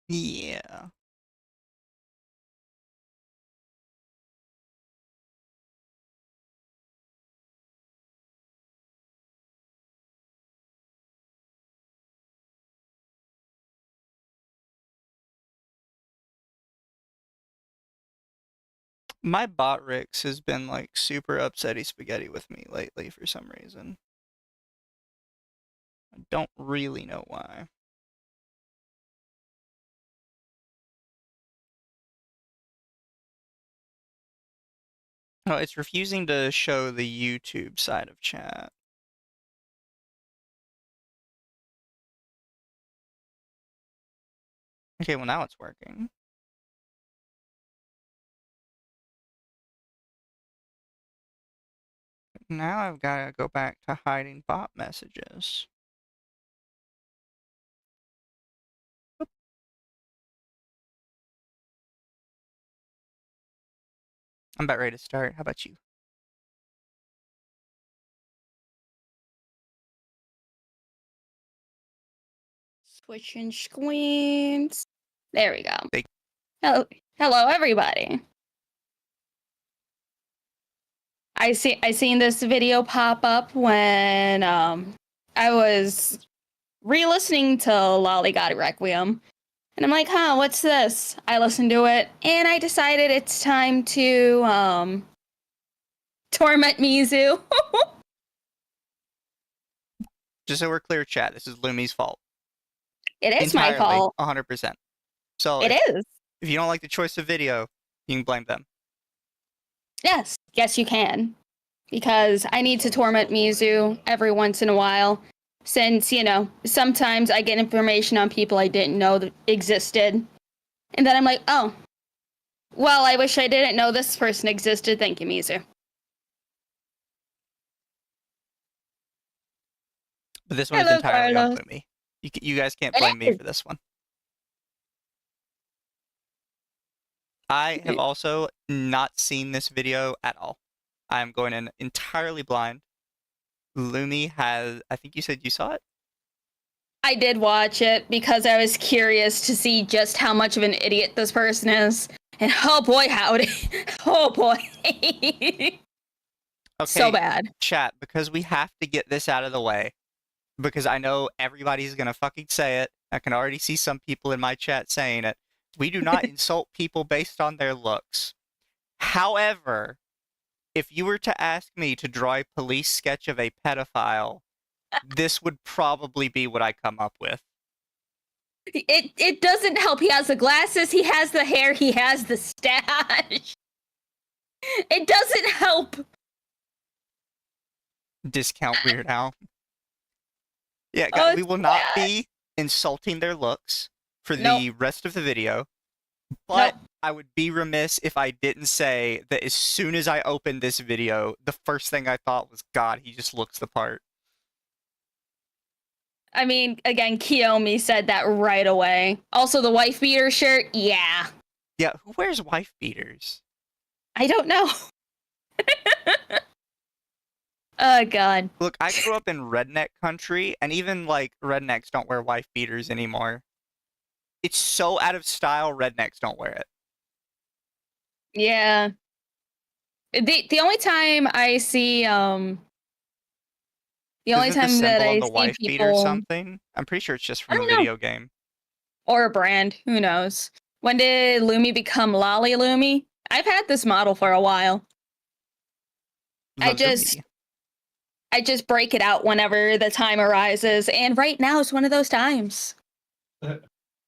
Yeah. My bot Rix has been like super upsetty spaghetti with me lately for some reason. I don't really know why. Oh, it's refusing to show the YouTube side of chat. Okay, well now it's working. Now I've got to go back to hiding bot messages. Oop. I'm about ready to start. How about you? Switching screens. There we go. They Hello, everybody. I seen this video pop up when I was re-listening to Loli God Requiem, and I'm like, huh, what's this? I listened to it, and I decided it's time to torment Mizu. just so we're clear, chat. This is Lumi's fault. It is Entirely, my fault. 100%. So It is. if you don't like the choice of video, you can blame them. Yes, you can. Because I need to torment Mizu every once in a while. Since, you know, sometimes I get information on people I didn't know that existed. And then I'm like, oh, well, I wish I didn't know this person existed. Thank you, Mizu. But this one is Hello, entirely Carlos. on Lumi. You guys can't blame me for this one. I have also not seen this video at all. I'm going in entirely blind. Lumi has, I think you said you saw it? I did watch it because I was curious to see just how much of an idiot this person is. And oh boy, howdy. Oh boy. Okay, so bad. Chat, because we have to get this out of the way, because I know everybody's gonna fucking say it. I can already see some people in my chat saying it. We do not insult people based on their looks. However, if you were to ask me to draw a police sketch of a pedophile, this would probably be what I come up with. It doesn't help. He has the glasses, he has the hair, he has the stash. It doesn't help. Discount Weird Al. Yeah, guys, we will not bad. be insulting their looks for the rest of the video, but I would be remiss if I didn't say that as soon as I opened this video, the first thing I thought was, God, he just looks the part. I mean, again, Kiyomi said that right away. Also, the wife beater shirt, yeah. Yeah, who wears wife beaters? I don't know. Oh, God. Look, I grew up in redneck country, and even, like, rednecks don't wear wife beaters anymore. It's so out of style, rednecks don't wear it. Yeah. The only time I see, the only time that I the see wife people... beater or something? I'm pretty sure it's just from a video game. Or a brand, who knows? When did Lumi become Lolly Lumi? I've had this model for a while. I just break it out whenever the time arises, and right now is one of those times.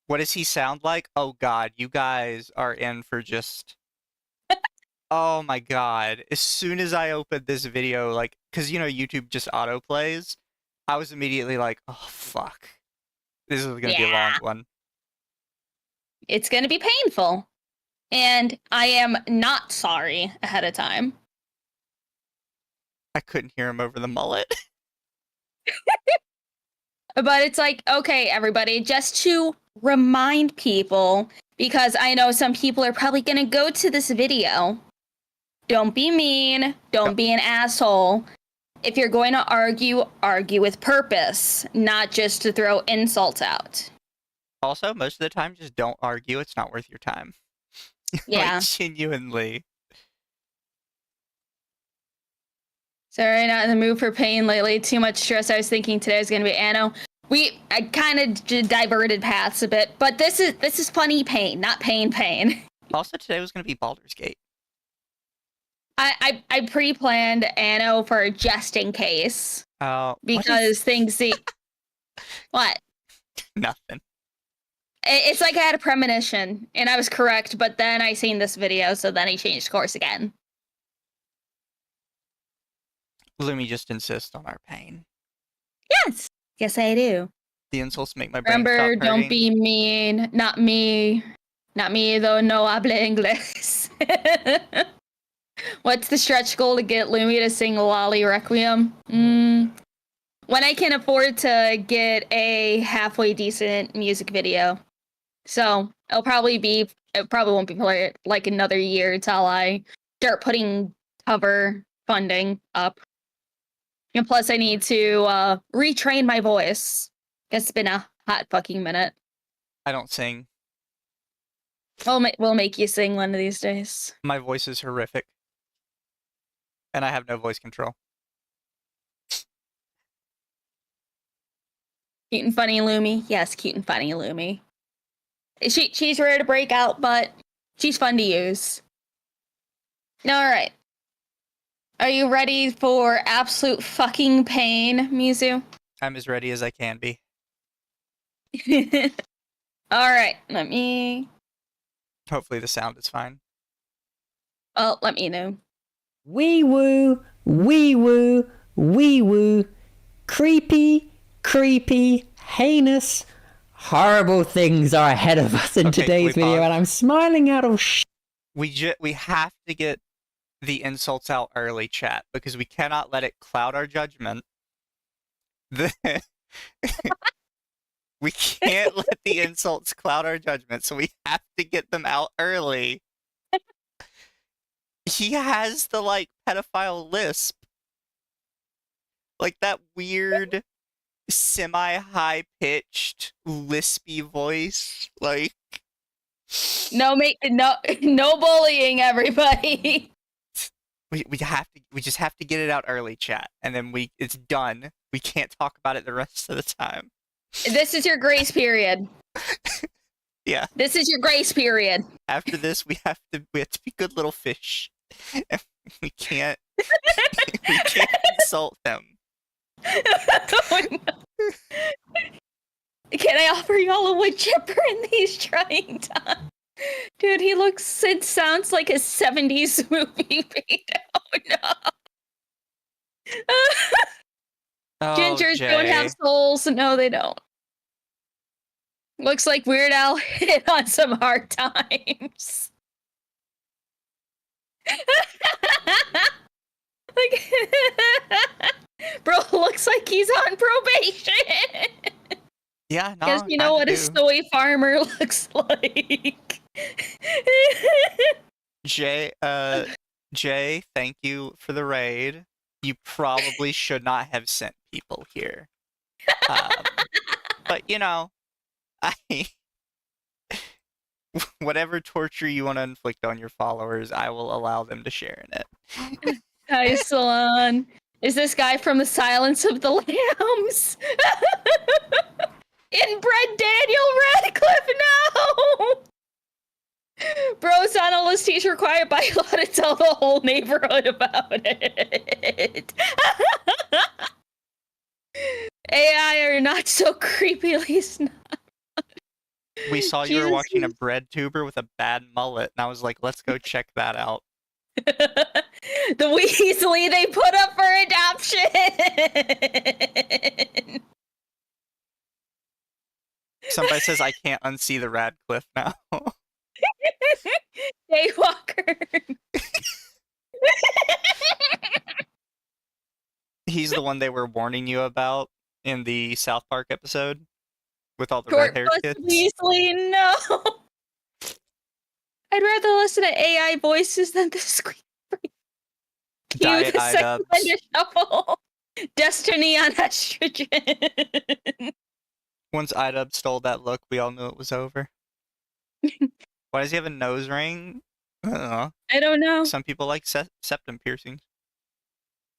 What does he sound like? Oh God, you guys are in for just... Oh my God. As soon as I opened this video, like, because, you know, YouTube just auto-plays, I was immediately like, oh fuck. This is going to be a long one. It's going to be painful. And I am not sorry ahead of time. I couldn't hear him over the mullet. But it's like, okay, everybody, just to remind people, because I know some people are probably going to go to this video. Don't be mean. Don't be an asshole. If you're going to argue, argue with purpose, not just to throw insults out. Also, most of the time, just don't argue. It's not worth your time. Yeah. Like, genuinely. Sorry, not in the mood for pain lately. Too much stress. I was thinking today was gonna be Anno. I kind of diverted paths a bit, but this is funny pain, not pain. Also, today was going to be Baldur's Gate. I pre-planned Anno for just in case. Because things see. What? Nothing. It's like I had a premonition, and I was correct, but then I seen this video, so then I changed course again. Lumi just insists on our pain. Yes, I do. The insults make my brain Remember, stop don't hurting. be mean. Not me, though, no habla inglés. What's the stretch goal to get Lumi to sing Loli Requiem? When I can afford to get a halfway decent music video. So it probably won't be for like another year until I start putting cover funding up. And plus I need to retrain my voice. It's been a hot fucking minute. I don't sing. We'll make you sing one of these days. My voice is horrific. And I have no voice control. Cute and funny Lumi. Yes, cute and funny Lumi. She's rare to break out, but she's fun to use. Alright. Are you ready for absolute fucking pain, Mizu? I'm as ready as I can be. Alright, let me... Hopefully the sound is fine. Oh, let me know. Wee woo, wee woo, wee woo. Creepy, creepy, heinous, horrible things are ahead of us in today's video, and I'm smiling out of We have to get the insults out early, chat, because we cannot let it cloud our judgment. We can't let the insults cloud our judgment, so we have to get them out early. He has the, like, pedophile lisp. Like, that weird, semi-high-pitched, lispy voice. Like... No bullying, everybody. We just have to get it out early, chat, and then it's done. We can't talk about it the rest of the time. This is your grace period. Yeah. This is your grace period. After this, we have to be good little fish. We can't insult them. Oh, no. Can I offer y'all a wood chipper in these trying times? Dude, it sounds like a 70s movie. Oh no. Gingers don't have souls. No, they don't. Looks like Weird Al hit on some hard times. Like, bro, looks like he's on probation. Yeah, no. Guess you know what a soy farmer looks like. Jay, thank you for the raid. You probably should not have sent people here. But, you know, whatever torture you want to inflict on your followers, I will allow them to share in it. Hi, Salon. Is this guy from The Silence of the Lambs? Inbred Daniel Radcliffe, no! Bro's on a list he's required by law to tell the whole neighborhood about it. AI are not so creepy, at least not. We saw you were watching a bread tuber with a bad mullet, and I was like, let's go check that out. The Weasley they put up for adoption! Somebody says I can't unsee the Radcliffe now. Daywalker. He's the one they were warning you about in the South Park episode with all the red-haired kids. Weasley, no. I'd rather listen to AI voices than the squeak. Diet Ida. Shuffle. Destiny on estrogen. Once Idub stole that look, we all knew it was over. Why does he have a nose ring? I don't know. I don't know. Some people like septum piercings.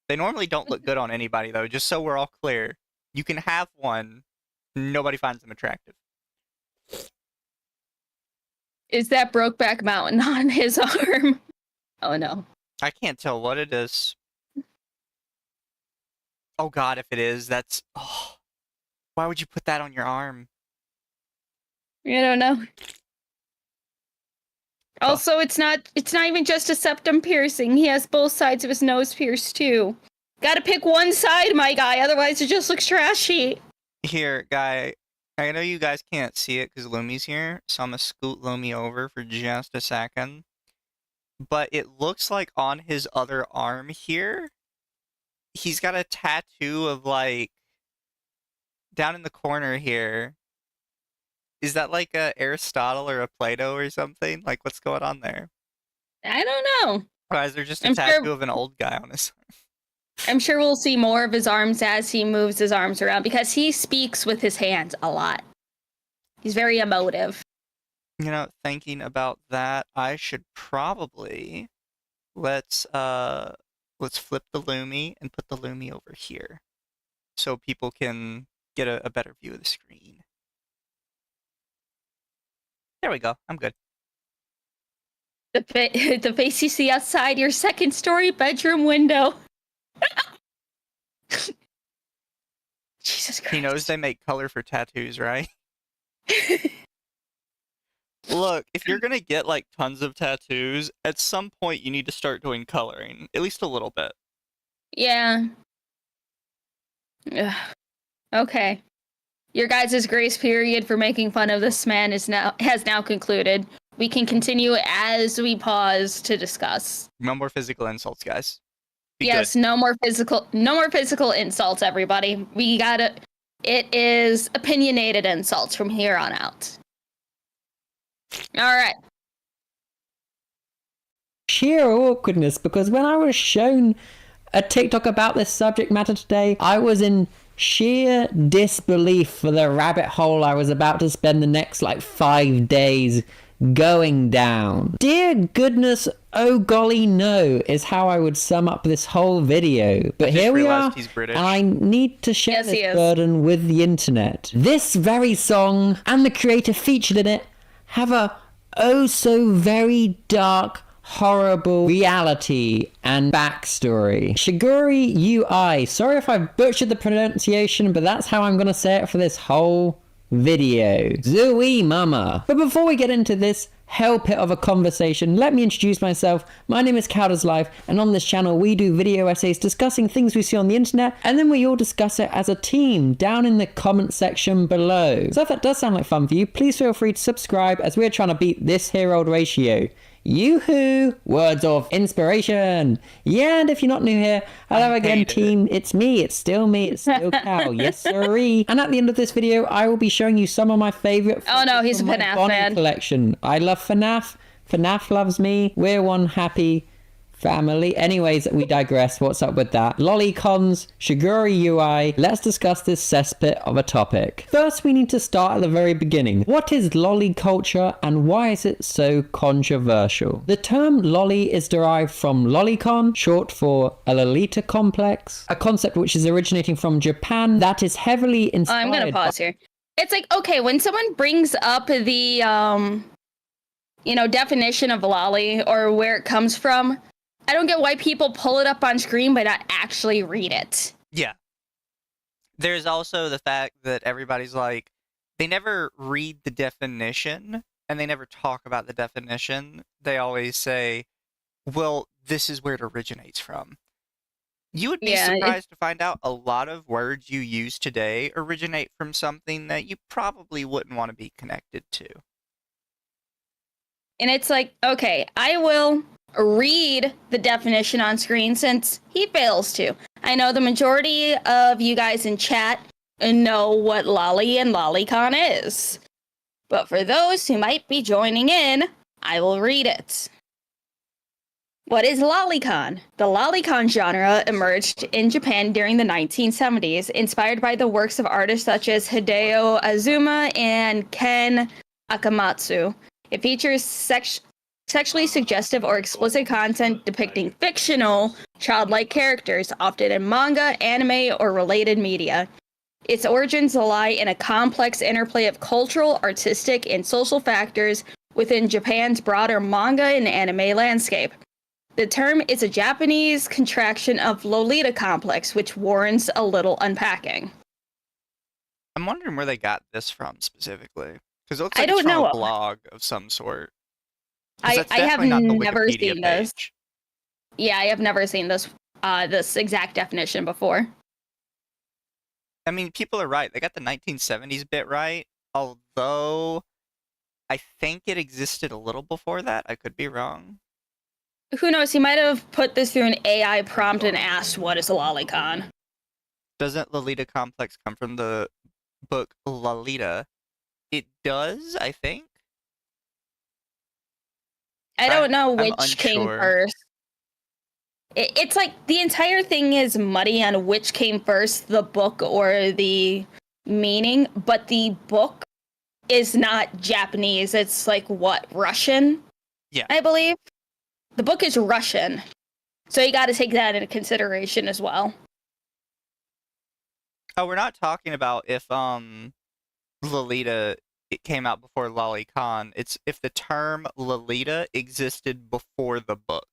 They normally don't look good on anybody, though, just so we're all clear. You can have one, nobody finds them attractive. Is that Brokeback Mountain on his arm? Oh no. I can't tell what it is. Oh god, if it is, that's... Oh, why would you put that on your arm? I don't know. Also, it's not even just a septum piercing. He has both sides of his nose pierced too. Gotta pick one side, my guy, otherwise it just looks trashy. Here, guy, I know you guys can't see it because Lumi's here, so I'm gonna scoot Lumi over for just a second. But it looks like on his other arm here, he's got a tattoo of, like, down in the corner here. Is that like a Aristotle or a Plato or something? Like, what's going on there? I don't know. Or is there just a tattoo of an old guy on his arm? I'm sure we'll see more of his arms as he moves his arms around, because he speaks with his hands a lot. He's very emotive. You know, thinking about that, I should probably... Let's flip the Lumi and put the Lumi over here, so people can get a better view of the screen. There we go. I'm good. The face you see outside your second-story bedroom window. Jesus Christ. He knows they make color for tattoos, right? Look, if you're gonna get, like, tons of tattoos, at some point you need to start doing coloring. At least a little bit. Yeah. Ugh. Okay. Your guys' grace period for making fun of this man has now concluded. We can continue as we pause to discuss. No more physical insults, guys. Be yes, good. no more physical insults, everybody. It is opinionated insults from here on out. All right. Sheer awkwardness, because when I was shown a TikTok about this subject matter today, I was in sheer disbelief for the rabbit hole I was about to spend the next, 5 days going down. Dear goodness, oh golly no, is how I would sum up this whole video. But here we are, and I need to share this burden with the internet. This very song, and the creator featured in it, have a oh so very dark, horrible reality and backstory. Shigure UI. Sorry if I butchered the pronunciation, but that's how I'm gonna say it for this whole video. Zooey mama. But before we get into this hell pit of a conversation, let me introduce myself. My name is Cowder's Life, and on this channel we do video essays discussing things we see on the internet, and then we all discuss it as a team down in the comment section below. So if that does sound like fun for you, please feel free to subscribe, as we're trying to beat this here old ratio. Yoo-hoo! Words of inspiration! Yeah, and if you're not new here, hello again team, it's me, it's still Cow, yes sirree. And at the end of this video, I will be showing you some of my favourite oh no, he's a FNAF fan. Collection. I love FNAF, FNAF loves me, we're one happy family. Anyways, we digress. What's up with that? Lolicons, Shigure UI. Let's discuss this cesspit of a topic. First, we need to start at the very beginning. What is lolly culture and why is it so controversial? The term lolly is derived from Lolicon, short for a Lolita complex, a concept which is originating from Japan that is heavily inspired. I'm gonna pause here. It's like, okay, when someone brings up the definition of lolly or where it comes from, I don't get why people pull it up on screen but not actually read it. Yeah. There's also the fact that everybody's like, they never read the definition and they never talk about the definition. They always say, well, this is where it originates from. You would be surprised to find out a lot of words you use today originate from something that you probably wouldn't want to be connected to. And it's like, okay, I will read the definition on screen since he fails to. I know the majority of you guys in chat know what lolly and lolicon is. But for those who might be joining in, I will read it. What is Lolicon? The Lolicon genre emerged in Japan during the 1970s, inspired by the works of artists such as Hideo Azuma and Ken Akamatsu. It features sexually suggestive or explicit content depicting fictional, childlike characters, often in manga, anime, or related media. Its origins lie in a complex interplay of cultural, artistic, and social factors within Japan's broader manga and anime landscape. The term is a Japanese contraction of Lolita complex, which warrants a little unpacking. I'm wondering where they got this from specifically, because it looks I like it's don't from know. a blog of some sort. I have not the never Wikipedia seen this. page. Yeah, I have never seen this this exact definition before. I mean, people are right. They got the 1970s bit right, although I think it existed a little before that. I could be wrong. Who knows? He might have put this through an AI prompt and asked, "What is a lolicon?" Doesn't Lolita complex come from the book Lolita? It does, I think. I don't know I'm which came unsure. first. It's like the entire thing is muddy on which came first, the book or the meaning, but the book is not Japanese. It's like what, Russian? Yeah. I believe. The book is Russian. So you got to take that into consideration as well. Oh, we're not talking about if Lolita it came out before Lolicon. It's if the term Lolita existed before the book.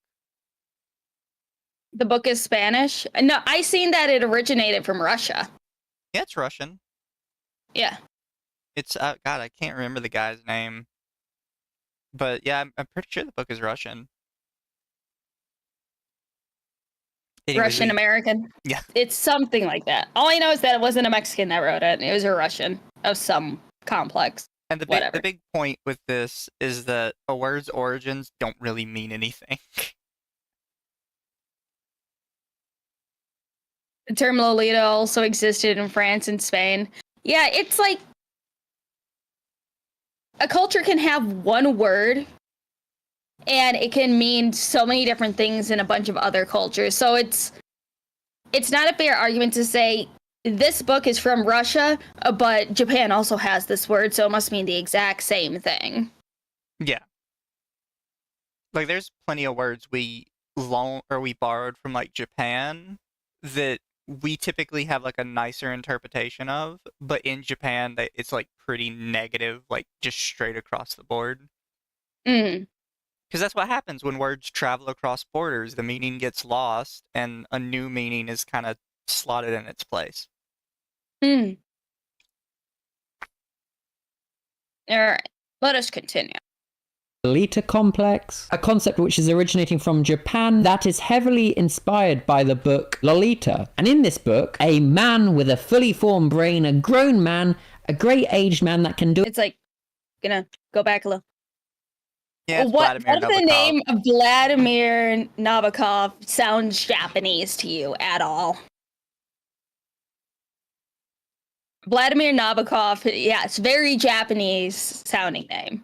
The book is Spanish. No, I seen that it originated from Russia. Yeah, it's Russian. Yeah. It's God, I can't remember the guy's name. But yeah, I'm pretty sure the book is Russian. Anyways, Russian American. Yeah. It's something like that. All I know is that it wasn't a Mexican that wrote it. It was a Russian of some complex. And the big point with this is that a word's origins don't really mean anything. The term Lolita also existed in France and Spain. Yeah, it's like a culture can have one word and it can mean so many different things in a bunch of other cultures. So it's not a fair argument to say this book is from Russia, but Japan also has this word, so it must mean the exact same thing. Yeah. Like there's plenty of words we borrowed from like Japan that we typically have like a nicer interpretation of, but in Japan it's like pretty negative, like just straight across the board. Mm. Because that's what happens when words travel across borders. The meaning gets lost, and a new meaning is kind of slotted in its place. Mm. All right, let us continue. Lolita complex, a concept which is originating from Japan that is heavily inspired by the book Lolita. And in this book, a man with a fully formed brain, a grown man, a great aged man that can do It's like, gonna go back a little. Yeah, it's What Vladimir does the Nabokov. name of Vladimir Nabokov sounds Japanese to you at all? Vladimir Nabokov, yeah, it's very Japanese sounding name.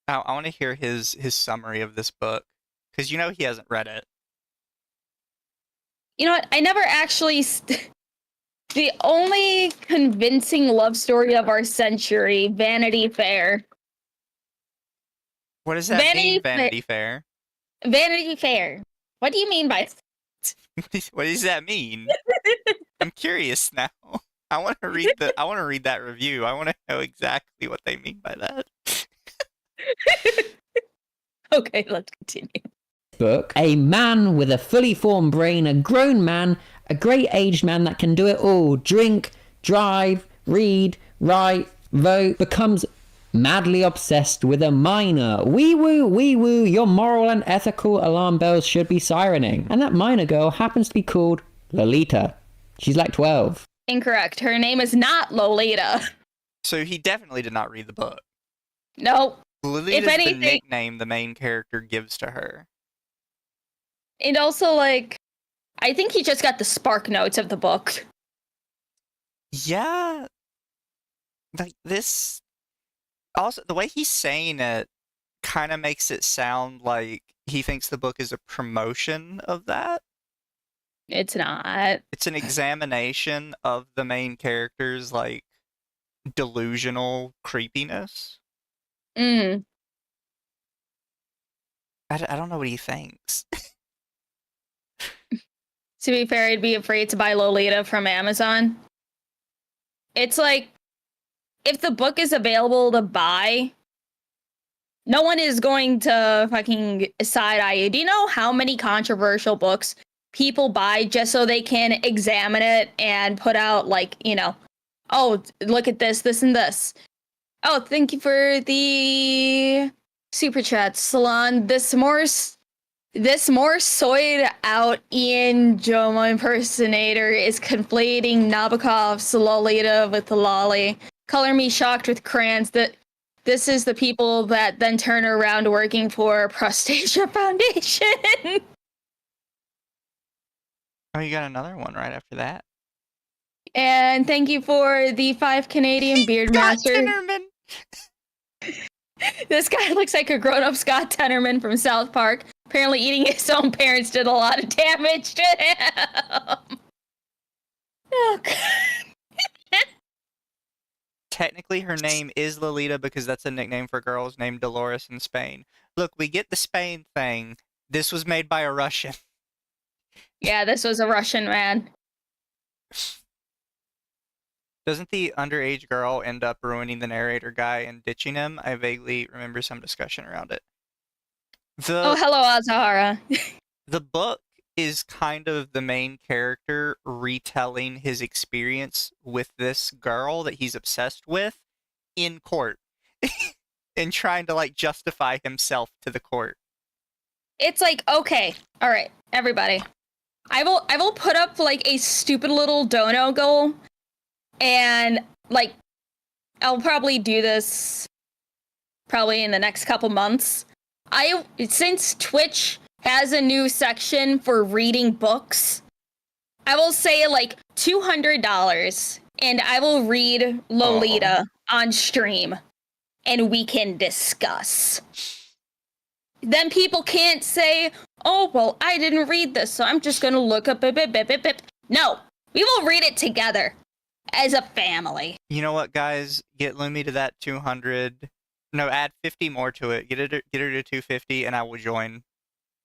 I want to hear his summary of this book, because you know he hasn't read it. You know what? I never actually... The only convincing love story of our century, Vanity Fair. What does that mean, Vanity Fair? Vanity Fair. What do you mean by What does that mean? I'm curious now. I want to read that review. I want to know exactly what they mean by that. Okay, let's continue. book, a man with a fully formed brain, a grown man, a great aged man that can do it all, drink, drive, read, write, vote, becomes madly obsessed with a minor. Wee woo, your moral and ethical alarm bells should be sirening. And that minor girl happens to be called Lolita. She's like 12. Incorrect. Her name is not Lolita. So he definitely did not read the book. No. Lolita is the nickname the main character gives to her. And also, like, I think he just got the spark notes of the book. Yeah. Like, this... Also, the way he's saying it kind of makes it sound like he thinks the book is a promotion of that. It's not. It's an examination of the main character's, like, delusional creepiness. Mm. I don't know what he thinks. To be fair, I'd be afraid to buy Lolita from Amazon. It's like, if the book is available to buy, no one is going to fucking side-eye you. Do you know how many controversial books people buy just so they can examine it and put out, like, you know, oh, look at this, this, and this. Oh, thank you for the super chat, Salon. This more soyed out Ian Jomo impersonator is conflating Nabokov's Lolita with the Lolly. Color me shocked with crayons that this is the people that then turn around working for Prostasia Foundation. Oh, you got another one right after that. And thank you for the 5 Canadian Beard Master. Tinnerman. This guy looks like a grown-up Scott Tenorman from South Park. Apparently eating his own parents did a lot of damage to him. Oh, God. Technically, her name is Lolita because that's a nickname for girls named Dolores in Spain. Look, we get the Spain thing. This was made by a Russian. Yeah, this was a Russian man. Doesn't the underage girl end up ruining the narrator guy and ditching him? I vaguely remember some discussion around it. Oh, hello, Azahara. The book is kind of the main character retelling his experience with this girl that he's obsessed with in court and trying to, like, justify himself to the court. It's like, okay, all right, everybody. I will put up, like, a stupid little dono goal, and, like, I'll probably do this probably in the next couple months. Since Twitch has a new section for reading books, I will say, like, $200, and I will read Lolita on stream, and we can discuss. Then people can't say, oh, well, I didn't read this, so I'm just going to look up it. No, we will read it together as a family. You know what, guys? Get Lumi to that 200. No, add 50 more to it. Get her to 250, and I will join.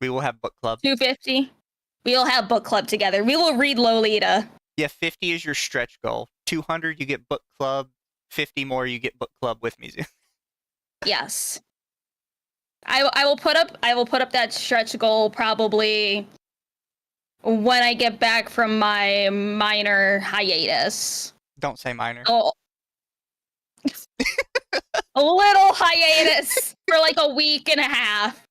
We will have book club. 250. We will have book club together. We will read Lolita. Yeah, 50 is your stretch goal. 200, you get book club. 50 more, you get book club with me. Yes. I will put up that stretch goal probably when I get back from my minor hiatus. Don't say minor. Oh. A little hiatus for like a week and a half.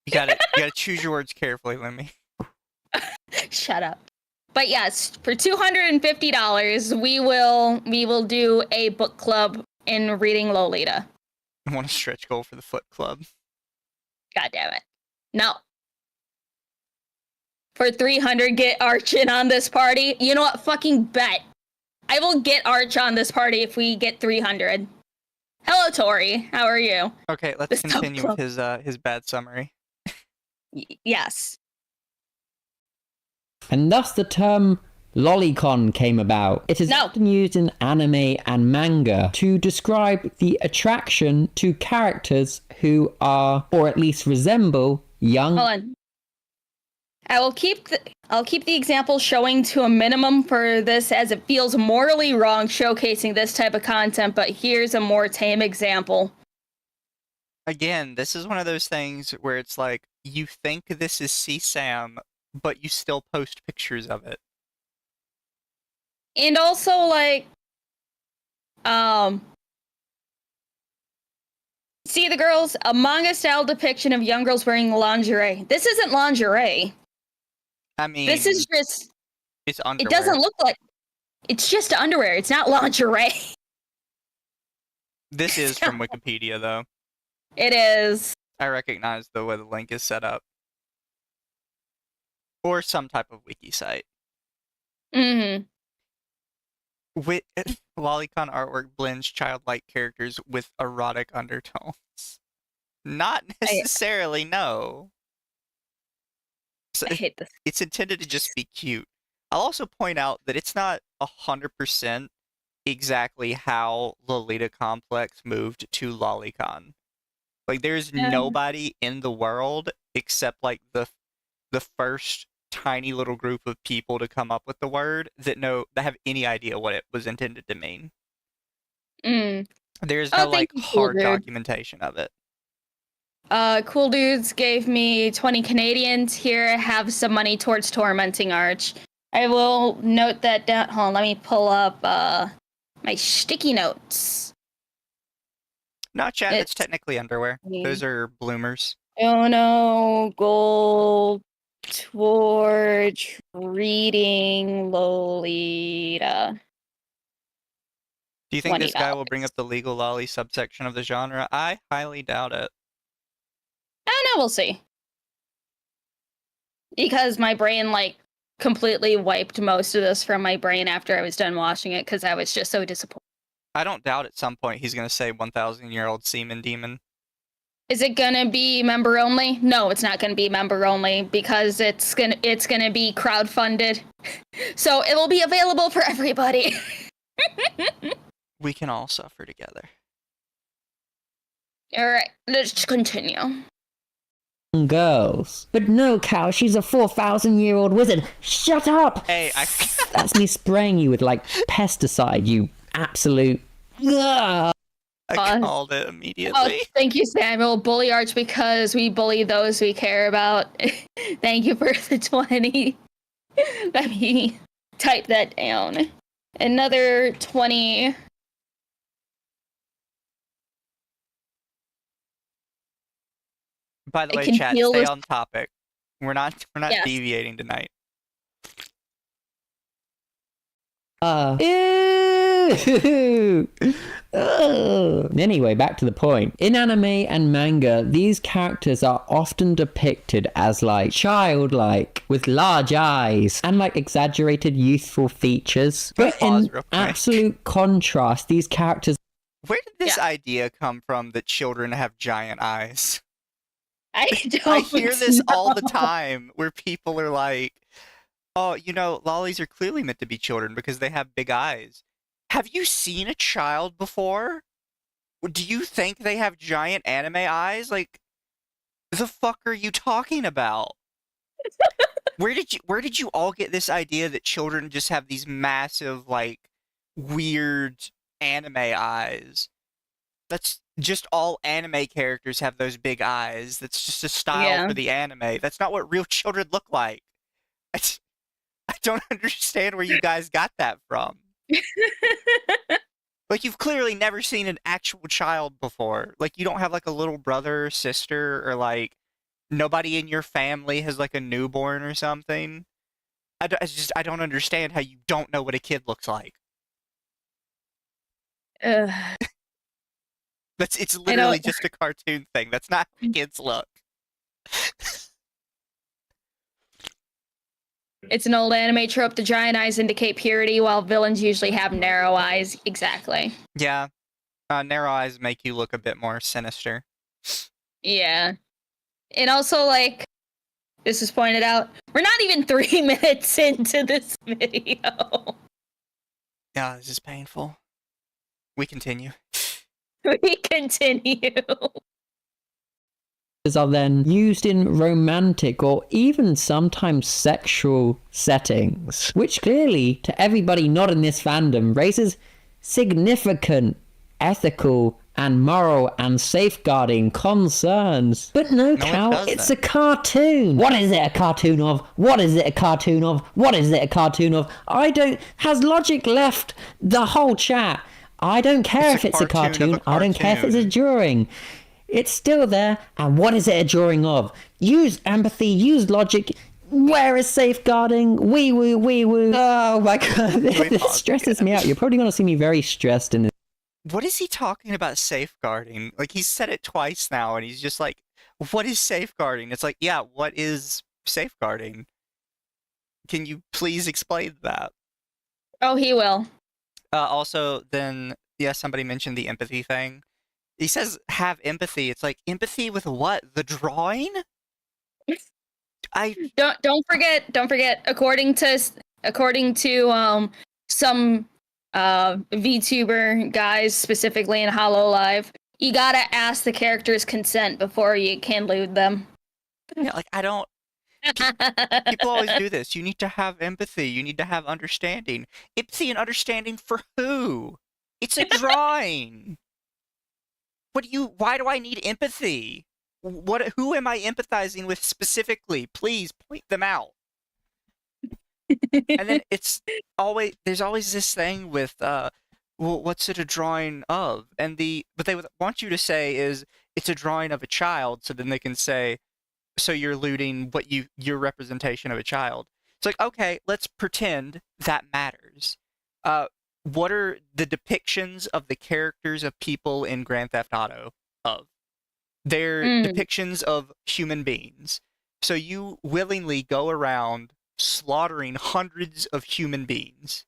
You gotta choose your words carefully, Lemmy. Shut up. But yes, for $250, we will do a book club in reading Lolita. I want a stretch goal for the foot club. God damn it. No. For 300, get Arch in on this party. You know what? Fucking bet. I will get Arch on this party if we get 300. Hello, Tori. How are you? Okay, let's continue with his bad summary. Yes. And thus the term Lolicon came about. It is often used in anime and manga to describe the attraction to characters who are, or at least resemble, young. Hold on. I'll keep the example showing to a minimum for this, as it feels morally wrong showcasing this type of content, but here's a more tame example. Again, this is one of those things where it's like, you think this is CSAM, but you still post pictures of it. And also, like, see the girls? A manga-style depiction of young girls wearing lingerie. This isn't lingerie. I mean, this is just... It's underwear. It doesn't look like... It's just underwear. It's not lingerie. This is from Wikipedia, though. It is. I recognize the way the link is set up. Or some type of wiki site. Mm-hmm. Lolicon artwork blends childlike characters with erotic undertones. Not necessarily, no. So I hate this. it's intended to just be cute. I'll also point out that it's not 100% exactly how Lolita Complex moved to Lolicon. Like, there's nobody in the world except like the first tiny little group of people to come up with the word that have any idea what it was intended to mean. There's no like hard documentation of it. Cool Dudes gave me 20 Canadians. Here, have some money towards tormenting Arch. I will note that down. Hold on, let me pull up my sticky notes. Not chat, that's technically underwear. Those are bloomers. Oh no, gold toward reading Lolita. Do you think this guy will bring up the legal lolly subsection of the genre? I highly doubt it. I know, we'll see. Because my brain, like, completely wiped most of this from my brain after I was done watching it, because I was just so disappointed. I don't doubt at some point he's going to say 1,000-year-old semen demon. Is it going to be member only? No, it's not going to be member only, because it's gonna be crowdfunded. So it will be available for everybody. We can all suffer together. Alright, let's continue. Girls. But no, Cal, she's a 4,000-year-old wizard. Shut up! Hey, That's me spraying you with, like, pesticide, you absolute... Ugh. I called it immediately. Oh, thank you, Samuel. Bully Arch because we bully those we care about. Thank you for the 20. Let me type that down. Another 20. By the way, chat, stay on topic. We're not deviating tonight. Ew. Anyway, back to the point. In anime and manga, these characters are often depicted as like childlike, with large eyes, and like exaggerated youthful features. But in absolute contrast, these characters... Where did this idea come from that children have giant eyes? I hear this all the time where people are like, oh, you know, lollies are clearly meant to be children because they have big eyes. Have you seen a child before? Do you think they have giant anime eyes? Like, the fuck are you talking about? Where did you all get this idea that children just have these massive, like, weird anime eyes? That's just all anime characters have those big eyes. That's just a style for the anime. That's not what real children look like. I don't understand where you guys got that from. Like, you've clearly never seen an actual child before. Like, you don't have, like, a little brother or sister, or, like, nobody in your family has, like, a newborn or something. I don't understand how you don't know what a kid looks like. It's literally just a cartoon thing. That's not how kids look. It's an old anime trope. The giant eyes indicate purity, while villains usually have narrow eyes. Exactly. Yeah. Narrow eyes make you look a bit more sinister. Yeah. And also, like, this is pointed out, we're not even 3 minutes into this video. Yeah, this is painful. We continue. We continue. Are then used in romantic or even sometimes sexual settings, which clearly, to everybody not in this fandom, raises significant ethical and moral and safeguarding concerns. But no, Cal, it's a cartoon. What is it a cartoon of? What is it a cartoon of? What is it a cartoon of? Has logic left the whole chat? I don't care if it's a cartoon. I don't care if it's a drawing. It's still there. And what is it a drawing of? Use empathy, use logic. Where is safeguarding? Wee woo, wee woo. Oh my god, this stresses me out. You're probably going to see me very stressed in this. What is he talking about safeguarding? Like, he's said it twice now, and he's just like, what is safeguarding? It's like, yeah, what is safeguarding? Can you please explain that? Oh, he will. Also, then, yeah, somebody mentioned the empathy thing. He says have empathy. It's like, empathy with what? The drawing? Don't forget. According to some VTuber guys, specifically in Hollow Live, you gotta ask the character's consent before you can lewd them. Yeah, like, I don't. People always do this. You need to have empathy. You need to have understanding. Empathy and understanding for who? It's a drawing. Why do I need empathy? Who am I empathizing with specifically? Please point them out. And then there's always this thing with, well, what's it a drawing of? But they would want you to say is, it's a drawing of a child, so then they can say, so you're looting your representation of a child. It's like, okay, let's pretend that matters. What are the depictions of the characters of people in Grand Theft Auto of? They're depictions of human beings. So you willingly go around slaughtering hundreds of human beings.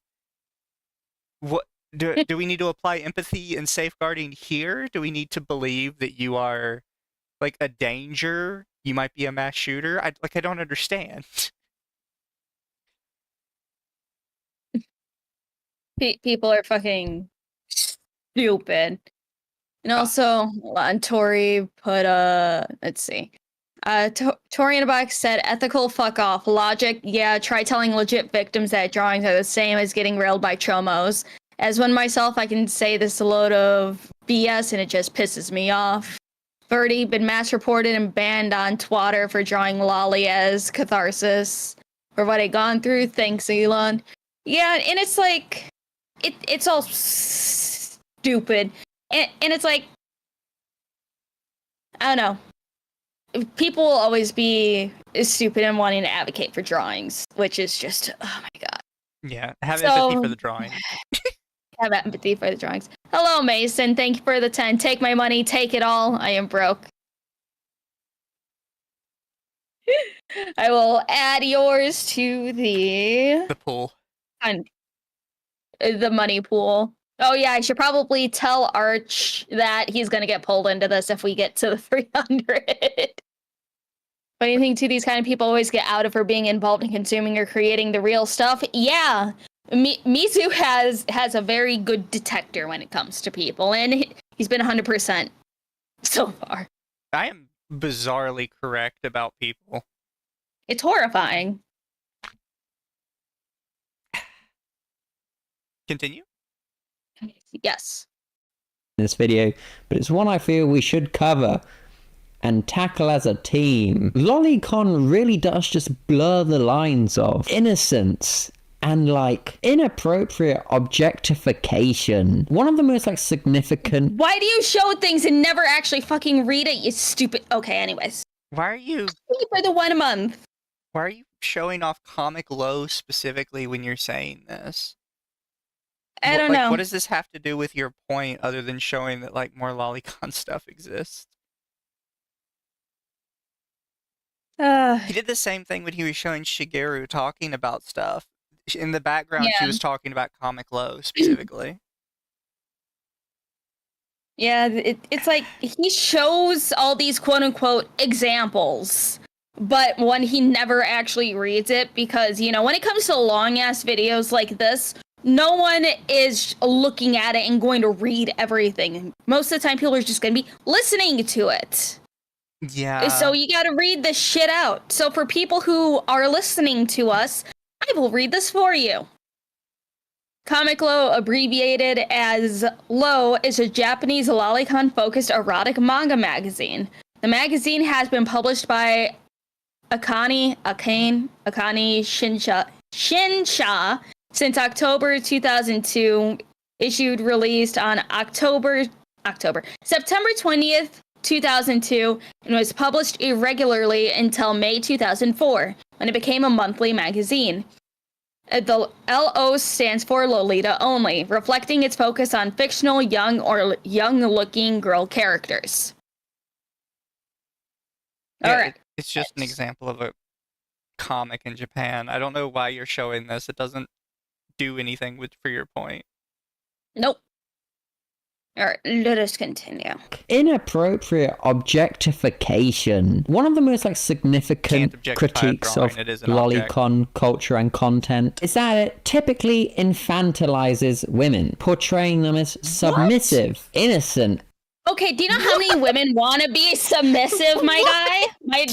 What do we need to apply empathy and safeguarding here? Do we need to believe that you are like a danger? You might be a mass shooter? I don't understand. People are fucking stupid. And also, Tori put let's see. Tori in a box said, ethical fuck off. Logic, yeah, try telling legit victims that drawings are the same as getting railed by chomos. As one myself, I can say this a load of BS and it just pisses me off. Birdie been mass reported and banned on Twitter for drawing lolly as catharsis. For what I gone through, thanks Elon. Yeah, and it's like, it's all stupid. And it's like, I don't know. People will always be stupid and wanting to advocate for drawings, which is just, oh my god. Yeah, have empathy for the drawing. Have empathy for the drawings. Hello, Mason. Thank you for the 10. Take my money. Take it all. I am broke. I will add yours to the pool. The money pool. Oh yeah, I should probably tell Arch that he's gonna get pulled into this if we get to the 300. Funny thing too, these kind of people always get out of for being involved in consuming or creating the real stuff. Yeah, Mizu has a very good detector when it comes to people, and he's been 100% so far. I am bizarrely correct about people. It's horrifying. Continue? Yes. This video, but it's one I feel we should cover and tackle as a team. Lolicon really does just blur the lines of innocence and like inappropriate objectification. One of the most like significant. Why do you show things and never actually fucking read it, you stupid? Okay, anyways. Why are you for the 1 month? Why are you showing off Comic Low specifically when you're saying this? I don't know. What does this have to do with your point other than showing that like more Lolicon stuff exists? He did the same thing when he was showing Shigure talking about stuff. In the background, she was talking about Comic Low specifically. Yeah, it's like he shows all these quote-unquote examples, but when he never actually reads it, because, you know, when it comes to long-ass videos like this, no one is looking at it and going to read everything. Most of the time, people are just going to be listening to it. Yeah. So you got to read this shit out. So for people who are listening to us, I will read this for you. Comic Low, abbreviated as LOW, is a Japanese lolicon-focused erotic manga magazine. The magazine has been published by Akane Shinsha since October 2002, released on September 20th, 2002, and was published irregularly until May 2004, when it became a monthly magazine. The LO stands for Lolita only, reflecting its focus on fictional young or young-looking girl characters. Yeah, Alright. It's just an example of a comic in Japan. I don't know why you're showing this. It doesn't do anything for your point. Nope. Alright, let us continue. Inappropriate objectification. One of the most like significant Can't objectify a critiques drawing, of it is an object. Lolicon culture and content is that it typically infantilizes women, portraying them as submissive, innocent. Okay, do you know how many women want to be submissive, my guy?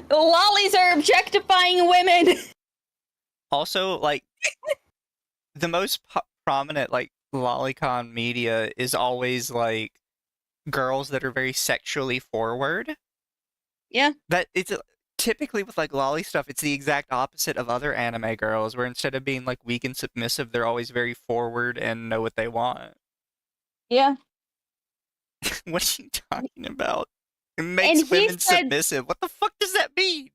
The lollies are objectifying women. Also, like, the most prominent, like, Lolicon media is always, like, girls that are very sexually forward. Yeah. That it's typically with, like, lolly stuff, it's the exact opposite of other anime girls, where instead of being, like, weak and submissive, they're always very forward and know what they want. Yeah. What are you talking about? It makes women submissive. What the fuck does that mean?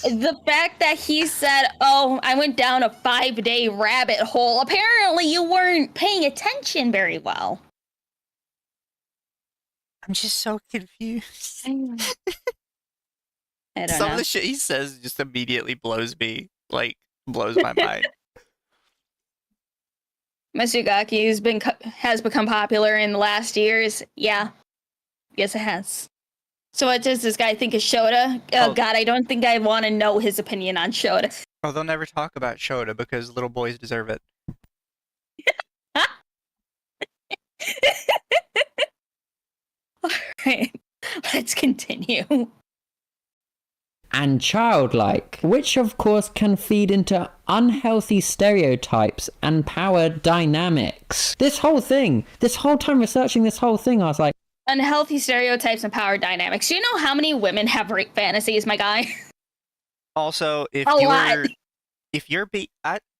The fact that he said, oh, I went down a 5-day rabbit hole. Apparently you weren't paying attention very well. I'm just so confused. I don't Some know. of the shit he says just immediately blows my mind. Masugaki has become popular in the last years. Yeah. Yes, it has. So what does this guy think of Shota? Oh, God, I don't think I want to know his opinion on Shota. Oh, they'll never talk about Shota because little boys deserve it. Alright, let's continue. And childlike, which of course can feed into unhealthy stereotypes and power dynamics. This whole time researching this whole thing, I was like, Unhealthy stereotypes and power dynamics. Do you know how many women have rape fantasies, my guy? Also, I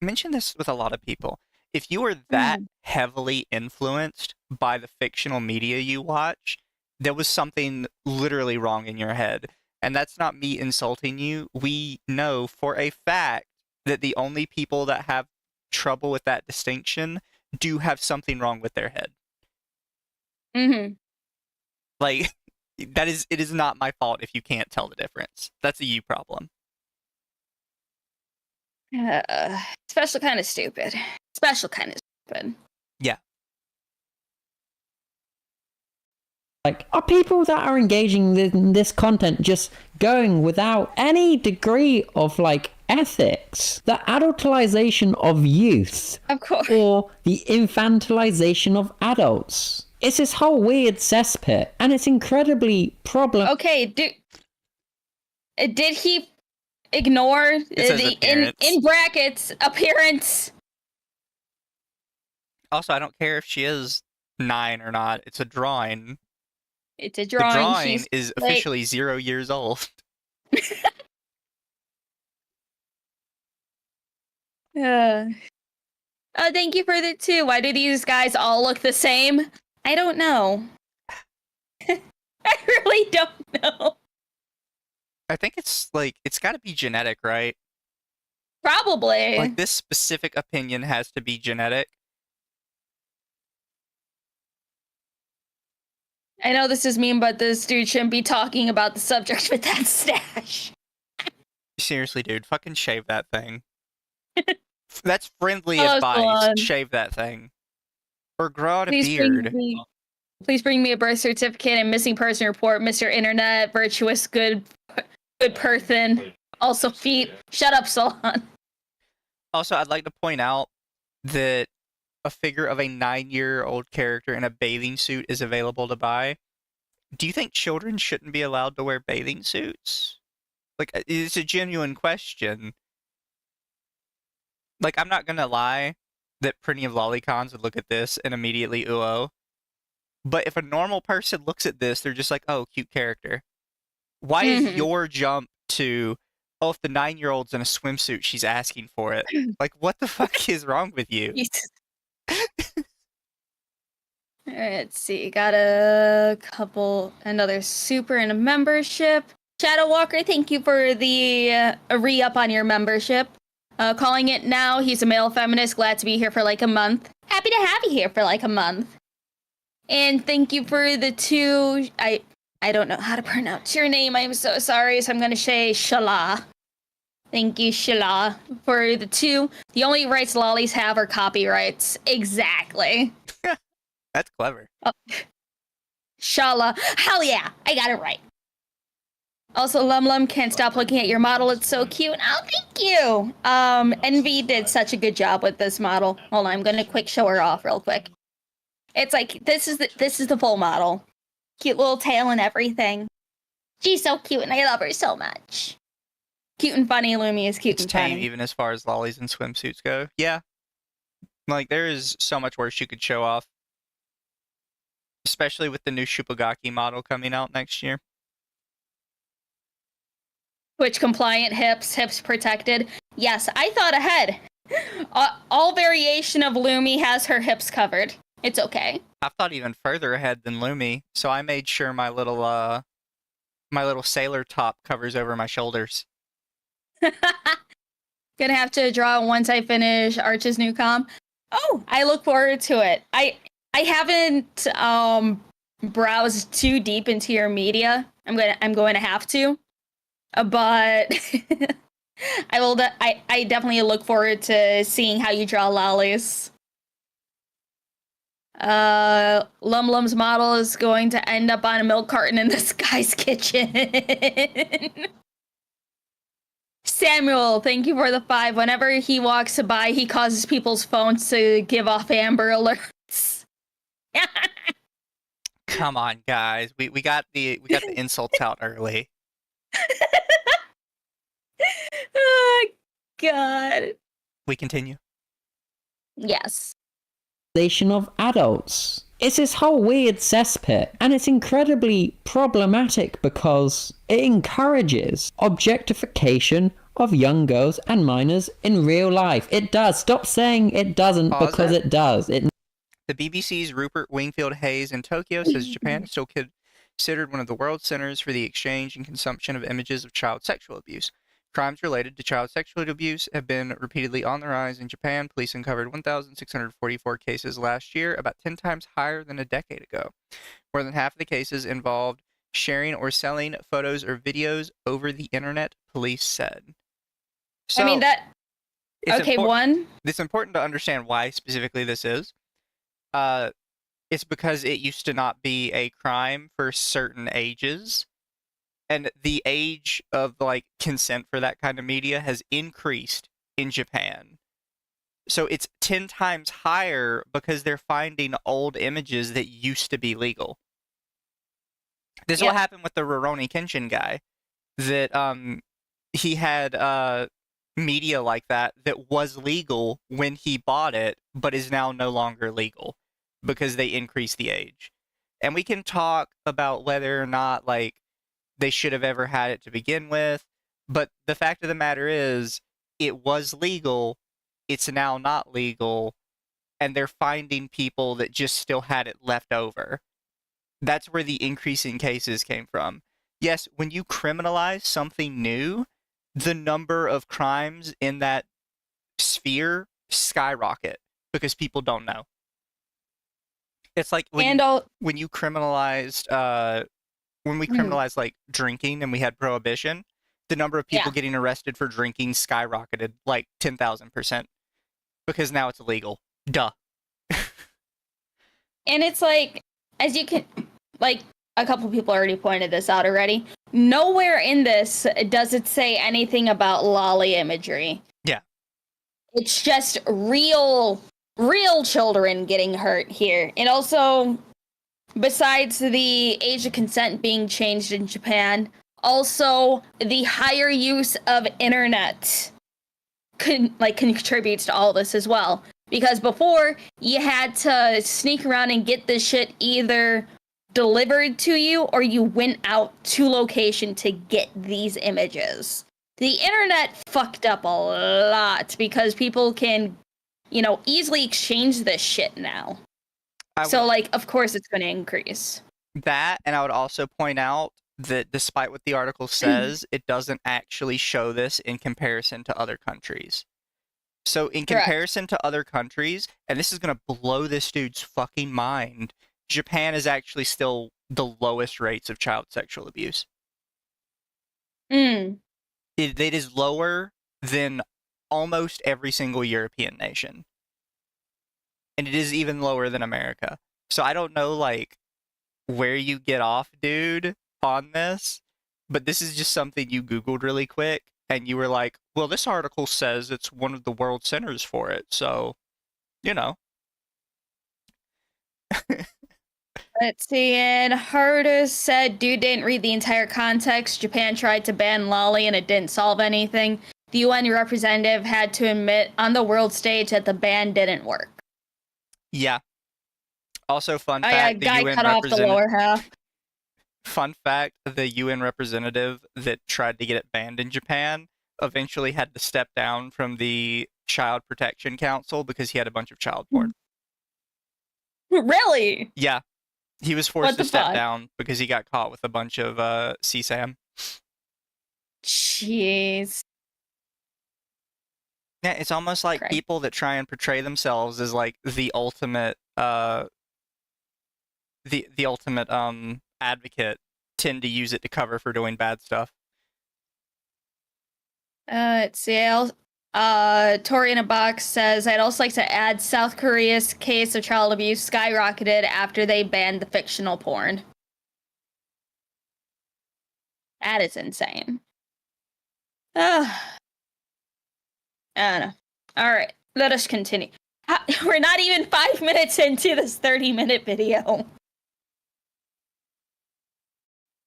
mention this with a lot of people. If you are that heavily influenced by the fictional media you watch, there was something literally wrong in your head. And that's not me insulting you. We know for a fact that the only people that have trouble with that distinction do have something wrong with their head. Mm-hmm. Like, it is not my fault if you can't tell the difference. That's a you problem. Special kind of stupid. Yeah. Like, are people that are engaging in this content just going without any degree of, like, ethics? The adultization of youth. Of course. Or the infantilization of adults. It's this whole weird cesspit, and it's incredibly problematic. Okay, did he ignore the in brackets appearance? Also, I don't care if she is 9 or not. It's a drawing. It's a drawing. The drawing is officially 0 years old. Oh, thank you for the 2. Why do these guys all look the same? I don't know. I really don't know. I think it's got to be genetic, right? Probably. Like, this specific opinion has to be genetic. I know this is mean, but this dude shouldn't be talking about the subject with that stash. Seriously, dude, fucking shave that thing. That's friendly advice. Shave that thing. Or grow out a beard. Please bring me a birth certificate and missing person report, Mr. Internet, virtuous, good person. Also feet. Shut up, Solon. Also, I'd like to point out that a figure of a 9-year-old character in a bathing suit is available to buy. Do you think children shouldn't be allowed to wear bathing suits? Like, it's a genuine question. Like, I'm not gonna lie that plenty of lolicons would look at this and immediately ooh-oh. But if a normal person looks at this, they're just like, oh, cute character. Why is your jump to, oh, if the 9-year-old's in a swimsuit, she's asking for it? Like, what the fuck is wrong with you? Let's see. Got another super and a membership. Shadow Walker, thank you for the re-up on your membership. Calling it now. He's a male feminist. Glad to be here for like a month. Happy to have you here for like a month. And thank you for the 2. I don't know how to pronounce your name. I'm so sorry. So I'm going to say Shala. Thank you, Shala, for the 2. The only rights lollies have are copyrights. Exactly. That's clever. Oh. Shala. Hell yeah, I got it right. Also, Lum Lum, can't stop looking at your model. It's so cute. Oh, thank you. Envy did such a good job with this model. Hold on, I'm gonna quick show her off real quick. It's like this is the full model. Cute little tail and everything. She's so cute, and I love her so much. Cute and funny. Lumi is cute It's and tame, funny. even as far as lollies and swimsuits go. Yeah. Like, there is so much worse you could show off. Especially with the new Shupagaki model coming out next year. Twitch compliant hips, hips protected. Yes, I thought ahead. All variation of Lumi has her hips covered. It's okay. I've thought even further ahead than Lumi, so I made sure my little sailor top covers over my shoulders. Gonna have to draw once I finish Arch's new comp. Oh, I look forward to it. I haven't browsed too deep into your media. I'm going to have to. But I definitely look forward to seeing how you draw lollies. Lum Lum's model is going to end up on a milk carton in this guy's kitchen. Samuel, thank you for the 5. Whenever he walks by, he causes people's phones to give off Amber Alerts. Come on, guys. We got the insults out early. Oh, God. We continue. Yes. Of adults. It's this whole weird cesspit, and it's incredibly problematic because it encourages objectification of young girls and minors in real life. It does. Stop saying it doesn't, because it does. The BBC's Rupert Wingfield Hayes in Tokyo says Japan is still considered one of the world centers for the exchange and consumption of images of child sexual abuse. Crimes related to child sexual abuse have been repeatedly on the rise in Japan. Police uncovered 1,644 cases last year, about 10 times higher than a decade ago. More than half of the cases involved sharing or selling photos or videos over the internet, police said. So, I mean, that... Okay, one... It's important to understand why specifically this is. It's because it used to not be a crime for certain ages. And the age of, like, consent for that kind of media has increased in Japan. So it's 10 times higher because they're finding old images that used to be legal. This is what happened with the Rurouni Kenshin guy. That he had media like that was legal when he bought it, but is now no longer legal because they increased the age. And we can talk about whether or not, like, they should have ever had it to begin with, but the fact of the matter is, it was legal, it's now not legal, and they're finding people that just still had it left over. That's where the increasing cases came from. Yes, when you criminalize something new, the number of crimes in that sphere skyrocket because people don't know. It's like when you criminalized when we criminalized like drinking and we had prohibition, the number of people getting arrested for drinking skyrocketed like 10,000% because now it's illegal. Duh. And it's like, as you can, like, a couple people already pointed this out already. Nowhere in this does it say anything about lolly imagery. Yeah. It's just real children getting hurt here. And also, besides the age of consent being changed in Japan, also the higher use of internet contributes to all this as well. Because before, you had to sneak around and get this shit either delivered to you or you went out to location to get these images. The internet fucked up a lot because people can, easily exchange this shit now. So, of course it's going to increase. That, and I would also point out that despite what the article says, it doesn't actually show this in comparison to other countries. So in comparison to other countries, and this is going to blow this dude's fucking mind, Japan is actually still the lowest rates of child sexual abuse. It is lower than almost every single European nation. And it is even lower than America. So I don't know, like, where you get off, dude, on this, but this is just something you Googled really quick, and you were like, well, this article says it's one of the world centers for it, so, you know. Let's see, and Hardus said, dude didn't read the entire context. Japan tried to ban Lolly and it didn't solve anything. The UN representative had to admit on the world stage that the ban didn't work. Yeah. Also, fun Oh yeah, fact, the guy UN cut off the lower half. Fun fact, the UN representative that tried to get it banned in Japan eventually had to step down from the Child Protection Council because he had a bunch of child porn. Really? Yeah. He was forced to step fuck? down because he got caught with a bunch of CSAM. Jeez. Yeah, it's almost like people that try and portray themselves as like the ultimate the ultimate advocate tend to use it to cover for doing bad stuff. Let's see. Tori in a box says, I'd also like to add South Korea's case of child abuse skyrocketed after they banned the fictional porn. That is insane. I don't know. All right, let us continue. We're not even 5 minutes into this 30-minute video.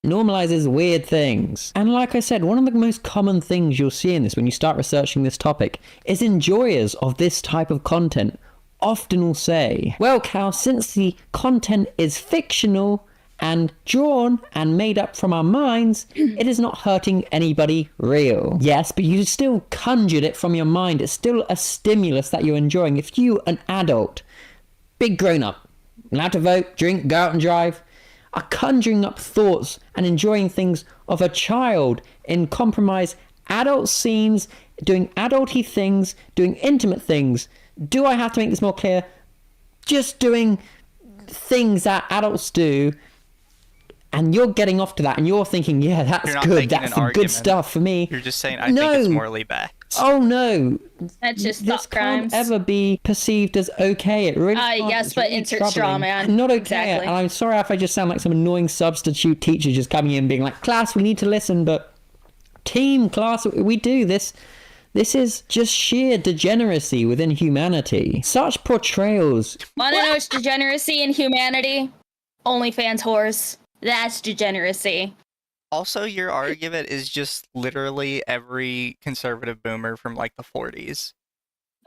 Normalizes weird things. And like I said, one of the most common things you'll see in this when you start researching this topic is enjoyers of this type of content often will say, well, Cal, since the content is fictional and drawn and made up from our minds, it is not hurting anybody real. Yes, but you still conjured it from your mind. It's still a stimulus that you're enjoying. If you, an adult, big grown-up, allowed to vote, drink, go out and drive, are conjuring up thoughts and enjoying things of a child in compromised adult scenes, doing adulty things, doing intimate things. Do I have to make this more clear? Just doing things that adults do, and you're getting off to that, and you're thinking, yeah, that's good, that's the good stuff for me. You're just saying, I think it's morally bad. Oh no, that's just this can't ever be perceived as okay. It really can't. Yes, it's but really insert troubling. straw man. Not okay. Exactly. And I'm sorry if I just sound like some annoying substitute teacher just coming in being like, class, we need to listen, but team, class, we do this. This is just sheer degeneracy within humanity. Such portrayals. Wanna know what's degeneracy in humanity? OnlyFans whores. That's degeneracy. Also, your argument is just literally every conservative boomer from like the 40s.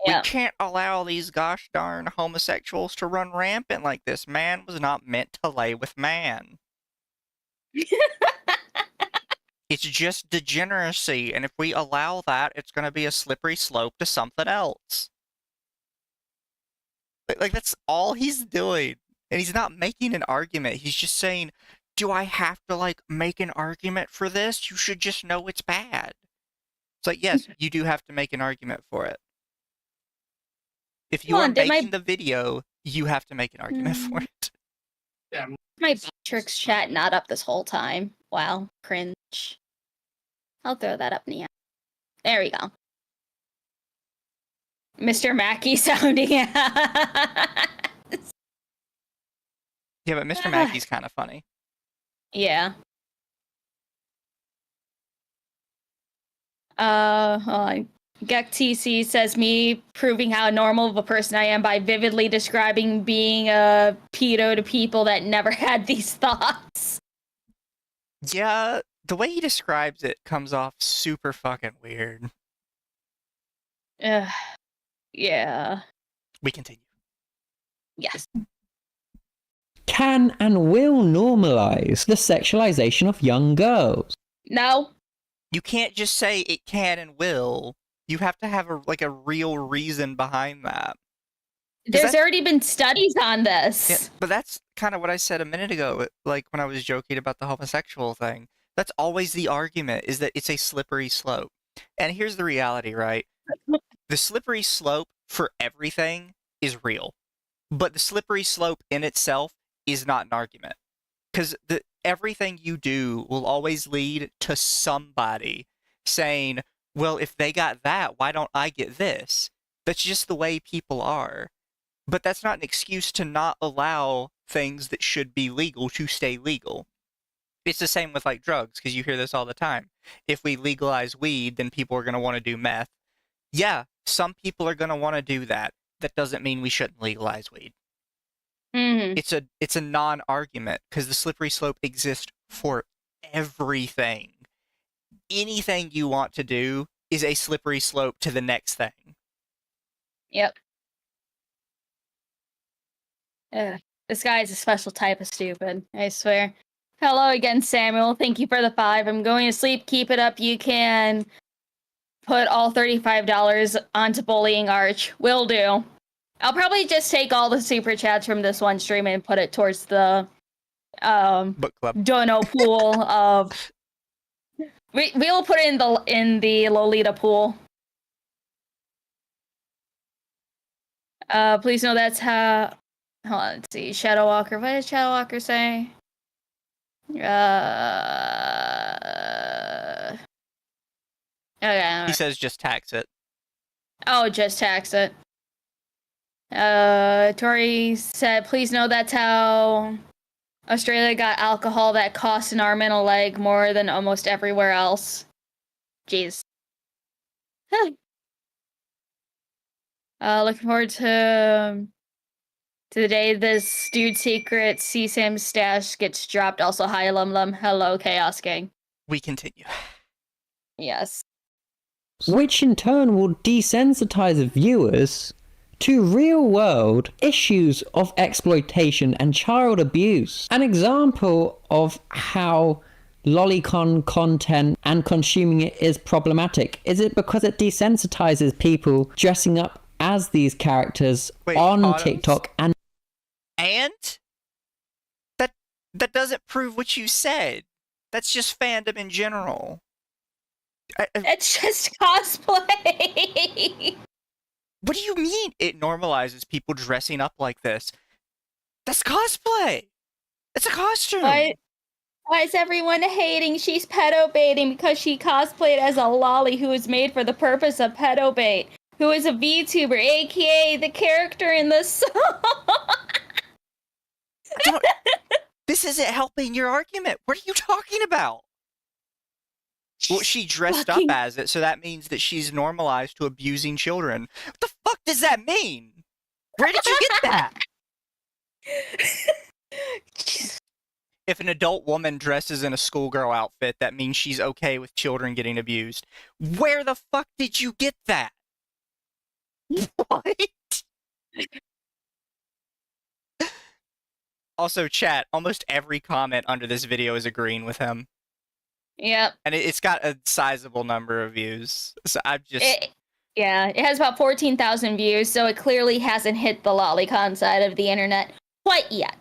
Yeah. We can't allow these gosh darn homosexuals to run rampant like this. Man was not meant to lay with man. It's just degeneracy, and if we allow that, it's going to be a slippery slope to something else. Like, that's all he's doing. And he's not making an argument. He's just saying, do I have to, like, make an argument for this? You should just know it's bad. It's like, yes, you do have to make an argument for it. If you are making the video, you have to make an argument for it. Yeah. My Tricks chat not up this whole time. Wow, cringe. I'll throw that up in the air. There we go. Mr. Mackey sounding ass. Yeah, but Mr. Mackey's kind of funny. Yeah. Gek TC says, me proving how normal of a person I am by vividly describing being a pedo to people that never had these thoughts. Yeah, the way he describes it comes off super fucking weird. Yeah. We continue. Yes. Can and will normalize the sexualization of young girls. No. You can't just say it can and will. You have to have a real reason behind that. There's already been studies on this. Yeah, but that's kind of what I said a minute ago, like when I was joking about the homosexual thing. That's always the argument, is that it's a slippery slope. And here's the reality, right? The slippery slope for everything is real. But the slippery slope in itself is not an argument. Because everything you do will always lead to somebody saying, well, if they got that, why don't I get this? That's just the way people are. But that's not an excuse to not allow things that should be legal to stay legal. It's the same with like drugs, because you hear this all the time. If we legalize weed, then people are going to want to do meth. Yeah, some people are going to want to do that. That doesn't mean we shouldn't legalize weed. Mm-hmm. It's a non-argument, because the slippery slope exists for everything. Anything you want to do is a slippery slope to the next thing. Yep. This guy is a special type of stupid, I swear. Hello again, Samuel. Thank you for the 5. I'm going to sleep. Keep it up. You can put all $35 onto Bullying Arch. Will do. I'll probably just take all the super chats from this one stream and put it towards the Book club. dono pool of. We'll put it in the Lolita pool. Please know that's how. Hold on, let's see. Shadow Walker. What did Shadow Walker say? Okay. He says just tax it. Oh, just tax it. Tori said, please know that's how Australia got alcohol that costs an arm and a leg more than almost everywhere else. Jeez. Looking forward to the day this dude's secret CSAM stash gets dropped. Also, hi, Lum Lum. Hello, Chaos Gang. We continue. Yes. Which in turn will desensitize viewers to real-world issues of exploitation and child abuse. An example of how Lolicon content and consuming it is problematic is it because it desensitizes people dressing up as these characters on TikTok and that doesn't prove what you said. That's just fandom in general. It's just cosplay. What do you mean it normalizes people dressing up like this? That's cosplay. It's a costume. Why is everyone hating? She's pedo baiting because she cosplayed as a lolly who was made for the purpose of pedo bait, who is a VTuber, aka the character in the song. This isn't helping your argument. What are you talking about? Well, she dressed up as it, so that means that she's normalized to abusing children. What the fuck does that mean? Where did you get that? If an adult woman dresses in a schoolgirl outfit, that means she's okay with children getting abused. Where the fuck did you get that? What? Also, chat, almost every comment under this video is agreeing with him. Yep. And it's got a sizable number of views. So I'm just... It has about 14,000 views, so it clearly hasn't hit the Lolicon side of the internet quite yet.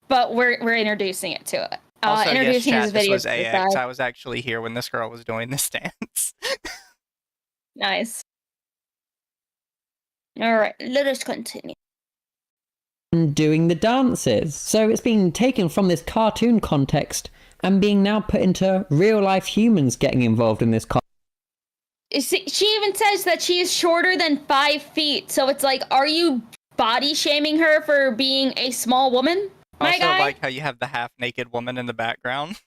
But we're introducing it to it. Also, introducing yes, chat, his this video was AX. I was actually here when this girl was doing this dance. Nice. Alright, let us continue. Doing the dances. So it's being taken from this cartoon context and being now put into real-life humans getting involved in this She even says that she is shorter than 5 feet, so it's like, are you body shaming her for being a small woman? Also, like how you have the half-naked woman in the background.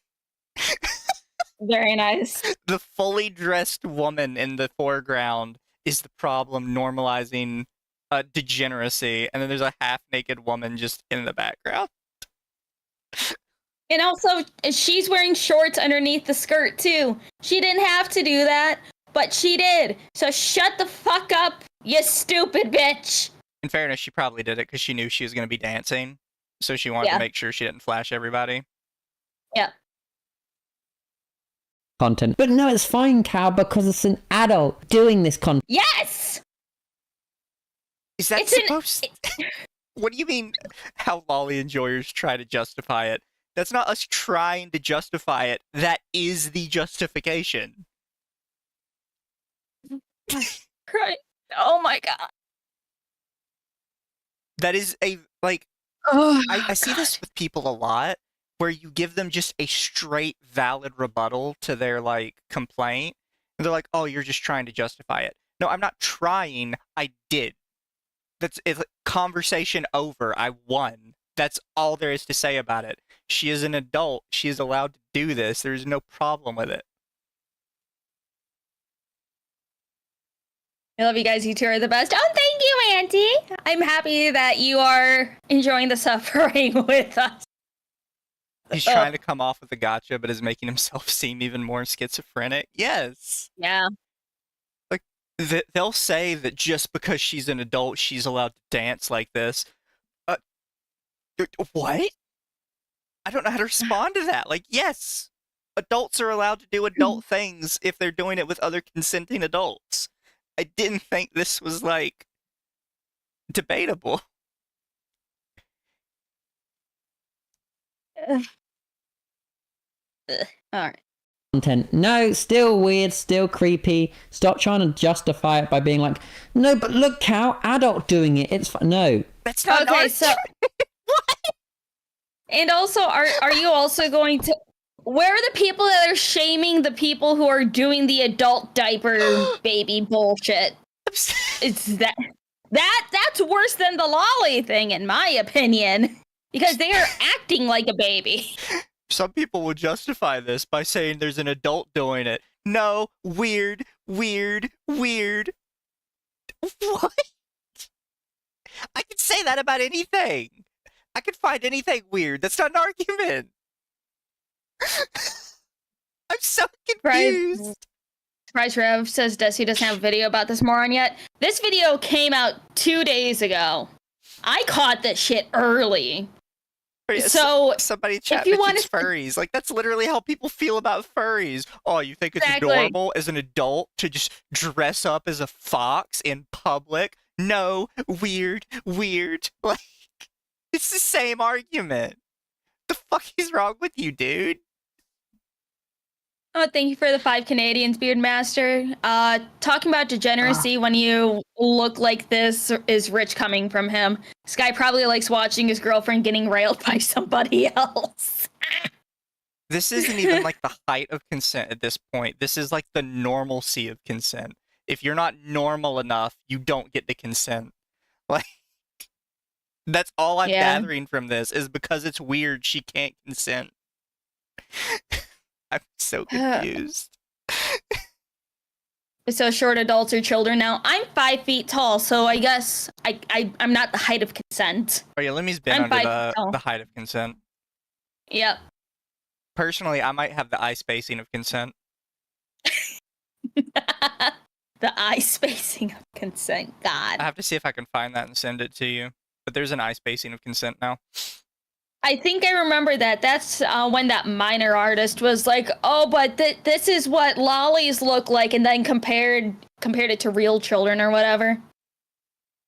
Very nice. The fully dressed woman in the foreground is the problem normalizing degeneracy, and then there's a half-naked woman just in the background. And also, she's wearing shorts underneath the skirt, too. She didn't have to do that, but she did. So shut the fuck up, you stupid bitch. In fairness, she probably did it because she knew she was going to be dancing, so she wanted to make sure she didn't flash everybody. Yeah. Content. But no, it's fine, Cal, because it's an adult doing this content. Yes! Is that supposed... What do you mean how lolly enjoyers try to justify it? That's not us trying to justify it. That is the justification. Right. Oh my god. That is a, like... I see this with people a lot, where you give them just a straight, valid rebuttal to their, like, complaint, and they're like, oh, you're just trying to justify it. No, I'm not trying. I did. It's like, conversation over. I won. That's all there is to say about it. She is an adult. She is allowed to do this. There's no problem with it. I love you guys. You two are the best. Oh, thank you, Auntie. I'm happy that you are enjoying the suffering with us. He's trying to come off with a gotcha, but is making himself seem even more schizophrenic. Yes. Yeah. Like, they'll say that just because she's an adult, she's allowed to dance like this. What? I don't know how to respond to that. Like, yes, adults are allowed to do adult things if they're doing it with other consenting adults. I didn't think this was, like, debatable. All right. Content. No, still weird, still creepy. Stop trying to justify it by being like, no, but look how adult doing it. It's no. That's not Okay, art. so what? And also, are you also going to? Where are the people that are shaming the people who are doing the adult diaper baby bullshit? It's that's worse than the lolly thing, in my opinion, because they are acting like a baby. Some people will justify this by saying there's an adult doing it. No, weird, weird, weird. What? I could say that about anything. I could find anything weird. That's not an argument. I'm so confused. Surprise Rev says Desi doesn't have a video about this moron yet. This video came out 2 days ago. I caught this shit early. So somebody chat if you mentions furries. Like, that's literally how people feel about furries. Oh, you think it's adorable as an adult to just dress up as a fox in public? No, weird, weird. Like, it's the same argument. The fuck is wrong with you, dude? Oh, thank you for the 5 Canadians, Beardmaster. Talking about degeneracy when you look like this is rich coming from him. This guy probably likes watching his girlfriend getting railed by somebody else. This isn't even like the height of consent at this point. This is like the normalcy of consent. If you're not normal enough, you don't get to consent. Like, that's all I'm gathering from this, is because it's weird, she can't consent. I'm so confused. So short adults are children now. I'm 5 feet tall, so I guess I'm not the height of consent. Oh yeah, Limmy's been under the height of consent. Yep. Personally, I might have the eye spacing of consent. The eye spacing of consent, God. I have to see if I can find that and send it to you. But there's an eye spacing of consent now. I think I remember that. That's when that minor artist was like, "Oh, but this is what lollies look like," and then compared it to real children or whatever.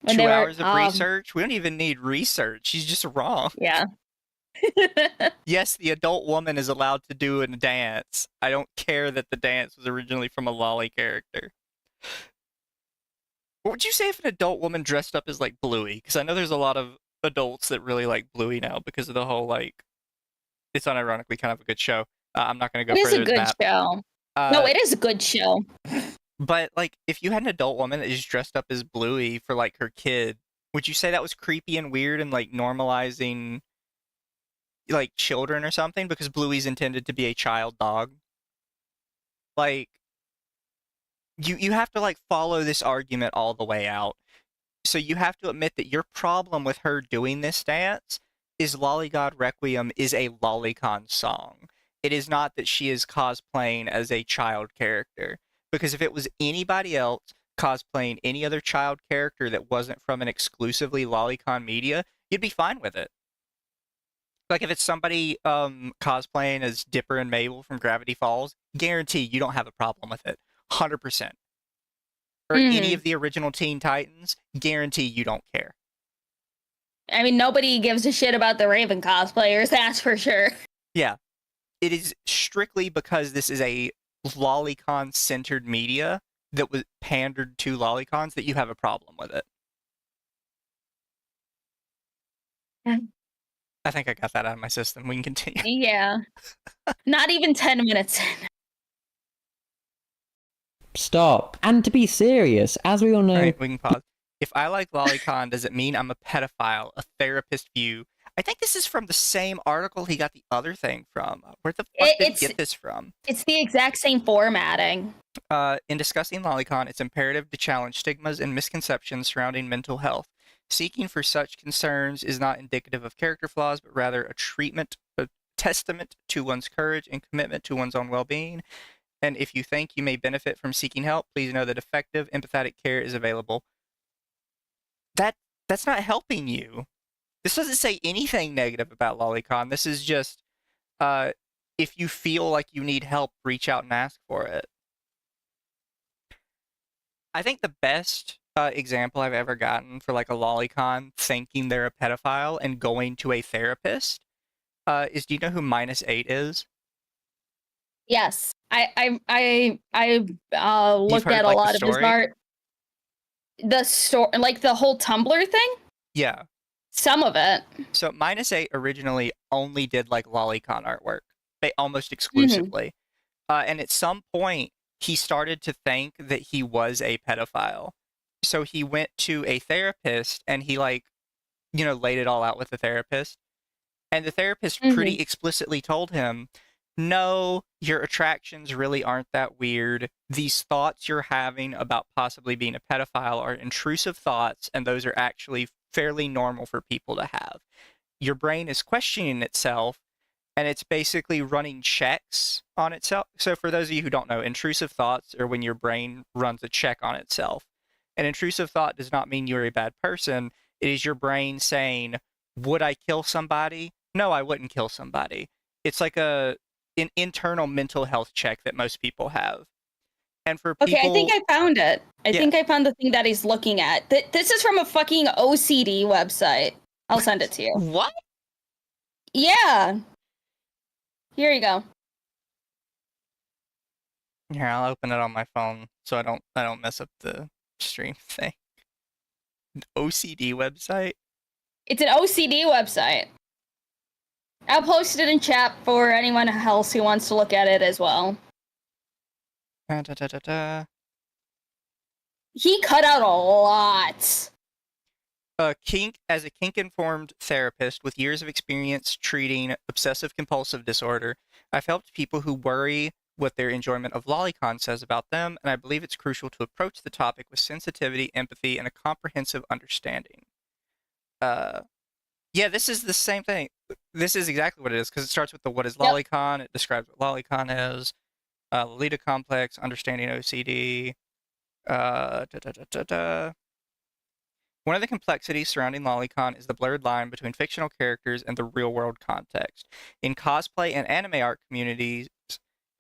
And 2 hours of research? We don't even need research. She's just wrong. Yeah. Yes, the adult woman is allowed to do a dance. I don't care that the dance was originally from a lolly character. What would you say if an adult woman dressed up as, like, Bluey? Because I know there's a lot of adults that really like Bluey now because of the whole, like, it's unironically kind of a good show. I'm not going to go further than that. It is a good show. No, it is a good show. But, like, if you had an adult woman that is dressed up as Bluey for, like, her kid, would you say that was creepy and weird and, like, normalizing, like, children or something? Because Bluey's intended to be a child dog. Like, you have to, like, follow this argument all the way out. So you have to admit that your problem with her doing this dance is Loli God Requiem is a Lolicon song. It is not that she is cosplaying as a child character. Because if it was anybody else cosplaying any other child character that wasn't from an exclusively Lolicon media, you'd be fine with it. Like, if it's somebody cosplaying as Dipper and Mabel from Gravity Falls, guarantee you don't have a problem with it. 100%. Or any of the original Teen Titans, guarantee you don't care. I mean, nobody gives a shit about the Raven cosplayers, that's for sure. Yeah. It is strictly because this is a Lolicon-centered media that was pandered to Lolicons that you have a problem with it. Yeah. I think I got that out of my system. We can continue. Yeah. Not even 10 minutes in. Stop. And to be serious, as we all know... All right, we can pause. If I like Lolicon, does it mean I'm a pedophile, a therapist view? I think this is from the same article he got the other thing from. Where the fuck did he get this from? It's the exact same formatting. In discussing Lolicon, it's imperative to challenge stigmas and misconceptions surrounding mental health. Seeking for such concerns is not indicative of character flaws, but rather a testament to one's courage and commitment to one's own well-being. And if you think you may benefit from seeking help, please know that effective, empathetic care is available. That's not helping you. This doesn't say anything negative about Lolicon. This is just, if you feel like you need help, reach out and ask for it. I think the best example I've ever gotten for like a Lolicon thinking they're a pedophile and going to a therapist is, do you know who -8 is? Yes, I looked heard, at a like, the lot of his story? art. The story, like the whole Tumblr thing. Yeah. Some of it. So -8 originally only did like Lolicon artwork, almost exclusively. And at some point, he started to think that he was a pedophile. So he went to a therapist and he like, laid it all out with the therapist. And the therapist pretty explicitly told him, no, your attractions really aren't that weird. These thoughts you're having about possibly being a pedophile are intrusive thoughts, and those are actually fairly normal for people to have. Your brain is questioning itself, and it's basically running checks on itself. So for those of you who don't know, intrusive thoughts are when your brain runs a check on itself. An intrusive thought does not mean you're a bad person. It is your brain saying, would I kill somebody? No, I wouldn't kill somebody. It's like an internal mental health check that most people have. And for people... Okay, I think I found it. I think I found the thing that he's looking at. This is from a fucking OCD website. I'll send it to you. What? Yeah. Here you go. Here, I'll open it on my phone so I don't mess up the stream thing. An OCD website? It's an OCD website. I'll post it in chat for anyone else who wants to look at it as well. He cut out a lot. As a kink-informed therapist with years of experience treating obsessive-compulsive disorder, I've helped people who worry what their enjoyment of Lolicon says about them, and I believe it's crucial to approach the topic with sensitivity, empathy, and a comprehensive understanding. Yeah, this is the same thing. This is exactly what it is, because it starts with the what is Lolicon, it describes what Lolicon is, Lolita complex, understanding OCD, One of the complexities surrounding Lolicon is the blurred line between fictional characters and the real-world context. In cosplay and anime art communities,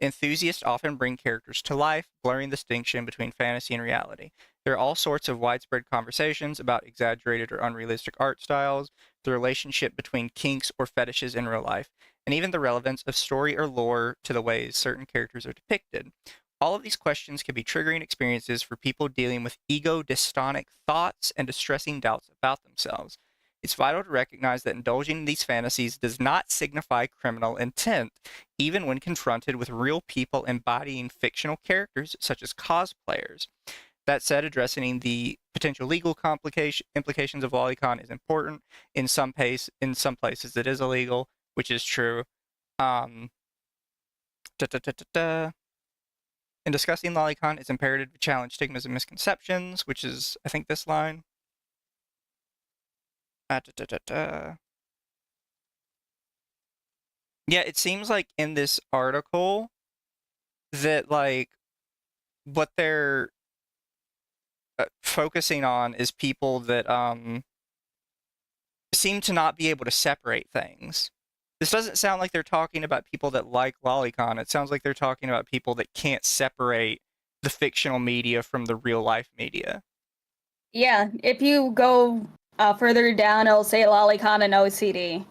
enthusiasts often bring characters to life, blurring the distinction between fantasy and reality. There are all sorts of widespread conversations about exaggerated or unrealistic art styles, the relationship between kinks or fetishes in real life, and even the relevance of story or lore to the ways certain characters are depicted. All of these questions can be triggering experiences for people dealing with ego-dystonic thoughts and distressing doubts about themselves. It's vital to recognize that indulging in these fantasies does not signify criminal intent, even when confronted with real people embodying fictional characters such as cosplayers. That said, addressing the potential legal implications of Lolicon is important. In some places, it is illegal, which is true. In discussing Lolicon, it's imperative to challenge stigmas and misconceptions, which is, I think, this line. Yeah, it seems like in this article that, like, what they're focusing on is people that seem to not be able to separate things. This doesn't sound like they're talking about people that like Lolicon. It sounds like they're talking about people that can't separate the fictional media from the real life media. Yeah, if you go further down, it'll say Lolicon and OCD.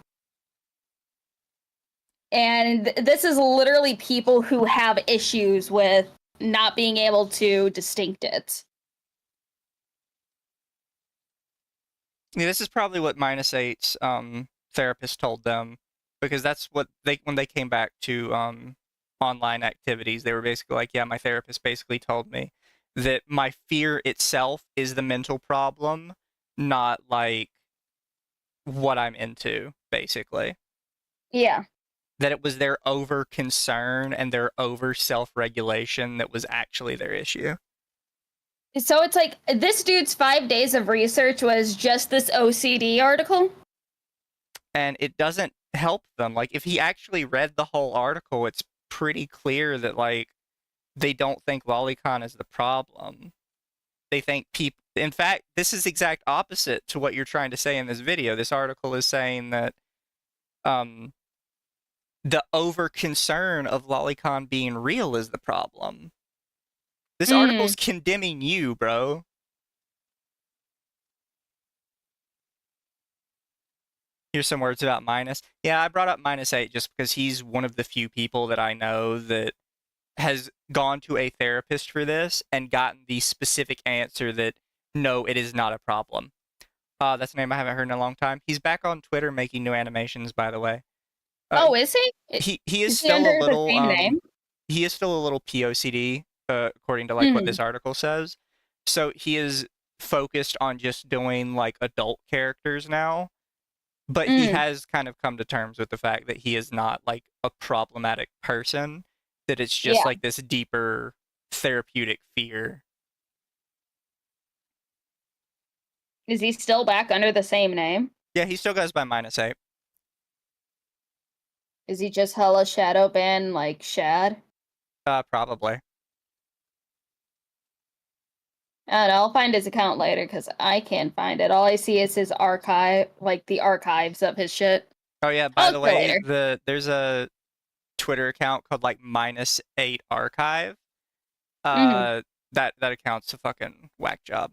And this is literally people who have issues with not being able to distinct it. Yeah, this is probably what -8's therapist told them, because that's what when they came back to online activities, they were basically like, yeah, my therapist basically told me that my fear itself is the mental problem, not like what I'm into. basically. Yeah. That it was their over concern and their over self-regulation that was actually their issue. So it's like this dude's 5 days of research was just this OCD article. And it doesn't help them. Like, if he actually read the whole article, it's pretty clear that, like, they don't think Lolicon is the problem. They think people... In fact, this is exact opposite to what you're trying to say in this video. This article is saying that the over concern of Lolicon being real is the problem. This article's condemning you, bro. Here's some words about Minus. Yeah, I brought up -8 just because he's one of the few people that I know that has gone to a therapist for this and gotten the specific answer that, no, it is not a problem. That's a name I haven't heard in a long time. He's back on Twitter making new animations, by the way. Is he? He is Is he still under a the little same name? he is still a little POCD, according to like what this article says. So he is focused on just doing like adult characters now. But he has kind of come to terms with the fact that he is not like a problematic person, that it's just like this deeper therapeutic fear. Is he still back under the same name? Yeah, he still goes by -8. Is he just hella shadow ban like Shad? Probably. I don't know, I'll find his account later because I can't find it. All I see is his archive, like the archives of his shit. Oh yeah, by the way, there's a Twitter account called like -8 archive. That account's a fucking whack job.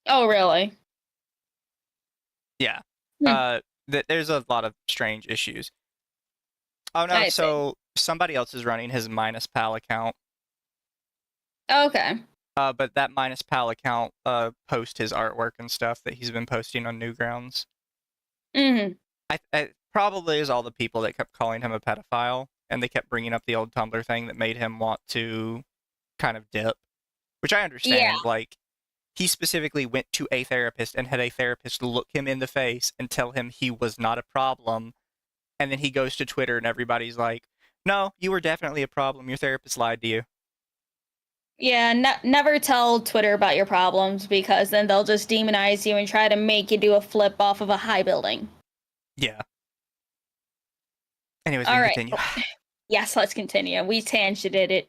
Oh really? Yeah. There's a lot of strange issues. Oh no, I so somebody else is running his -pal account. Okay. But that -pal account posts his artwork and stuff that he's been posting on Newgrounds. I probably is all the people that kept calling him a pedophile, and they kept bringing up the old Tumblr thing that made him want to kind of dip, which I understand. Yeah. Like, he specifically went to a therapist and had a therapist look him in the face and tell him he was not a problem, and then he goes to Twitter and everybody's like, no, you were definitely a problem, your therapist lied to you. Yeah, never tell Twitter about your problems, because then they'll just demonize you and try to make you do a flip off of a high building. Yeah. Anyways, we can continue. Yes, let's continue. We tangented it.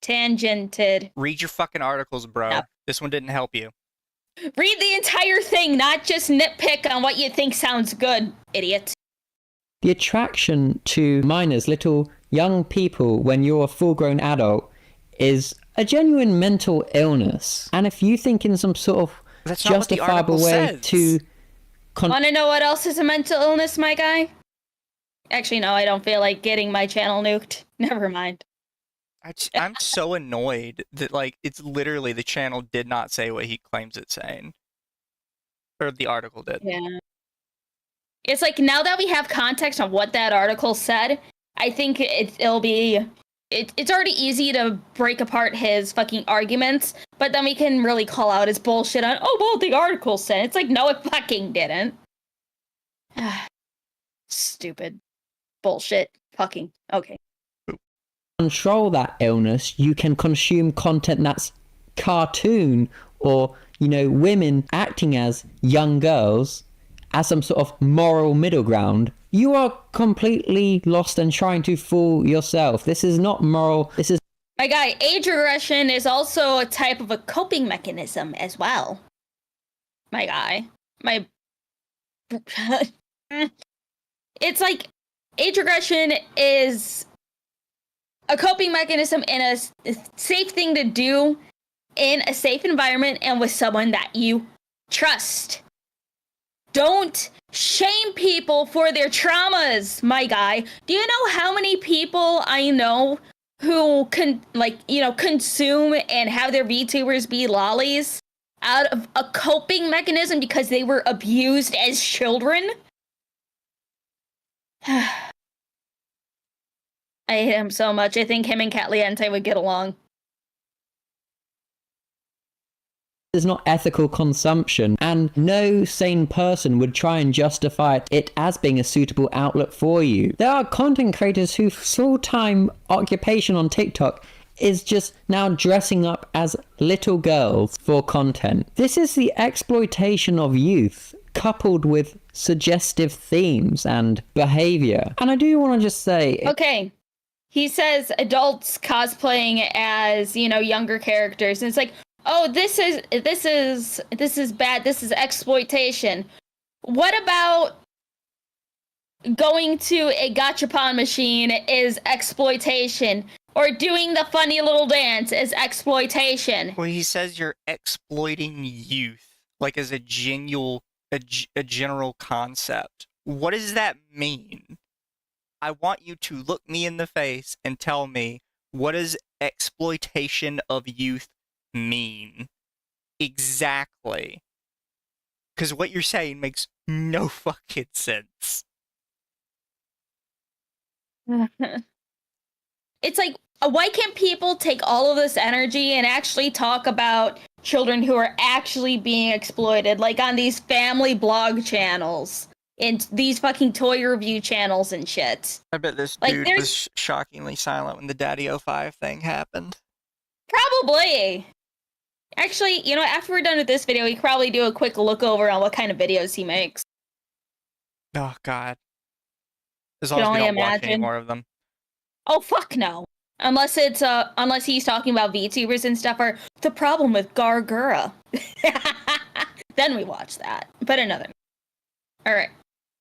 Tangented. Read your fucking articles, bro. Yep. This one didn't help you. Read the entire thing, not just nitpick on what you think sounds good, idiot. The attraction to minors, little young people, when you're a full-grown adult, is a genuine mental illness. And if you think in some sort of justifiable way to... Want to know what else is a mental illness, my guy? Actually, no, I don't feel like getting my channel nuked. Never mind. I'm so annoyed that, like, it's literally the channel did not say what he claims it's saying. Or the article did. Yeah. It's like, now that we have context on what that article said, I think it'll be... It's already easy to break apart his fucking arguments, but then we can really call out his bullshit on, oh, well, the article said. It's like, no, it fucking didn't. Stupid. Bullshit. Fucking. Okay. Control that illness, you can consume content that's cartoon or, you know, women acting as young girls as some sort of moral middle ground. You are completely lost and trying to fool yourself. This is not moral. This is... My guy, age regression is also a type of a coping mechanism as well. My guy. It's like, age regression is a coping mechanism and a safe thing to do in a safe environment and with someone that you trust. Don't shame people for their traumas, my guy. Do you know how many people I know who consume and have their VTubers be lollies out of a coping mechanism because they were abused as children? I hate him so much. I think him and Catliente would get along. is not ethical consumption, and no sane person would try and justify it as being a suitable outlet for you. There are content creators whose full-time occupation on TikTok is just now dressing up as little girls for content. This is the exploitation of youth, coupled with suggestive themes and behavior. And I do want to just say... Okay. He says adults cosplaying as, younger characters. And it's like, oh, this is bad. This is exploitation. What about going to a gachapon machine is exploitation? Or doing the funny little dance is exploitation? Well, he says you're exploiting youth, like as a general concept. What does that mean? I want you to look me in the face and tell me, what does exploitation of youth mean? Exactly. Because what you're saying makes no fucking sense. It's like, why can't people take all of this energy and actually talk about children who are actually being exploited, like on these family blog channels and these fucking toy review channels and shit? I bet this dude was shockingly silent when the Daddy 05 thing happened. Probably. Actually, after we're done with this video, we can probably do a quick look over on what kind of videos he makes. Oh, God. As long as we don't watch any more of them. Oh, fuck no. Unless he's talking about VTubers and stuff, or the problem with Gargura. Then we watch that. But another. Alright.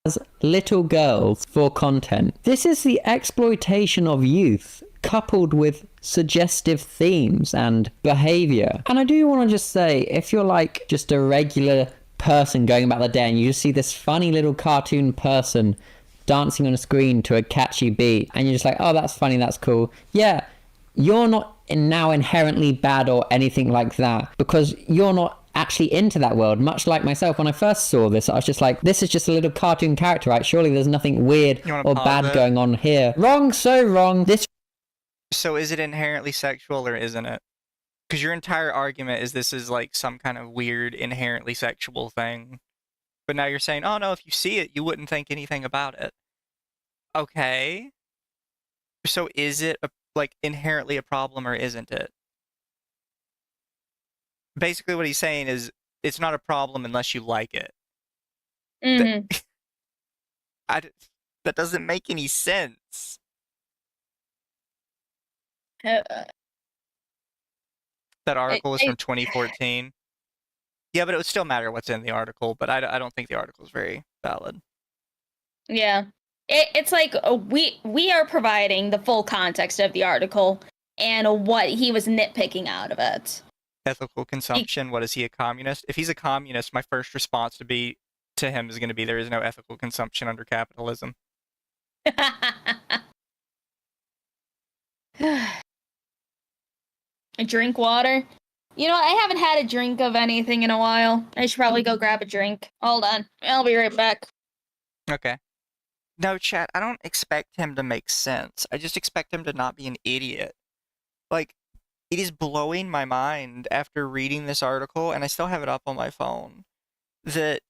As little girls for content. This is the exploitation of youth, coupled with suggestive themes and behavior. And I do want to just say, if you're like just a regular person going about the day and you just see this funny little cartoon person dancing on a screen to a catchy beat, and you're just like, oh, that's funny, that's cool. Yeah, you're not now inherently bad or anything like that, because you're not actually into that world. Much like myself, when I first saw this, I was just like, this is just a little cartoon character, right? Surely there's nothing weird or bad going on here. Wrong, so wrong. So is it inherently sexual or isn't it? Because your entire argument is this is like some kind of weird, inherently sexual thing. But now you're saying, oh no, if you see it, you wouldn't think anything about it. Okay. So is it inherently a problem or isn't it? Basically what he's saying is it's not a problem unless you like it. Mm-hmm. That doesn't make any sense. That article was from 2014. Yeah, but it would still matter what's in the article, but I don't think the article is very valid. Yeah. It's like we are providing the full context of the article and what he was nitpicking out of it. Ethical consumption, what is he, a communist? If he's a communist, my first response to him is going to be there is no ethical consumption under capitalism. Drink water. I haven't had a drink of anything in a while. I should probably go grab a drink. Hold on. I'll be right back. Okay. No, chat, I don't expect him to make sense. I just expect him to not be an idiot. Like, it is blowing my mind after reading this article, and I still have it up on my phone, that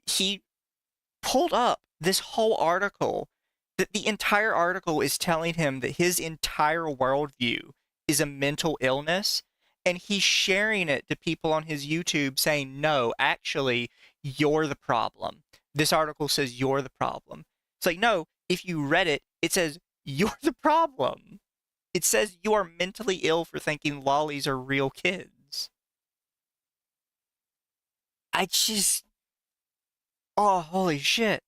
he pulled up this whole article, that the entire article is telling him that his entire worldview is a mental illness, and he's sharing it to people on his YouTube saying, no, actually, you're the problem. This article says you're the problem. It's like, no, if you read it, it says you're the problem. It says you are mentally ill for thinking lollies are real kids. Oh, holy shit.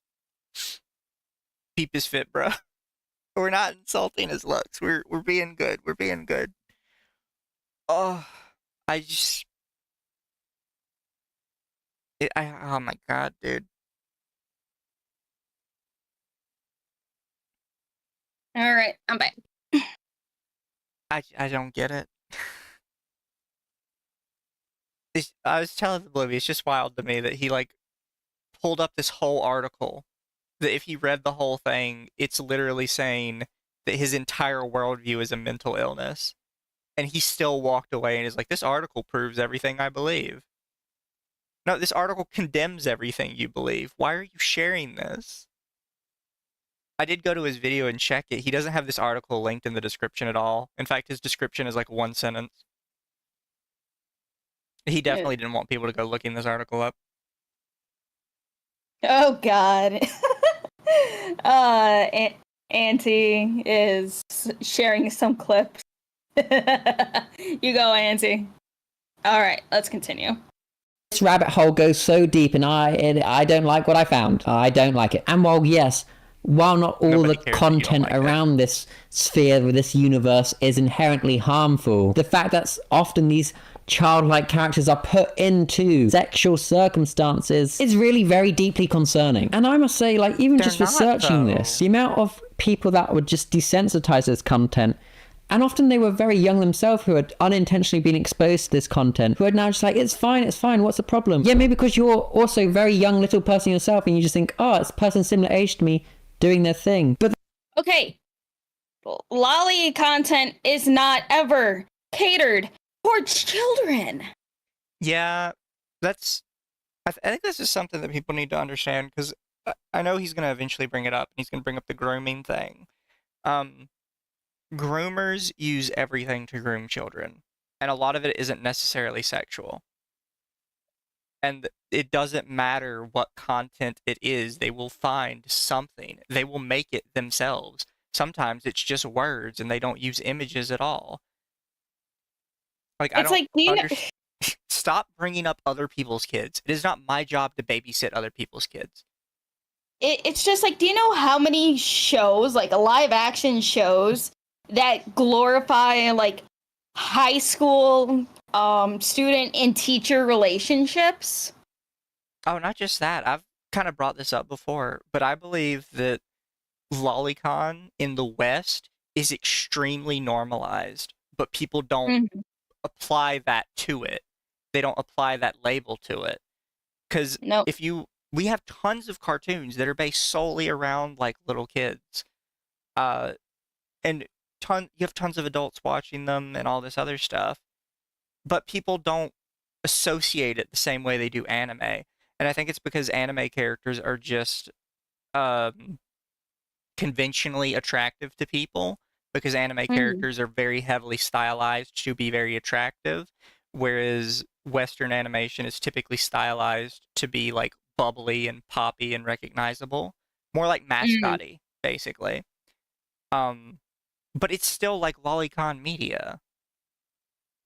Peep his fit, bro. We're not insulting his looks. We're being good. We're being good. Oh, oh my god, dude. All right, I'm back. I don't get it. I was telling Oblivious, it's just wild to me that he pulled up this whole article. That if he read the whole thing, it's literally saying that his entire worldview is a mental illness. And he still walked away and is like, this article proves everything I believe. No, this article condemns everything you believe. Why are you sharing this? I did go to his video and check it. He doesn't have this article linked in the description at all. In fact, his description is like one sentence. He definitely didn't want people to go looking this article up. Oh God. Auntie is sharing some clips. You go, Auntie. All right, let's continue. This rabbit hole goes so deep, and I don't like what I found. I don't like it. And while not all Nobody the cares that you don't content like it. around this sphere with this universe is inherently harmful, the fact that often these childlike characters are put into sexual circumstances is really very deeply concerning. And I must say, like, even They're just not, researching though. this, the amount of people that would just desensitize this content, and often they were very young themselves who had unintentionally been exposed to this content, who are now just like, it's fine, what's the problem? Yeah, maybe because you're also a very young little person yourself, and you just think, oh, it's a person similar age to me doing their thing. But Okay. Lolly content is not ever catered towards children. Yeah, that's. I think this is something that people need to understand, because I know he's going to eventually bring it up, and he's going to bring up the grooming thing. Groomers use everything to groom children, and a lot of it isn't necessarily sexual. And it doesn't matter what content it is, they will find something. They will make it themselves. Sometimes it's just words, and they don't use images at all. Like, I It's don't like, do you know, Stop bringing up other people's kids. It is not my job to babysit other people's kids. it's just like, do you know how many shows, like live action shows, that glorify like high school student and teacher relationships? Oh, not just that. I've kind of brought this up before, but I believe that Lolicon in the West is extremely normalized, but people don't apply that to it. They don't apply that label to it. Because Nope. we have tons of cartoons that are based solely around like little kids. And you have tons of adults watching them and all this other stuff. But people don't associate it the same way they do anime. And I think it's because anime characters are just conventionally attractive to people, because anime characters are very heavily stylized to be very attractive, whereas Western animation is typically stylized to be like bubbly and poppy and recognizable, more like mascotty, basically. But it's still like lolicon media,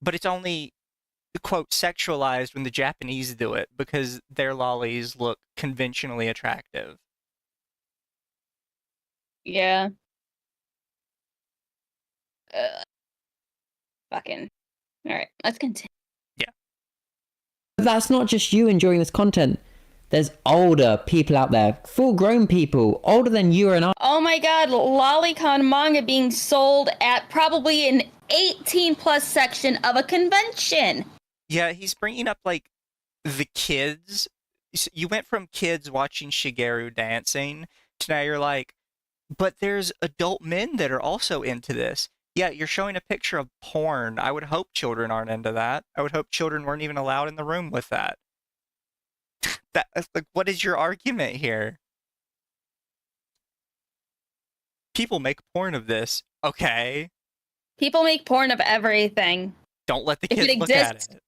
but it's only, quote, sexualized when the Japanese do it, because their lollies look conventionally attractive. Yeah. Fucking. All right, let's continue. that's not just you enjoying this content. There's older people out there, full-grown people, older than you and I. Oh my God, Lolicon manga being sold at probably an 18+ section of a convention. Yeah, he's bringing up like the kids. You went from kids watching Shigure dancing to now you're like, but there's adult men that are also into this. Yeah, you're showing a picture of porn. I would hope children aren't into that. I would hope children weren't even allowed in the room with that. That's like, what is your argument here? People make porn of this. Okay. People make porn of everything. Don't let the If it kids look at exists- it.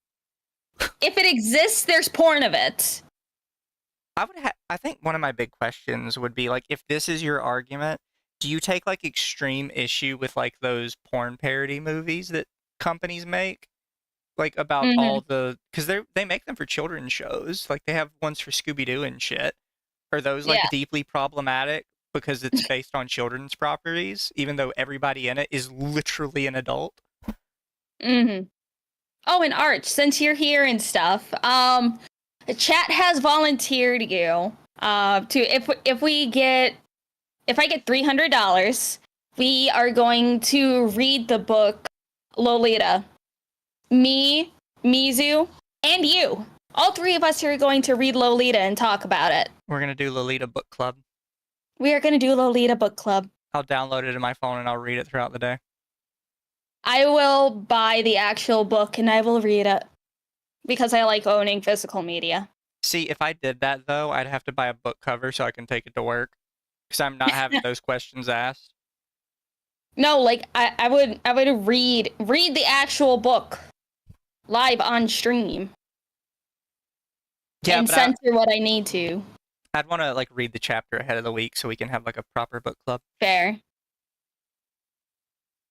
If it exists, there's porn of it. I think one of my big questions would be like, if this is your argument, do you take like extreme issue with like those porn parody movies that companies make? Like about all the, because they make them for children's shows. Like they have ones for Scooby-Doo and shit. Are those like deeply problematic because it's based on children's properties, even though everybody in it is literally an adult? Oh, and Arch, since you're here and stuff, the chat has volunteered you to if I get $300, we are going to read the book Lolita. Me, Mizu, and you. All three of us are going to read Lolita and talk about it. We're gonna do Lolita Book Club. We are going to do Lolita Book Club. I'll download it in my phone and I'll read it throughout the day. I will buy the actual book and I will read it because I like owning physical media. See, if I did that though, I'd have to buy a book cover so I can take it to work. Because I'm not having those questions asked. No, like I would read the actual book live on stream. Yeah, and but censor what I need to. I'd want to like read the chapter ahead of the week so we can have like a proper book club. Fair.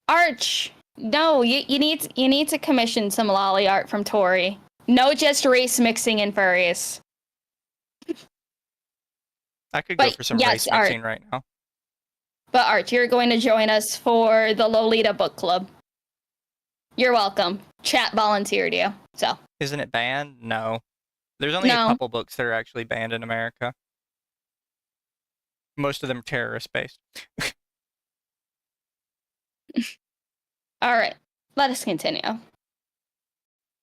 Arch, no, you need to commission some lolly art from Tori. No, just race mixing and furries. I could go for some race mixing right now. But Arch, you're going to join us for the Lolita book club. You're welcome. Chat volunteered you, so. Isn't it banned? No. There's only a couple books that are actually banned in America. Most of them terrorist-based. All right, let us continue.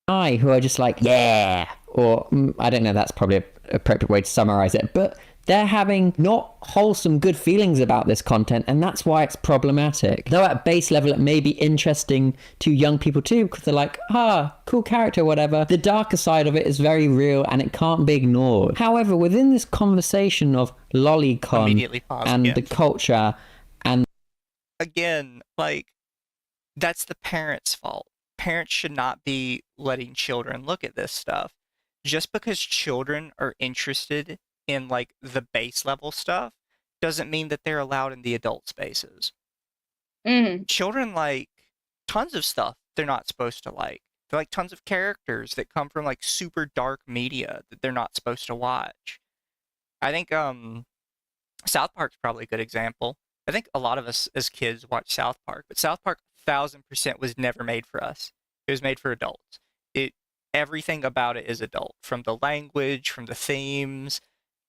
Who are just like, yeah, or I don't know, that's probably an appropriate way to summarize it, but they're having not wholesome good feelings about this content, and that's why it's problematic. Though at base level it may be interesting to young people too, because they're like, cool character, whatever. The darker side of it is very real and it can't be ignored. However, within this conversation of Lolicon and the culture and... Again, like, that's the parents' fault. Parents should not be letting children look at this stuff. Just because children are interested in like the base level stuff doesn't mean that they're allowed in the adult spaces. Children like tons of stuff they're not supposed to like. They're like tons of characters that come from like super dark media that they're not supposed to watch. I think South Park's probably a good example. I think a lot of us as kids watch South Park, but South Park 1000% was never made for us. It was made for adults. Everything about it is adult, from the language, from the themes.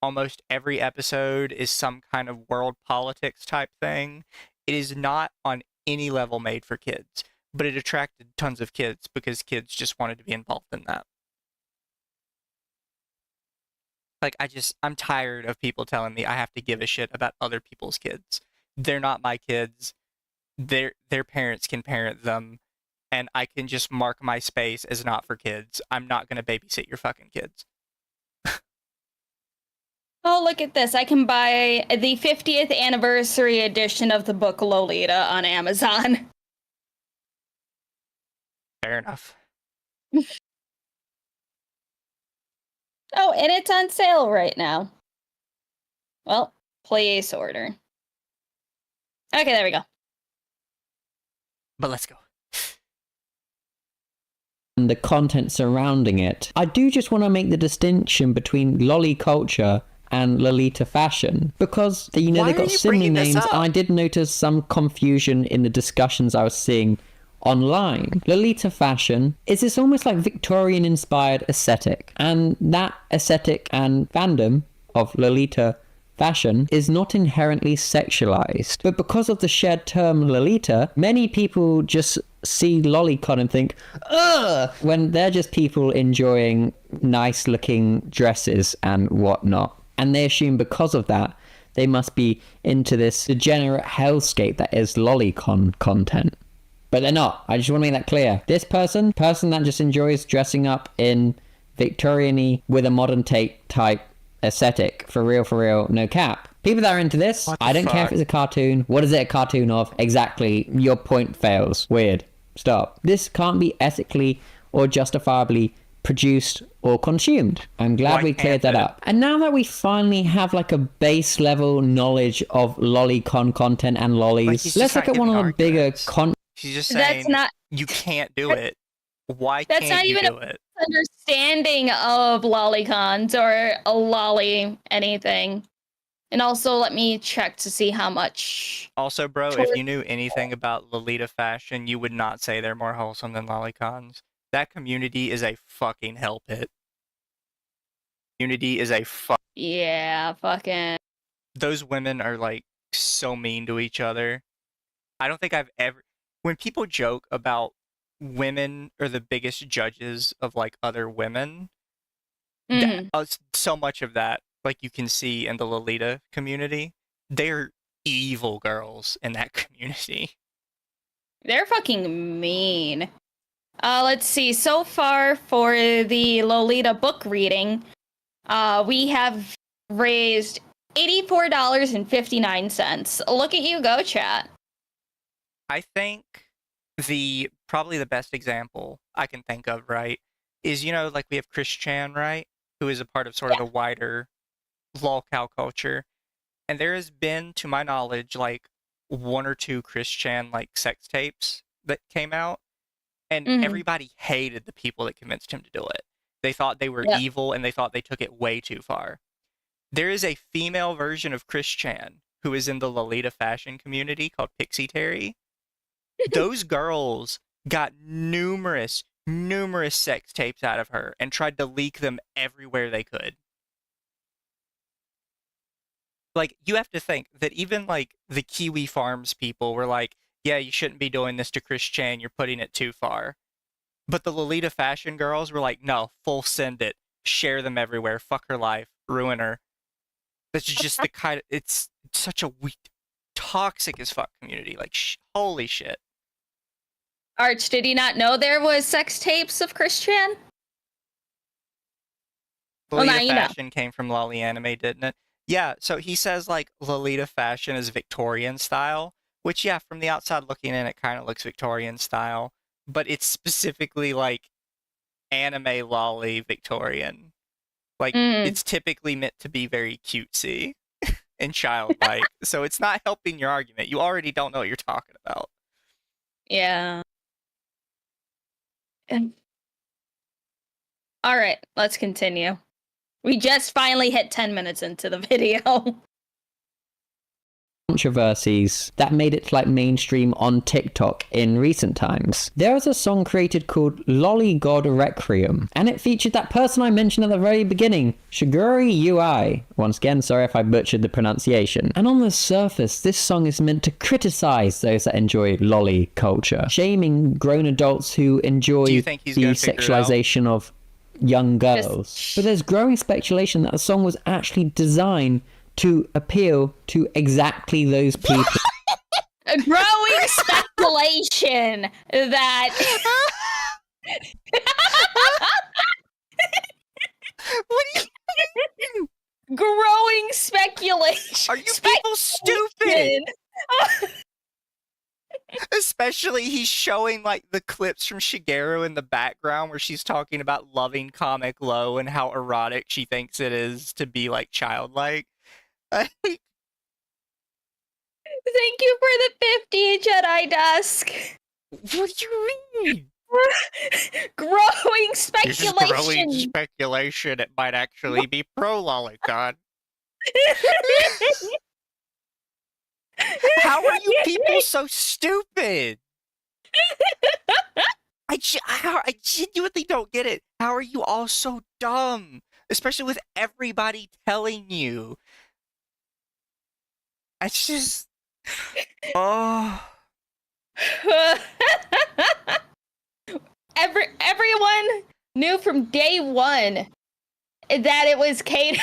Almost every episode is some kind of world politics type thing. It is not on any level made for kids, but it attracted tons of kids because kids just wanted to be involved in that. Like, I'm tired of people telling me I have to give a shit about other people's kids. They're not my kids. Their parents can parent them, and I can just mark my space as not for kids. I'm not going to babysit your fucking kids. Oh, look at this. I can buy the 50th anniversary edition of the book Lolita on Amazon. Fair enough. Oh, and it's on sale right now. Well, place order. Okay, there we go. But let's go. And the content surrounding it. I do just want to make the distinction between lolly culture and Lolita fashion, because they got similar names. I did notice some confusion in the discussions I was seeing online. Lolita fashion is this almost like Victorian inspired aesthetic, and that aesthetic and fandom of Lolita fashion is not inherently sexualized, but because of the shared term Lolita, many people just see Lolicon and think, ugh, when they're just people enjoying nice looking dresses and whatnot. And they assume because of that, they must be into this degenerate hellscape that is Lolicon content. But they're not. I just want to make that clear. This person that just enjoys dressing up in Victorian-y with a modern take type aesthetic, for real, no cap. People that are into this, I don't care if it's a cartoon. What is it a cartoon of? Exactly. Your point fails. Weird. Stop. This can't be ethically or justifiably produced or consumed. I'm glad we cleared that up. And now that we finally have like a base level knowledge of Lolicon content and lollies, let's look at one of the bigger She's just saying you can't do it. Why can't you do it? Understanding of lolicons or a lolly anything. And also let me check to see how much. Also, bro, if you knew anything about Lolita fashion, you would not say they're more wholesome than lolicons. That community is a fucking hell pit. Yeah, fucking. Those women are like so mean to each other. I don't think I've ever. When people joke about women are the biggest judges of like other women, so much of that, like you can see in the Lolita community, they're evil girls in that community. They're fucking mean. Let's see. So far for the Lolita book reading, We have raised $84.59. Look at you go, chat. I think probably the best example I can think of, right, is, like we have Chris Chan, right, who is a part of sort of the wider lolcow culture, and there has been, to my knowledge, like one or two Chris Chan like sex tapes that came out, and everybody hated the people that convinced him to do it. They thought they were evil, and they thought they took it way too far. There is a female version of Chris Chan who is in the Lolita fashion community called Pixie Terry. Those girls got numerous sex tapes out of her and tried to leak them everywhere they could. Like, you have to think that even, like, the Kiwi Farms people were like, yeah, you shouldn't be doing this to Chris Chan, you're putting it too far. But the Lolita fashion girls were like, no, full send it, share them everywhere, fuck her life, ruin her. That's just the kind of, it's such a weak, toxic as fuck community. Like, holy shit. Arch, did you not know there was sex tapes of Chris Chan? Lolita fashion came from Lolly Anime, didn't it? Yeah, so he says, like, Lolita fashion is Victorian style, which, yeah, from the outside looking in, it kind of looks Victorian style, but it's specifically, like, anime lolly Victorian. Like, it's typically meant to be very cutesy and childlike, so it's not helping your argument. You already don't know what you're talking about. Yeah. All right, let's continue. We just finally hit 10 minutes into the video. Controversies that made it like mainstream on TikTok in recent times. There was a song created called Loli God Requiem, and it featured that person I mentioned at the very beginning, Shigure UI. Once again, sorry if I butchered the pronunciation. And on the surface, this song is meant to criticize those that enjoy lolly culture, shaming grown adults who enjoy the sexualization of young girls. But there's growing speculation that the song was actually designed to appeal to exactly those people. A growing speculation that... What do you mean? Growing speculation. Are you people stupid? Especially he's showing, like, the clips from Shigure in the background where she's talking about loving comic low and how erotic she thinks it is to be, like, childlike. Thank you for the 50, Jedi Dusk. What do you mean? Growing speculation. This is growing speculation. It might actually be pro-Lolicon. How are you people so stupid? I genuinely don't get it. How are you all so dumb? Especially with everybody telling you. It's just... Oh... Everyone knew from day one that it was catered.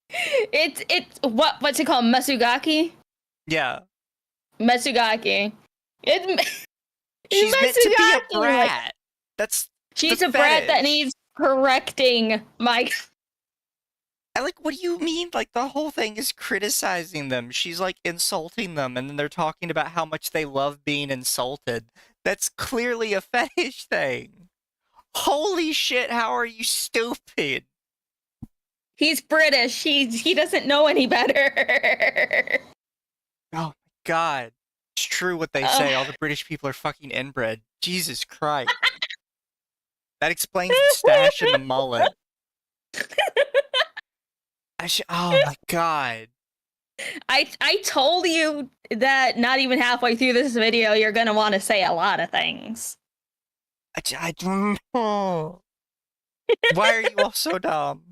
It's what's it called? Masugaki? Yeah. Masugaki. She's meant to be a brat. Like, That's she's a brat that needs correcting, Mike. Like, what do you mean? Like, the whole thing is criticizing them. She's, like, insulting them, and then they're talking about how much they love being insulted. That's clearly a fetish thing. Holy shit, how are you stupid? He's British. He doesn't know any better. Oh my god. It's true what they say. All the British people are fucking inbred. Jesus Christ. That explains the stash and the mullet. Oh my god. I told you that not even halfway through this video you're gonna want to say a lot of things. I don't know. Why are you all so dumb?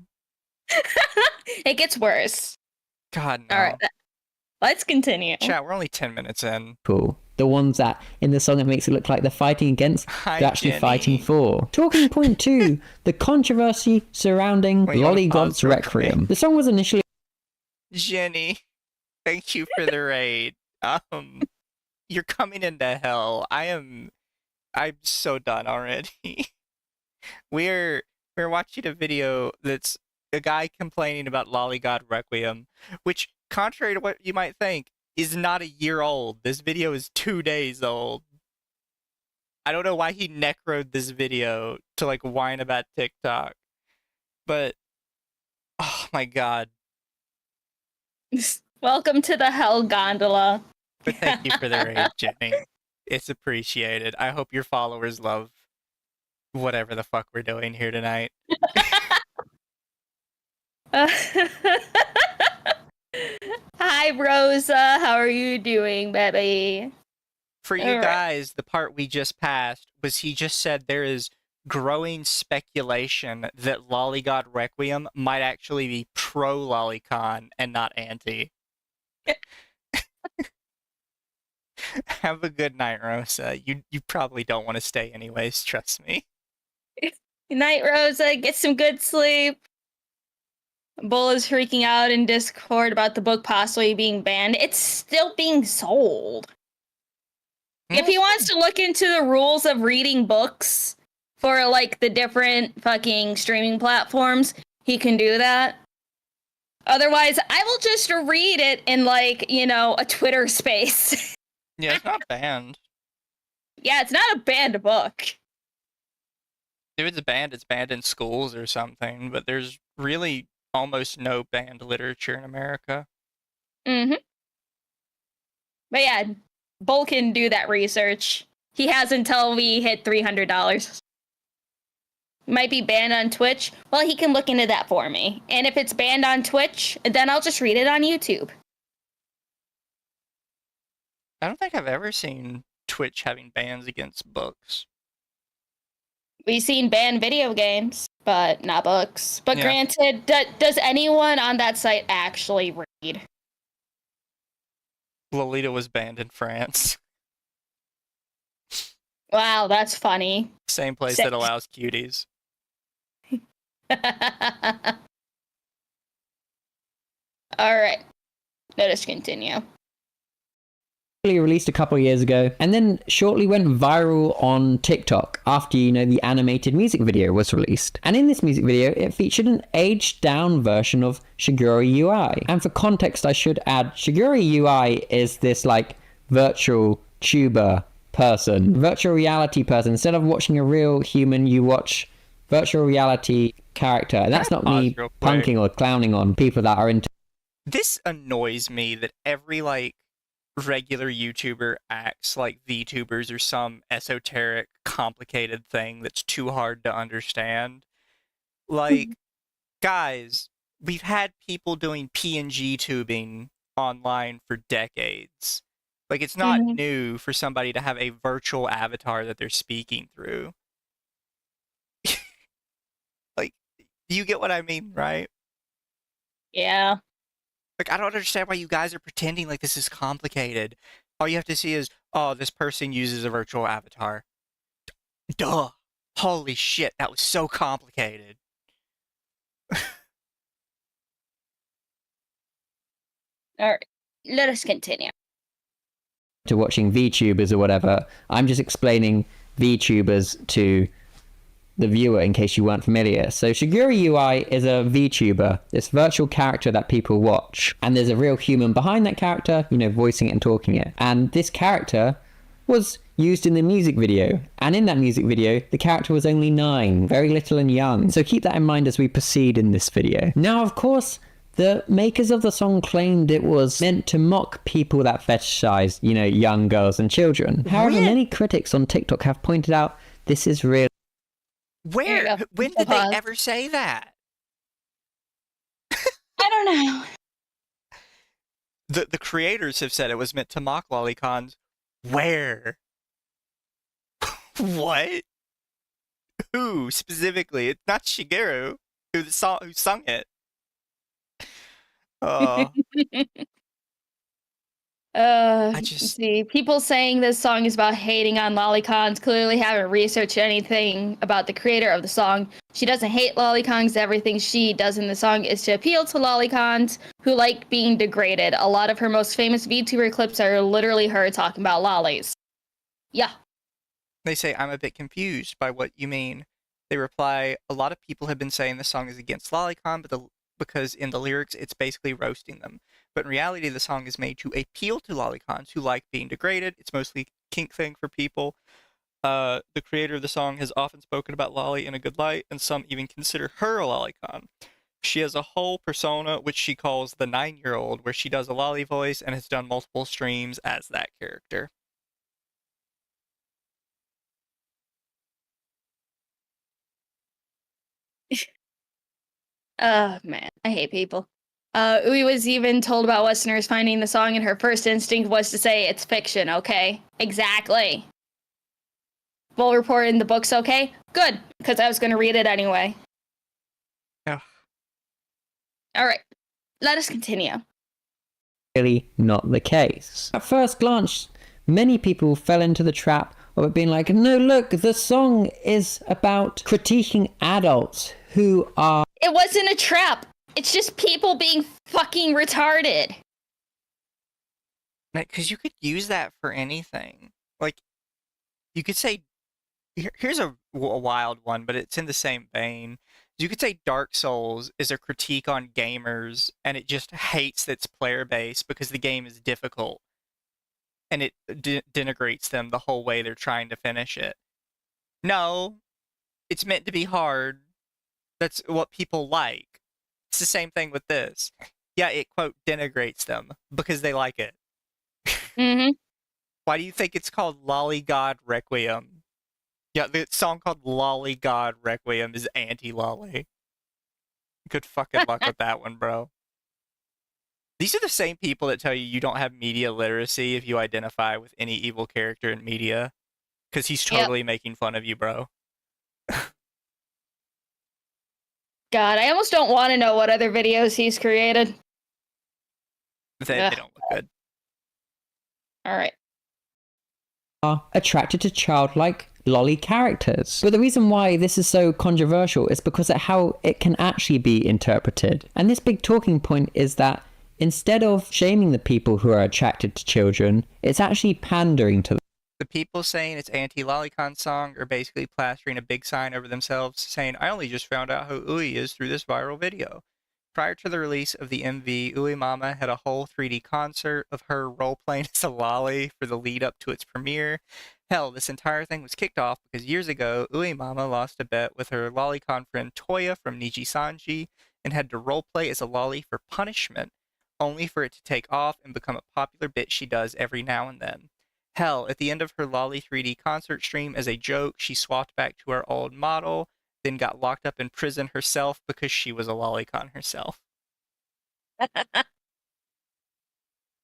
It gets worse. God, no. Alright, let's continue. Chat, we're only 10 minutes in. Cool. The ones that, in the song, it makes it look like they're fighting against, they're actually fighting for. Talking point 2, the controversy surrounding Loli God Requiem. The song was initially... Jenny, thank you for the raid. You're coming into hell. I'm so done already. We're watching a video that's a guy complaining about Loli God Requiem, which, contrary to what you might think, is not a year old. This video is 2 days old. I don't know why he necroed this video to like whine about TikTok, but oh my god. Welcome to the Hell Gondola. But thank you for the raid, Jenny. It's appreciated. I hope your followers love whatever the fuck we're doing here tonight. Hi, Rosa. How are you doing, baby? For you guys, the part we just passed was he just said there is growing speculation that Loli God Requiem might actually be pro Lolicon and not anti. Have a good night, Rosa. You probably don't want to stay anyways, trust me. Good night, Rosa. Get some good sleep. Bull is freaking out in Discord about the book possibly being banned. It's still being sold. If he wants to look into the rules of reading books for like the different fucking streaming platforms, he can do that. Otherwise, I will just read it in like, you know, a Twitter space. Yeah, it's not banned. Yeah, it's not a banned book. If it's banned, it's banned in schools or something, but there's really almost no banned literature in America. Mm-hmm. But yeah, Bull can do that research. He has until we hit $300. Might be banned on Twitch. Well, he can look into that for me. And if it's banned on Twitch, then I'll just read it on YouTube. I don't think I've ever seen Twitch having bans against books. We've seen banned video games, but not books. But Yeah. Granted, does anyone on that site actually read? Lolita was banned in France. Wow, that's funny. Same place Sick. that allows cuties. Alright. Let us continue. Released a couple of years ago, and then shortly went viral on TikTok after, you know, the animated music video was released. And in this music video, it featured an aged down version of Shigure UI. And for context, I should add, Shigure UI is this like virtual tuber person, virtual reality person. Instead of watching a real human, you watch virtual reality character. And that's not me punking or clowning on people that are into. This annoys me that every like regular YouTuber acts like vtubers or some esoteric, complicated thing that's too hard to understand. Like, guys, we've had people doing PNG tubing online for decades. Like, it's not new for somebody to have a virtual avatar that they're speaking through. Like, you get what I mean, right? Yeah. Like, I don't understand why you guys are pretending like this is complicated. All you have to see is, oh, this person uses a virtual avatar. Duh. Holy shit, that was so complicated. Alright. Let us continue. To watching VTubers or whatever. I'm just explaining VTubers to the viewer in case you weren't familiar. So Shigure UI is a VTuber, this virtual character that people watch. And there's a real human behind that character, you know, voicing it and talking it. And this character was used in the music video. And in that music video, the character was only 9, very little and young. So keep that in mind as we proceed in this video. Now, of course, the makers of the song claimed it was meant to mock people that fetishize, you know, young girls and children. However, many critics on TikTok have pointed out this is real. Where? When did they ever say that? I don't know. The creators have said it was meant to mock Lolicons. Where? What? Who specifically? It's not Shigure who sung it. See, people saying this song is about hating on lolicons clearly haven't researched anything about the creator of the song. She doesn't hate lolicons. Everything she does in the song is to appeal to lolicons who like being degraded. A lot of her most famous VTuber clips are literally her talking about lollies. Yeah. They say, I'm a bit confused by what you mean. They reply, a lot of people have been saying the song is against Lolicon, because in the lyrics it's basically roasting them. But in reality, the song is made to appeal to Lolicons who like being degraded. It's mostly a kink thing for people. The creator of the song has often spoken about Lolly in a good light, and some even consider her a Lolicon. She has a whole persona, which she calls the 9-year-old, where she does a Lolly voice and has done multiple streams as that character. Oh, man. I hate people. Ui was even told about Westerners finding the song, and her first instinct was to say it's fiction, okay? Exactly. Full report in the books, okay? Good, because I was going to read it anyway. Ugh. All right, let us continue. Really not the case. At first glance, many people fell into the trap of it being like, no, look, the song is about critiquing adults who are... It wasn't a trap. It's just people being fucking retarded. Because you could use that for anything. Like, you could say, here's a wild one, but it's in the same vein. You could say Dark Souls is a critique on gamers, and it just hates its player base because the game is difficult. And it denigrates them the whole way they're trying to finish it. No, it's meant to be hard. That's what people like. It's the same thing with this. Yeah, it, quote, denigrates them because they like it. Mm-hmm. Why do you think it's called Loli God Requiem? Yeah, the song called Loli God Requiem is anti-lolly. Good fucking luck with that one, bro. These are the same people that tell you you don't have media literacy if you identify with any evil character in media. Because he's totally making fun of you, bro. God, I almost don't want to know what other videos he's created. They don't look good. All right. Are attracted to childlike lolly characters. But the reason why this is so controversial is because of how it can actually be interpreted. And this big talking point is that instead of shaming the people who are attracted to children, it's actually pandering to them. The people saying it's anti-Lolicon song are basically plastering a big sign over themselves saying, I only just found out who Ui is through this viral video. Prior to the release of the MV, Ui Mama had a whole 3D concert of her role-playing as a lolly for the lead-up to its premiere. Hell, this entire thing was kicked off because years ago, Ui Mama lost a bet with her Lolicon friend Toya from Niji Sanji and had to role-play as a lolly for punishment, only for it to take off and become a popular bit she does every now and then. Hell, at the end of her Lolly 3D concert stream, as a joke, she swapped back to her old model, then got locked up in prison herself because she was a Lolicon herself.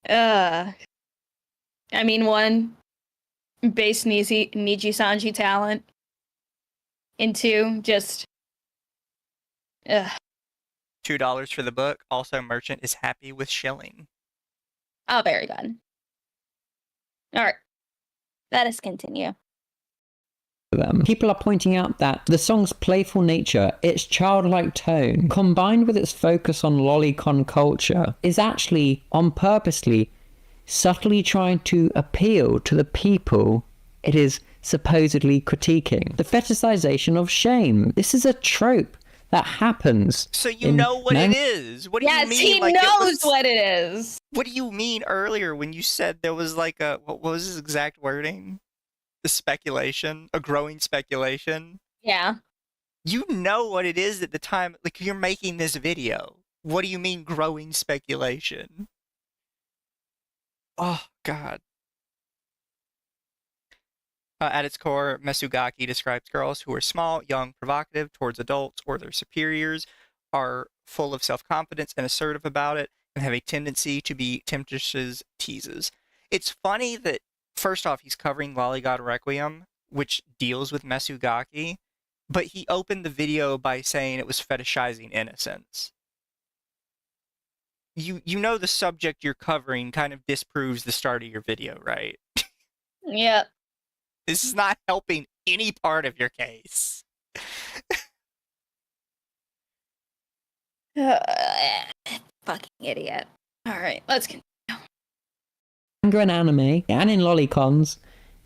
I mean, one, base Niji Sanji talent. And two, just... $2 for the book. Also, merchant is happy with shilling. Oh, very good. All right. Let us continue. Them. People are pointing out that the song's playful nature, its childlike tone, combined with its focus on lolicon culture, is actually, on purposely, subtly trying to appeal to the people it is supposedly critiquing. The fetishization of shame. This is a trope that happens. So you know what it is. What do you mean? Yes, he like, knows what it is. What do you mean earlier when you said there was like a, what was his exact wording? The speculation, a growing speculation. Yeah. You know what it is at the time, like you're making this video. What do you mean growing speculation? Oh, God. At its core, Mesugaki describes girls who are small, young, provocative towards adults or their superiors, are full of self-confidence and assertive about it, and have a tendency to be temptress's teases. It's funny that, first off, he's covering Loli God Requiem, which deals with Mesugaki, but he opened the video by saying it was fetishizing innocence. You know the subject you're covering kind of disproves the start of your video, right? Yeah. This is not helping any part of your case. Fucking idiot. All right, let's continue. Manga and anime, and in lolicons,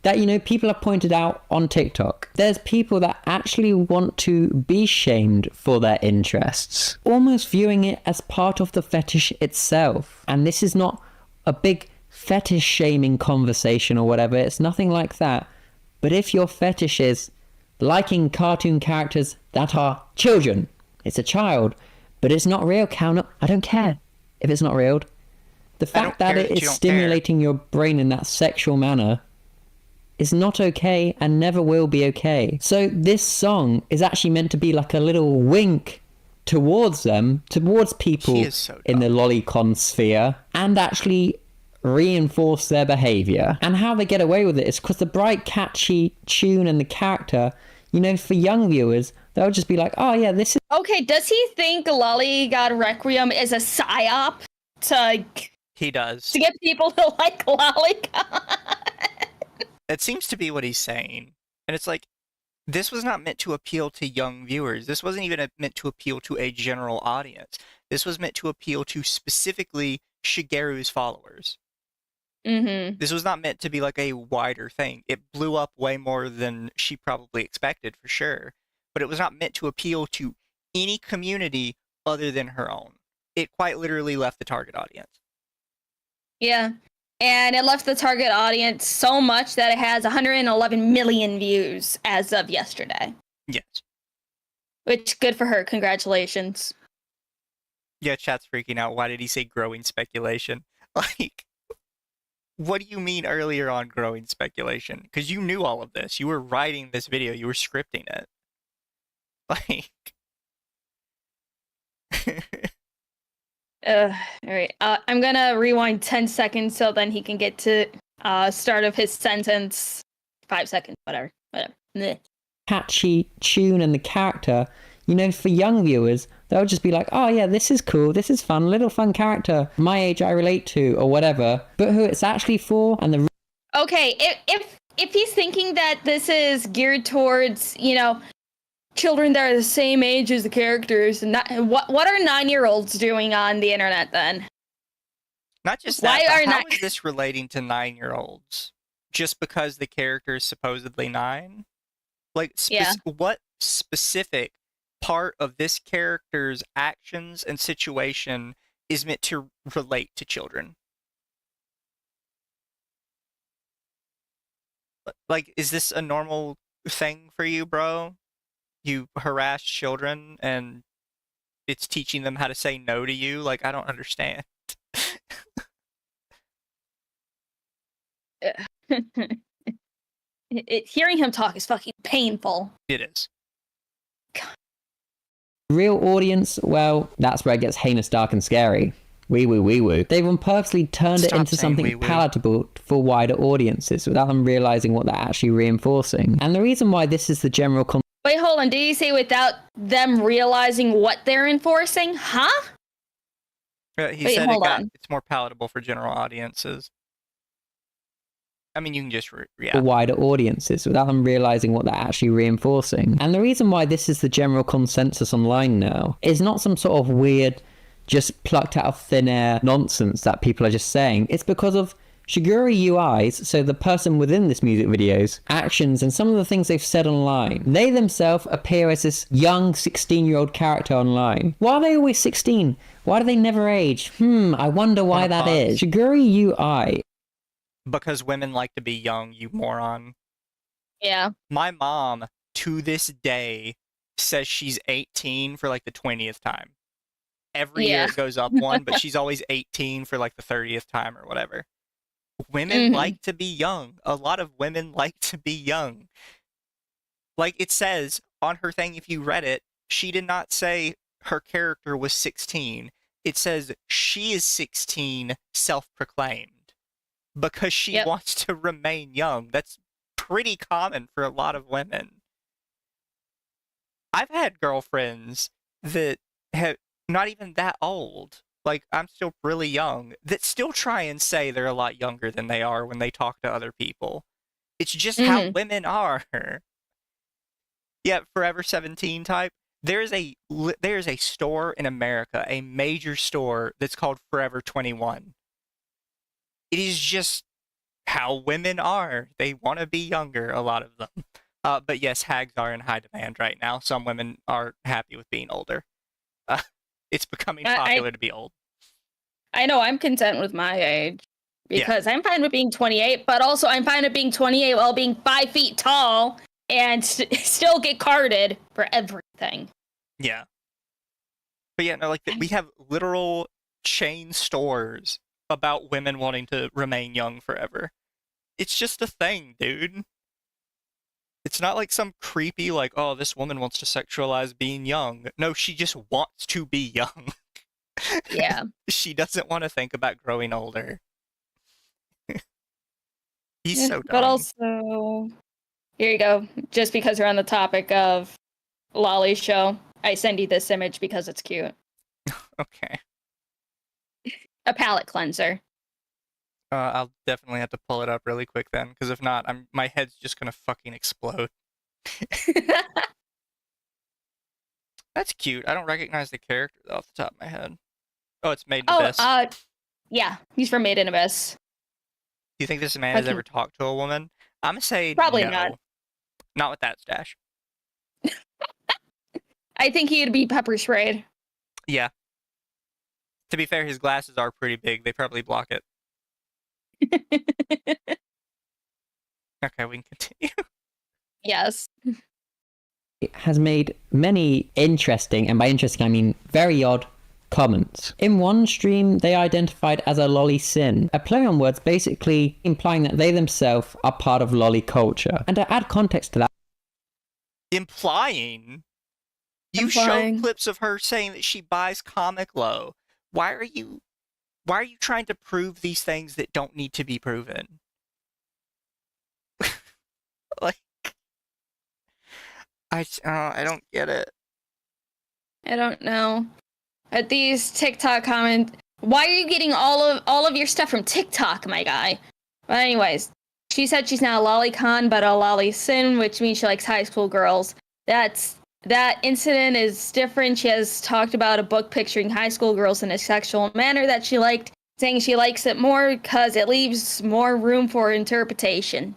that, you know, people have pointed out on TikTok. There's people that actually want to be shamed for their interests, almost viewing it as part of the fetish itself. And this is not a big fetish shaming conversation or whatever. It's nothing like that. But if your fetish is liking cartoon characters that are children, it's a child, but it's not real, count up. I don't care if it's not real. The fact that it is stimulating your brain in that sexual manner is not okay and never will be okay. So this song is actually meant to be like a little wink towards them, towards people in the Lolicon sphere, and actually reinforce their behavior. And how they get away with it is because the bright, catchy tune and the character, you know, for young viewers, they'll just be like, oh yeah, this is... Okay, does he think Loli God Requiem is a psyop to... He does. To get people to like Lolicon? That seems to be what he's saying. And it's like, this was not meant to appeal to young viewers. This wasn't even meant to appeal to a general audience. This was meant to appeal to specifically Shigure's followers. Mm-hmm. This was not meant to be like a wider thing. It blew up way more than she probably expected, for sure. But it was not meant to appeal to any community other than her own. It quite literally left the target audience. Yeah. And it left the target audience so much that it has 111 million views as of yesterday. Yes. Which, good for her. Congratulations. Yeah, chat's freaking out. Why did he say growing speculation? Like, what do you mean earlier on growing speculation? Because you knew all of this. You were writing this video. You were scripting it. Like... All right. I'm gonna rewind 10 seconds so then he can get to start of his sentence. 5 seconds, whatever. Blech. Catchy tune and the character, you know, for young viewers, they'll just be like, oh yeah, this is cool, this is fun, little fun character, my age I relate to, or whatever. But who it's actually for, and the... Okay, if he's thinking that this is geared towards, you know, children that are the same age as the characters, and what are 9-year-olds doing on the internet then? Not just that, how is this relating to 9-year-olds? Just because the character is supposedly 9? Like, what specific part of this character's actions and situation is meant to relate to children? Like, is this a normal thing for you, bro? You harass children and it's teaching them how to say no to you? Like, I don't understand. Hearing him talk is fucking painful. It is. God. Real audience, well, that's where it gets heinous, dark, and scary. Wee woo, wee woo. They've purposely turned it into something palatable for wider audiences without them realizing what they're actually reinforcing. And the reason why this is the general... Wait, hold on. Did you say without them realizing what they're enforcing? Huh? He said it's more palatable for general audiences. I mean, you can just react. For wider audiences without them realizing what they're actually reinforcing. And the reason why this is the general consensus online now is not some sort of weird, just plucked out of thin air nonsense that people are just saying. It's because of Shigure UIs, so the person within this music video's actions and some of the things they've said online. They themselves appear as this young 16-year-old character online. Why are they always 16? Why do they never age? I wonder why that is. Shigure UI. Because women like to be young, you moron. Yeah. My mom, to this day, says she's 18 for like the 20th time. Every year it goes up one, but she's always 18 for like the 30th time or whatever. Women like to be young. A lot of women like to be young. Like it says on her thing, if you read it, she did not say her character was 16. It says she is 16, self-proclaimed. Because she wants to remain young. That's pretty common for a lot of women. I've had girlfriends that have not even that old. Like, I'm still really young, that still try and say they're a lot younger than they are when they talk to other people. It's just how women are. Yeah, Forever 17 type. There's a store in America, a major store that's called Forever 21. It is just how women are. They want to be younger, a lot of them. But yes, hags are in high demand right now. Some women are happy with being older. It's becoming popular to be old. I know I'm content with my age because Yeah. I'm fine with being 28, but also I'm fine with being 28 while being 5 feet tall and still get carded for everything. Yeah. But yeah, no, like we have literal chain stores about women wanting to remain young forever. It's just a thing, dude. It's not like some creepy, like, oh, this woman wants to sexualize being young. No, she just wants to be young. Yeah. She doesn't want to think about growing older. He's so dumb. But also, here you go. Just because we're on the topic of Lolly show, I send you this image because it's cute. Okay. A palate cleanser. I'll definitely have to pull it up really quick then, because if not, my head's just gonna fucking explode. That's cute. I don't recognize the character off the top of my head. Oh, it's Made in Abyss. Yeah, he's from Made in Abyss. Do you think this man has ever talked to a woman? I'm gonna say probably no. not. Not with that stash. I think he'd be pepper sprayed. Yeah. To be fair, his glasses are pretty big. They probably block it. Okay, we can continue. Yes. It has made many interesting, and by interesting I mean very odd, comments. In one stream, they identified as a lolly sin, a play on words basically implying that they themselves are part of lolly culture. And to add context to that, Implying? You showed clips of her saying that she buys Comic Low. Why are you trying to prove these things that don't need to be proven? Like, I don't get it. I don't know. At these TikTok comments, why are you getting all of your stuff from TikTok, my guy? But anyways, she said she's not a Lolicon, but a Lolly Sin, which means she likes high school girls. That incident is different. She has talked about a book picturing high school girls in a sexual manner that she liked, saying she likes it more because it leaves more room for interpretation.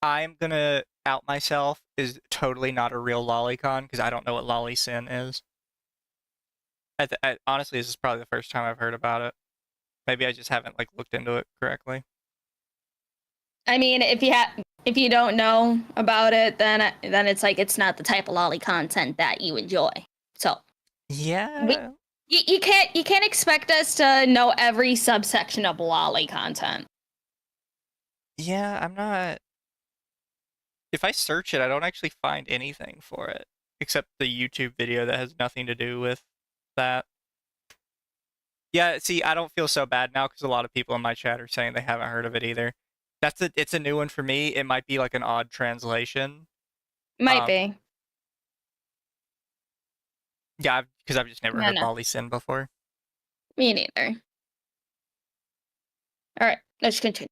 I'm gonna out myself is totally not a real Lolicon because I don't know what Lolly Sin is. Honestly, this is probably the first time I've heard about it. Maybe I just haven't looked into it correctly. I mean, if you don't know about it, then it's like it's not the type of lolly content that you enjoy. So yeah, you can't expect us to know every subsection of lolly content. Yeah, I'm not. If I search it, I don't actually find anything for it except the YouTube video that has nothing to do with that. Yeah, see, I don't feel so bad now because a lot of people in my chat are saying they haven't heard of it either. It's a new one for me. It might be like an odd translation. Might be. Yeah, because I've just never heard Lolly Sin before. Me neither. All right, let's continue.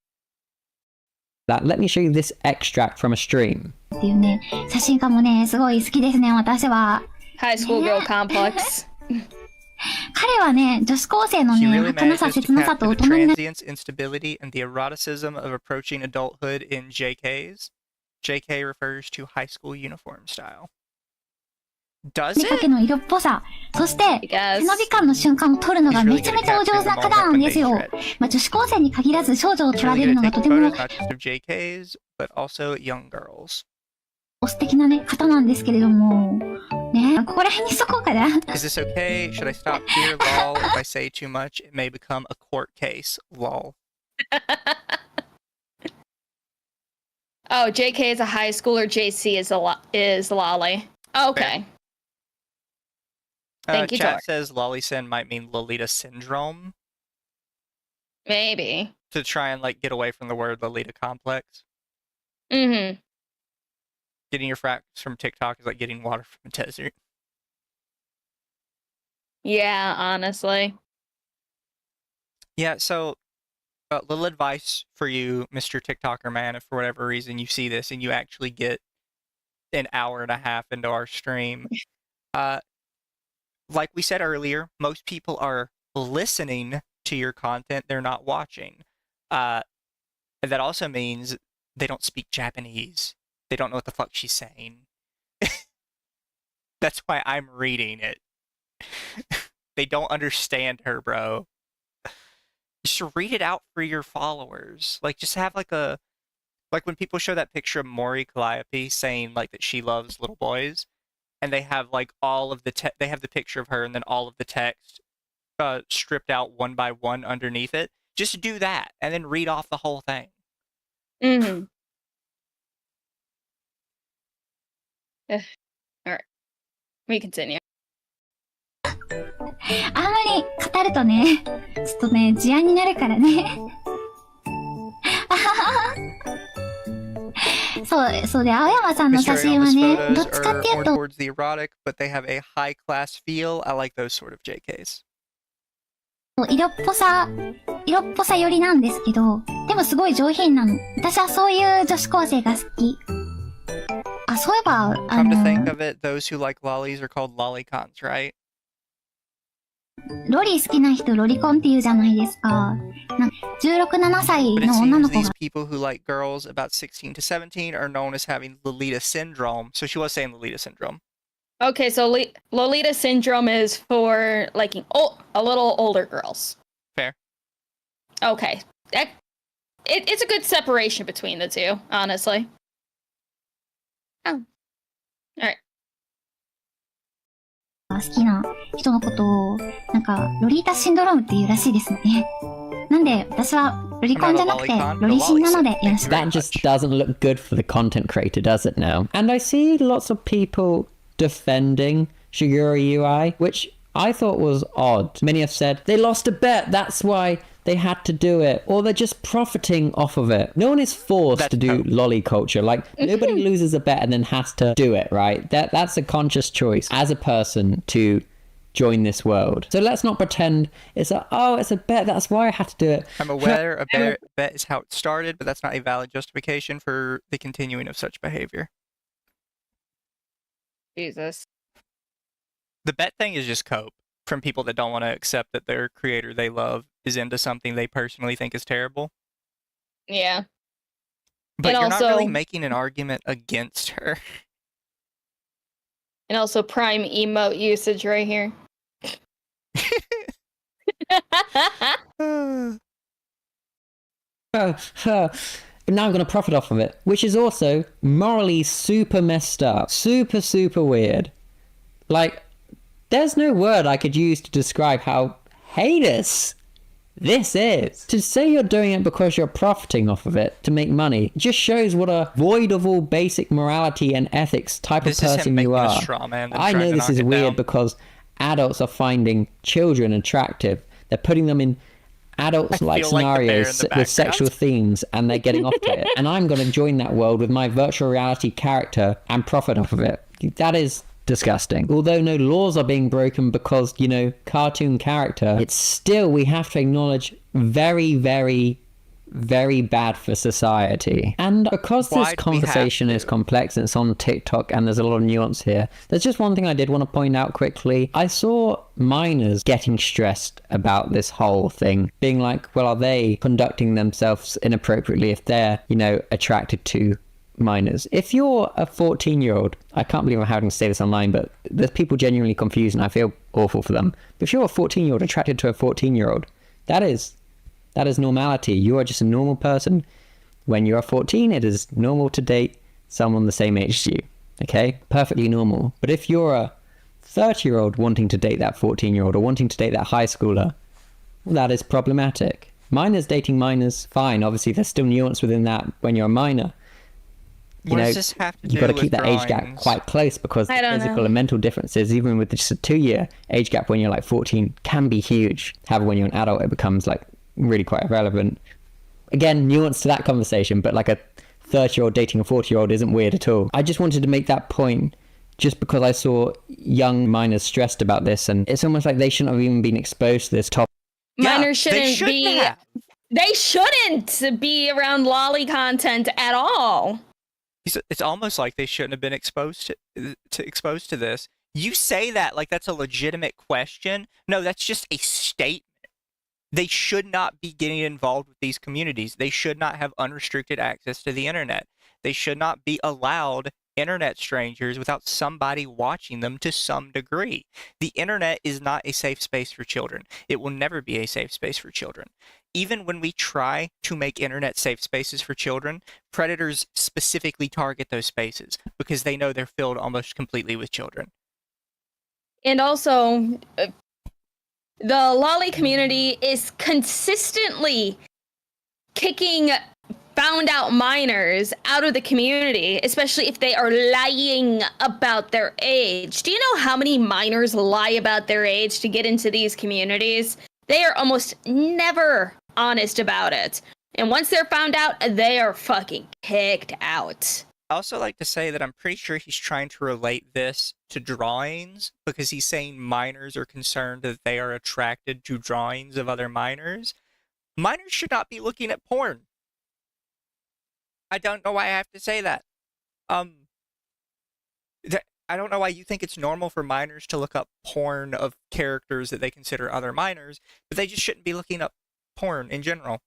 Let me show you this extract from a stream. っていうね、写真家もね、すごい好きですね、私は。 High school girl complex. 彼はね、女子高生のね、儚さ、切なさと大人になる。Transience, instability, and the eroticism of approaching adulthood in JKs. JK refers to high school uniform style. Does 見かけの色っぽさ、そして背伸び感の瞬間を撮るのがめちゃめちゃお上手な方なんですよ。まあ、女子高生に限らず少女を撮られるのがとても JKs, but also young girls. 素敵なね、方なんですけれども、ね、ここら辺にしとこうかな。Is this okay? Should I stop here? Lol. If I say too much, it may become a court case. Lol. Oh, JK is a high schooler. JC is lolly. Okay. Thank you, Chat George. says Lolly Sin might mean Lolita Syndrome. Maybe. To try and get away from the word Lolita complex. Mm-hmm. Getting your facts from TikTok is like getting water from a desert. Yeah, honestly. Yeah, so little advice for you, Mr. TikToker man, if for whatever reason you see this and you actually get an hour and a half into our stream. Like we said earlier, most people are listening to your content, they're not watching. And that also means they don't speak Japanese. They don't know what the fuck she's saying. That's why I'm reading it. They don't understand her, bro. Just read it out for your followers. Like, just have like when people show that picture of Mori Calliope saying like that she loves little boys, and they have like all of the they have the picture of her and then all of the text stripped out one by one underneath it. Just do that and then read off the whole thing. Mm-hmm. All right. We continue. あんまり語るとね、ちょっとね、事案になるからね。そうで、青山さんの写真はね、どっちかっていうと、 towards the erotic, but they have a high class feel. I like those sort of JKs. 色っぽさ寄りなんですけど、でもすごい上品なの。私はそういう女子高生が好き。あ、そういえば、Come to think of it, those who like lollies are called lolicons, right? ロリ好きな人ロリコンって言うじゃないですか。16、7歳 But it の女の seems 子 these が。 people who like girls about 16 to 17 are known as having Lolita Syndrome. So she was saying Lolita Syndrome. Okay, so Lolita Syndrome is for liking a little older girls. Fair. Okay. It's a good separation between the two, honestly. Oh. Alright. 好きな人のことを、なんか、ロリータシンドロームっていうらしいですね。なんで、私はロリコンじゃなくて、ロリシンなのでよろしく。 That just doesn't look good for the content creator, does it now? And I see lots of people defending Shigure UI, which I thought was odd. Many have said they lost a bet, that's why they had to do it, or they're just profiting off of it. No one is forced to do lolly culture. Like, nobody loses a bet and then has to do it, right? That's a conscious choice as a person to join this world. So let's not pretend it's it's a bet, that's why I had to do it. I'm aware a bet is how it started, but that's not a valid justification for the continuing of such behavior. Jesus. The bet thing is just cope from people that don't want to accept that their creator they love is into something they personally think is terrible. Yeah. But and you're also, not really making an argument against her. And also prime emote usage right here. But now I'm going to profit off of it, which is also morally super messed up. Super, super weird. Like, there's no word I could use to describe how heinous this is. To say you're doing it because you're profiting off of it to make money just shows what a void of all basic morality and ethics type of person you are. I know this is weird because adults are finding children attractive. They're putting them in adults-like scenarios with sexual themes and they're getting off to it. And I'm going to join that world with my virtual reality character and profit off of it. That is disgusting. Although no laws are being broken because, you know, cartoon character, it's still, we have to acknowledge, very, very, very bad for society. And because this conversation is complex and it's on TikTok and there's a lot of nuance here, there's just one thing I did want to point out quickly. I saw minors getting stressed about this whole thing, being like, well, are they conducting themselves inappropriately if they're, you know, attracted to minors? If you're a 14-year-old, I can't believe I'm having to say this online, but there's people genuinely confused and I feel awful for them. But if you're a 14-year-old attracted to a 14-year-old, that is normality. You are just a normal person. When you're 14, it is normal to date someone the same age as you. Okay? Perfectly normal. But if you're a 30-year-old wanting to date that 14-year-old or wanting to date that high schooler, well, that is problematic. Minors dating minors, fine. Obviously, there's still nuance within that when you're a minor. You know, you've got to keep that age gap quite close because the physical and mental differences, even with just a 2-year age gap when you're like 14, can be huge. However, when you're an adult, it becomes like really quite irrelevant. Again, nuance to that conversation, but like a 30-year-old dating a 40-year-old isn't weird at all. I just wanted to make that point just because I saw young minors stressed about this, and it's almost like they shouldn't have even been exposed to this topic. Minors shouldn't be. They shouldn't be around lolly content at all. It's almost like they shouldn't have been exposed to this. You say that like that's a legitimate question. No, that's just a statement. They should not be getting involved with these communities. They should not have unrestricted access to the internet. They should not be allowed internet strangers without somebody watching them to some degree. The internet is not a safe space for children. It will never be a safe space for children. Even when we try to make internet safe spaces for children, predators specifically target those spaces because they know they're filled almost completely with children. And also, the lolly community is consistently kicking found out minors out of the community, especially if they are lying about their age. Do you know how many minors lie about their age to get into these communities? They are almost never honest about it. And once they're found out, they are fucking kicked out. I also like to say that I'm pretty sure he's trying to relate this to drawings because he's saying minors are concerned that they are attracted to drawings of other minors. Minors should not be looking at porn. I don't know why I have to say that. I don't know why you think it's normal for minors to look up porn of characters that they consider other minors, but they just shouldn't be looking up porn in general.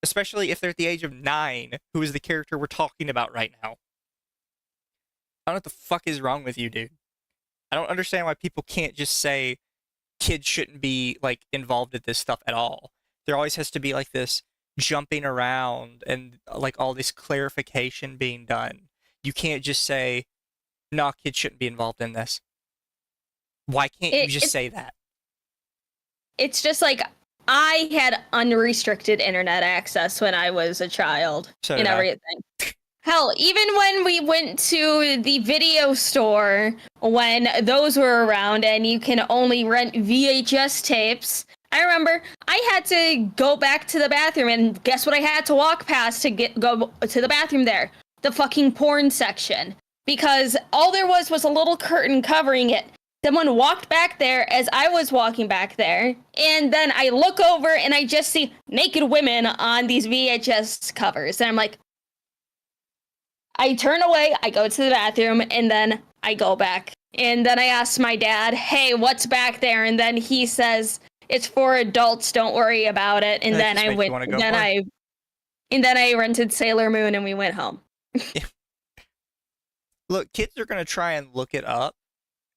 Especially if they're at the age of 9, who is the character we're talking about right now. I don't know what the fuck is wrong with you, dude. I don't understand why people can't just say kids shouldn't be, like, involved in this stuff at all. There always has to be, like, this jumping around and, like, all this clarification being done. You can't just say, no, kids shouldn't be involved in this. Why can't you just say that? It's just like, I had unrestricted internet access when I was a child and everything. Hell, even when we went to the video store, when those were around and you can only rent VHS tapes, I remember I had to go back to the bathroom, and guess what I had to walk past to go to the bathroom there? The fucking porn section. Because all there was a little curtain covering it. Someone walked back there as I was walking back there, and then I look over and I just see naked women on these VHS covers. And I'm like, I turn away, I go to the bathroom, and then I go back. And then I ask my dad, hey, what's back there? And then he says, it's for adults, don't worry about it. And then I went, and then I rented Sailor Moon and we went home. Look, kids are going to try and look it up.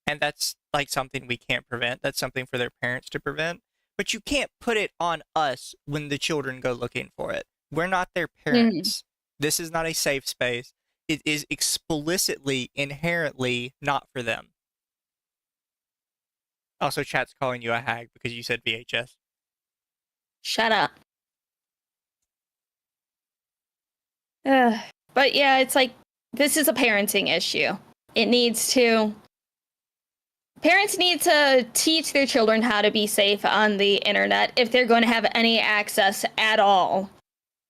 And that's like something we can't prevent. That's something for their parents to prevent. But you can't put it on us when the children go looking for it. We're not their parents. This is not a safe space. It is explicitly, inherently not for them. Also, chat's calling you a hag because you said VHS. Shut up. But yeah, it's like, this is a parenting issue. It needs to... Parents need to teach their children how to be safe on the internet if they're going to have any access at all.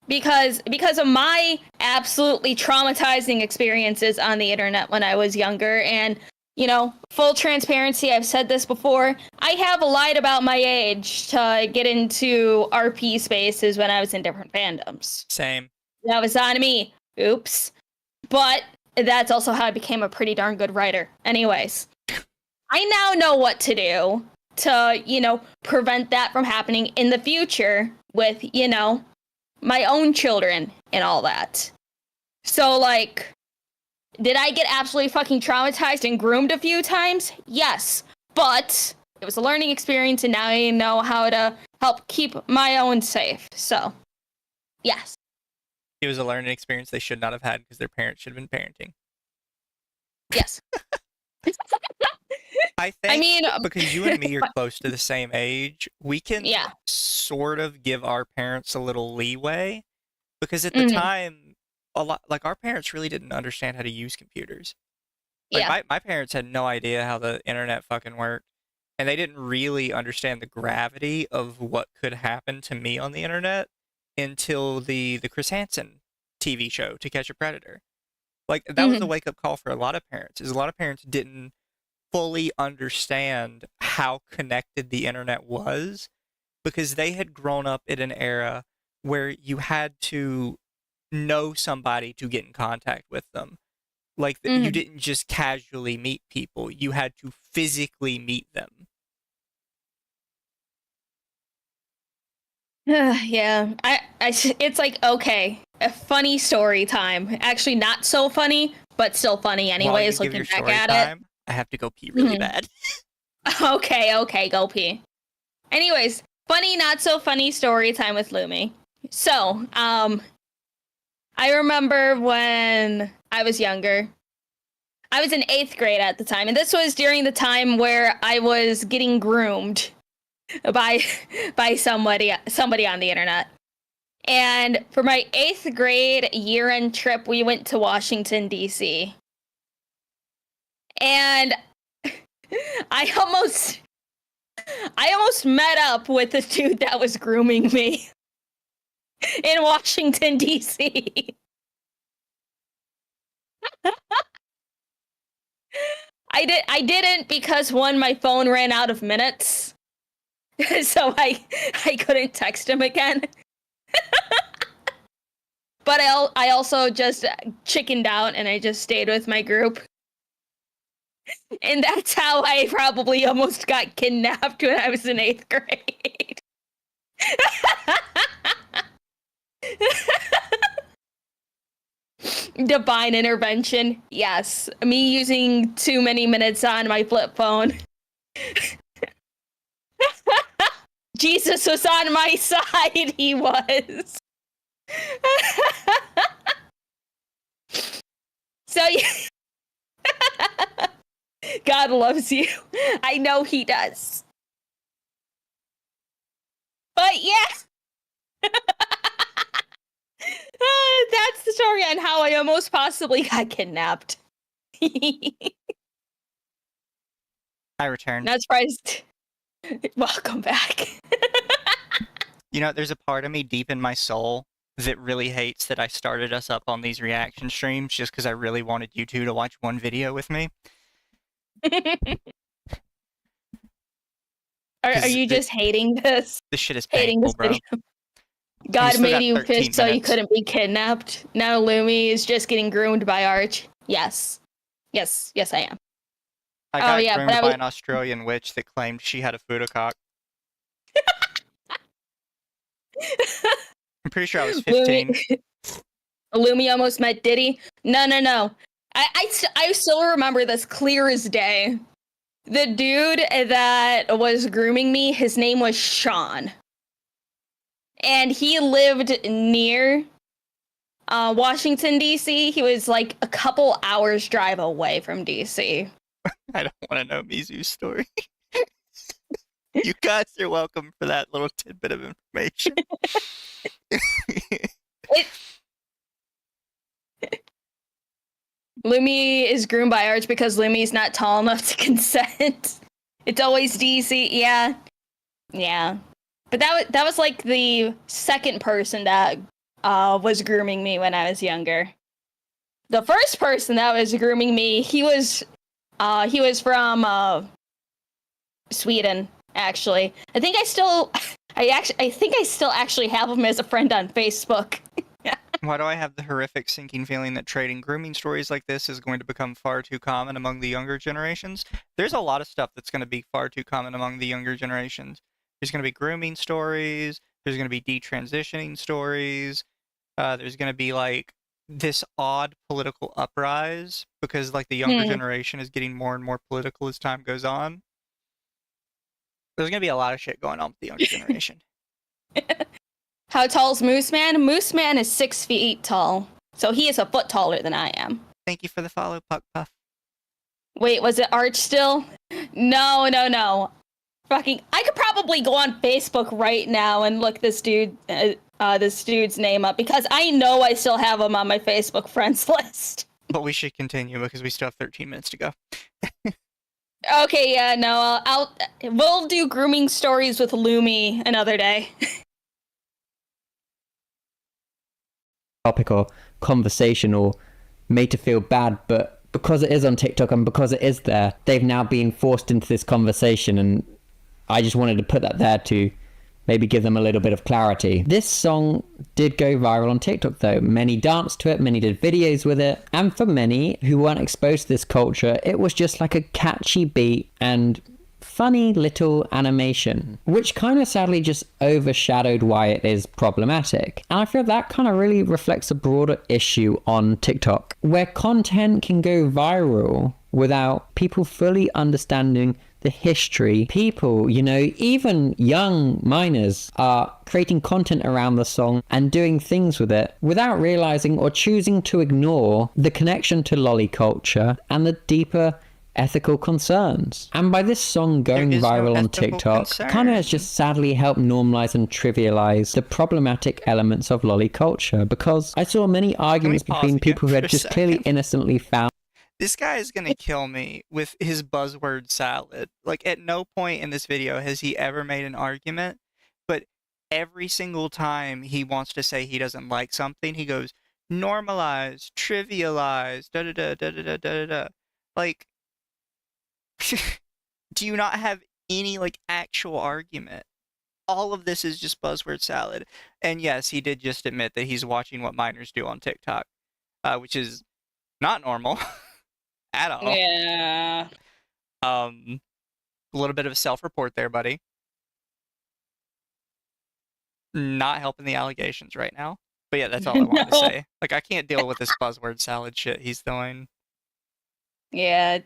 Because of my absolutely traumatizing experiences on the internet when I was younger, and, you know, full transparency, I've said this before, I have lied about my age to get into RP spaces when I was in different fandoms. Same. That was on me. Oops. But that's also how I became a pretty darn good writer. Anyways. I now know what to do to, you know, prevent that from happening in the future with, you know, my own children and all that. So, like, did I get absolutely fucking traumatized and groomed a few times? Yes. But it was a learning experience, and now I know how to help keep my own safe. So, yes. It was a learning experience they should not have had because their parents should have been parenting. Yes. I think because you and me are close to the same age, we can sort of give our parents a little leeway because at the time, our parents really didn't understand how to use computers. Like my parents had no idea how the internet fucking worked, and they didn't really understand the gravity of what could happen to me on the internet until the Chris Hansen TV show, To Catch a Predator. Like, that was a wake-up call for a lot of parents, is a lot of parents didn't fully understand how connected the internet was because they had grown up in an era where you had to know somebody to get in contact with them. Like, you didn't just casually meet people. You had to physically meet them. Yeah, it's like, okay, a funny story time. Actually, not so funny, but still funny While you anyways, give looking your back story at time, I have to go pee really Mhm. bad. it. Okay, go pee. Anyways, funny, not so funny story time with Lumi. So, I remember when I was younger. I was in 8th grade at the time, and this was during the time where I was getting groomed by somebody on the internet. And for my 8th grade year-end trip, we went to Washington, D.C. And I almost met up with the dude that was grooming me in Washington, D.C. I didn't because one, my phone ran out of minutes. So I couldn't text him again. But I also just chickened out and I just stayed with my group. And that's how I probably almost got kidnapped when I was in 8th grade. Divine intervention. Yes. Me using too many minutes on my flip phone. Jesus was on my side. He was. So, God loves you. I know he does. But yeah. That's the story on how I almost possibly got kidnapped. I returned. Not surprised. Welcome back. You know, there's a part of me deep in my soul that really hates that I started us up on these reaction streams just because I really wanted you two to watch one video with me. Are you just hating this? This shit is Hating painful, this bro. video? God still made got you 13 fish so you minutes. couldn't be kidnapped. Now Lumi is just getting groomed by Arch. Yes. Yes, I am. I got yeah, groomed but I by was- an Australian witch that claimed she had a fudocock. I'm pretty sure I was 15. Lumi almost met Diddy. No. I still remember this clear as day. The dude that was grooming me, his name was Sean. And he lived near Washington, D.C. He was like a couple hours drive away from D.C. I don't want to know Mizu's story. You guys are welcome for that little tidbit of information. Lumi is groomed by Arch because Lumi's not tall enough to consent. It's always DC. Yeah. But that was like the second person that was grooming me when I was younger. The first person that was grooming me, he was from Sweden, actually. I think I still actually have him as a friend on Facebook. Why do I have the horrific sinking feeling that trading grooming stories like this is going to become far too common among the younger generations? There's a lot of stuff that's going to be far too common among the younger generations. There's going to be grooming stories. There's going to be detransitioning stories. There's going to be like this odd political uprise because like the younger generation is getting more and more political as time goes on. There's going to be a lot of shit going on with the younger generation. How tall is Moose Man? Moose Man is 6 feet tall. So he is a foot taller than I am. Thank you for the follow, Puck Puff. Wait, was it Arch still? No. Fucking, I could probably go on Facebook right now and look this dude's name up because I know I still have him on my Facebook friends list. But we should continue because we still have 13 minutes to go. Okay, yeah, no, we'll do grooming stories with Lumi another day. Topic or conversation or made to feel bad, but because it is on TikTok and because it is there, they've now been forced into this conversation, and I just wanted to put that there to maybe give them a little bit of clarity. This song did go viral on TikTok though. Many danced to it, many did videos with it, and for many who weren't exposed to this culture, it was just like a catchy beat and funny little animation, which kind of sadly just overshadowed why it is problematic. And I feel that kind of really reflects a broader issue on TikTok, where content can go viral without people fully understanding the history. People, you know, even young minors are creating content around the song and doing things with it without realizing or choosing to ignore the connection to lolly culture and the deeper ethical concerns. And by this song going viral on TikTok, kind of has just sadly helped normalize and trivialize the problematic elements of lolly culture, because I saw many arguments between people who had just clearly innocently found. This guy is gonna kill me with his buzzword salad. Like, at no point in this video has he ever made an argument, but every single time he wants to say he doesn't like something, he goes, normalize, trivialize, da-da-da, da-da-da, da-da-da. Like, do you not have any, like, actual argument? All of this is just buzzword salad. And yes, he did just admit that he's watching what minors do on TikTok, which is not normal. At all. Yeah. A little bit of a self-report there, buddy. Not helping the allegations right now. But yeah, that's all I wanted to say. Like, I can't deal with this buzzword salad shit he's doing. Yeah.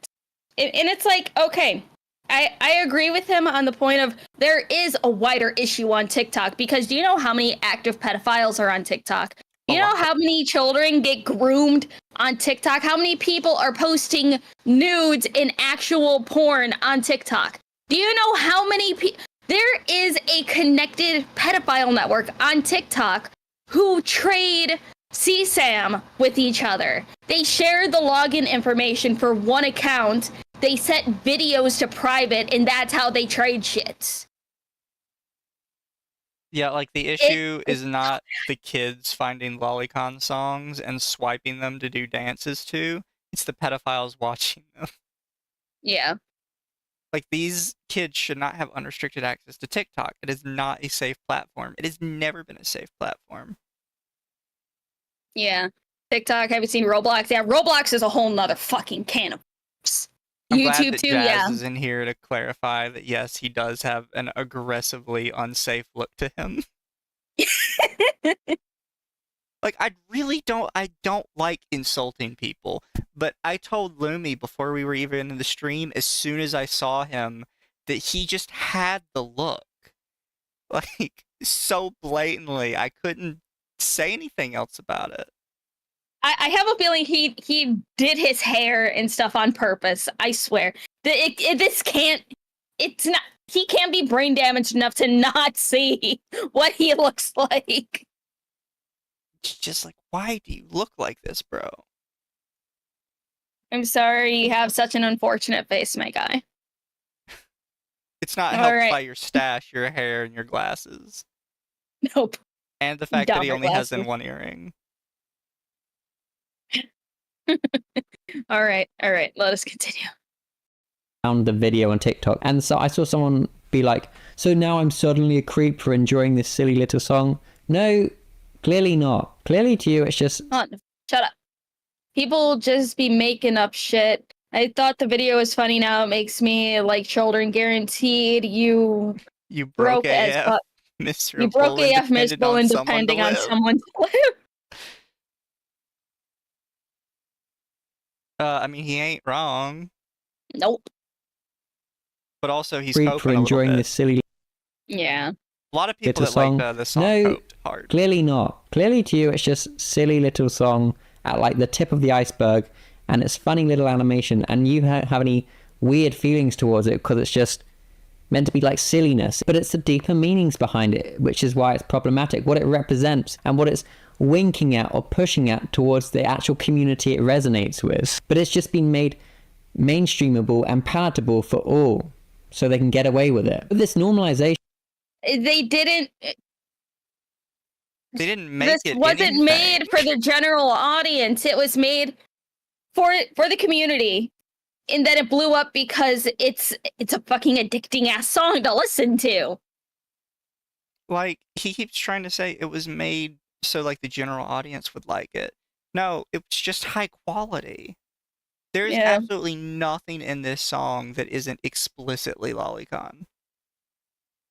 And it's like, okay, I agree with him on the point of there is a wider issue on TikTok, because do you know how many active pedophiles are on TikTok? You know how many children get groomed on TikTok? How many people are posting nudes in actual porn on TikTok? Do you know how many people? There is a connected pedophile network on TikTok who trade CSAM with each other. They share the login information for one account. They set videos to private, and that's how they trade shit. Yeah, like, the issue is not the kids finding Lolicon songs and swiping them to do dances to. It's the pedophiles watching them. Yeah. Like, these kids should not have unrestricted access to TikTok. It is not a safe platform. It has never been a safe platform. Yeah. TikTok, have you seen Roblox? Yeah, Roblox is a whole nother fucking can of worms. I'm YouTube glad that too, Jazz yeah. is in here to clarify that, yes, he does have an aggressively unsafe look to him. Like, I don't like insulting people, but I told Lumi before we were even in the stream, as soon as I saw him, that he just had the look. Like, so blatantly, I couldn't say anything else about it. I have a feeling he did his hair and stuff on purpose. I swear. This can't. It's not. He can't be brain damaged enough to not see what he looks like. Just like, why do you look like this, bro? I'm sorry you have such an unfortunate face, my guy. It's not All helped right. by your stash, your hair, and your glasses. Nope. And the fact that he Dumber only has in glasses. one earring. All right. Let us continue. Found the video on TikTok, and so I saw someone be like, so now I'm suddenly a creep for enjoying this silly little song. No, clearly not. Clearly to you it's just Shut up. People just be making up shit. I thought the video was funny, now it makes me like children. Guaranteed you broke as AF, fuck. miserable, You broke AF, miserable, and someone to depending on live. someone to live. I mean, he ain't wrong, Nope. but also he's creep coping for a little enjoying bit. this silly Yeah. A lot of people little that song. liked the song No, coped hard. clearly not. Clearly to you it's just silly little song at like the tip of the iceberg, and it's funny little animation, and you have any weird feelings towards it because it's just meant to be like silliness, but it's the deeper meanings behind it, which is why it's problematic, what it represents and what it's winking at or pushing at towards the actual community it resonates with. But it's just been made mainstreamable and palatable for all, so they can get away with it. With this normalization, They didn't make this it wasn't anything. made for the general audience. It was made for the community. And then it blew up because it's a fucking addicting ass song to listen to. Like, he keeps trying to say it was made so like the general audience would like it. No, it was just high quality. There's Yeah. absolutely nothing in this song that isn't explicitly Lolicon.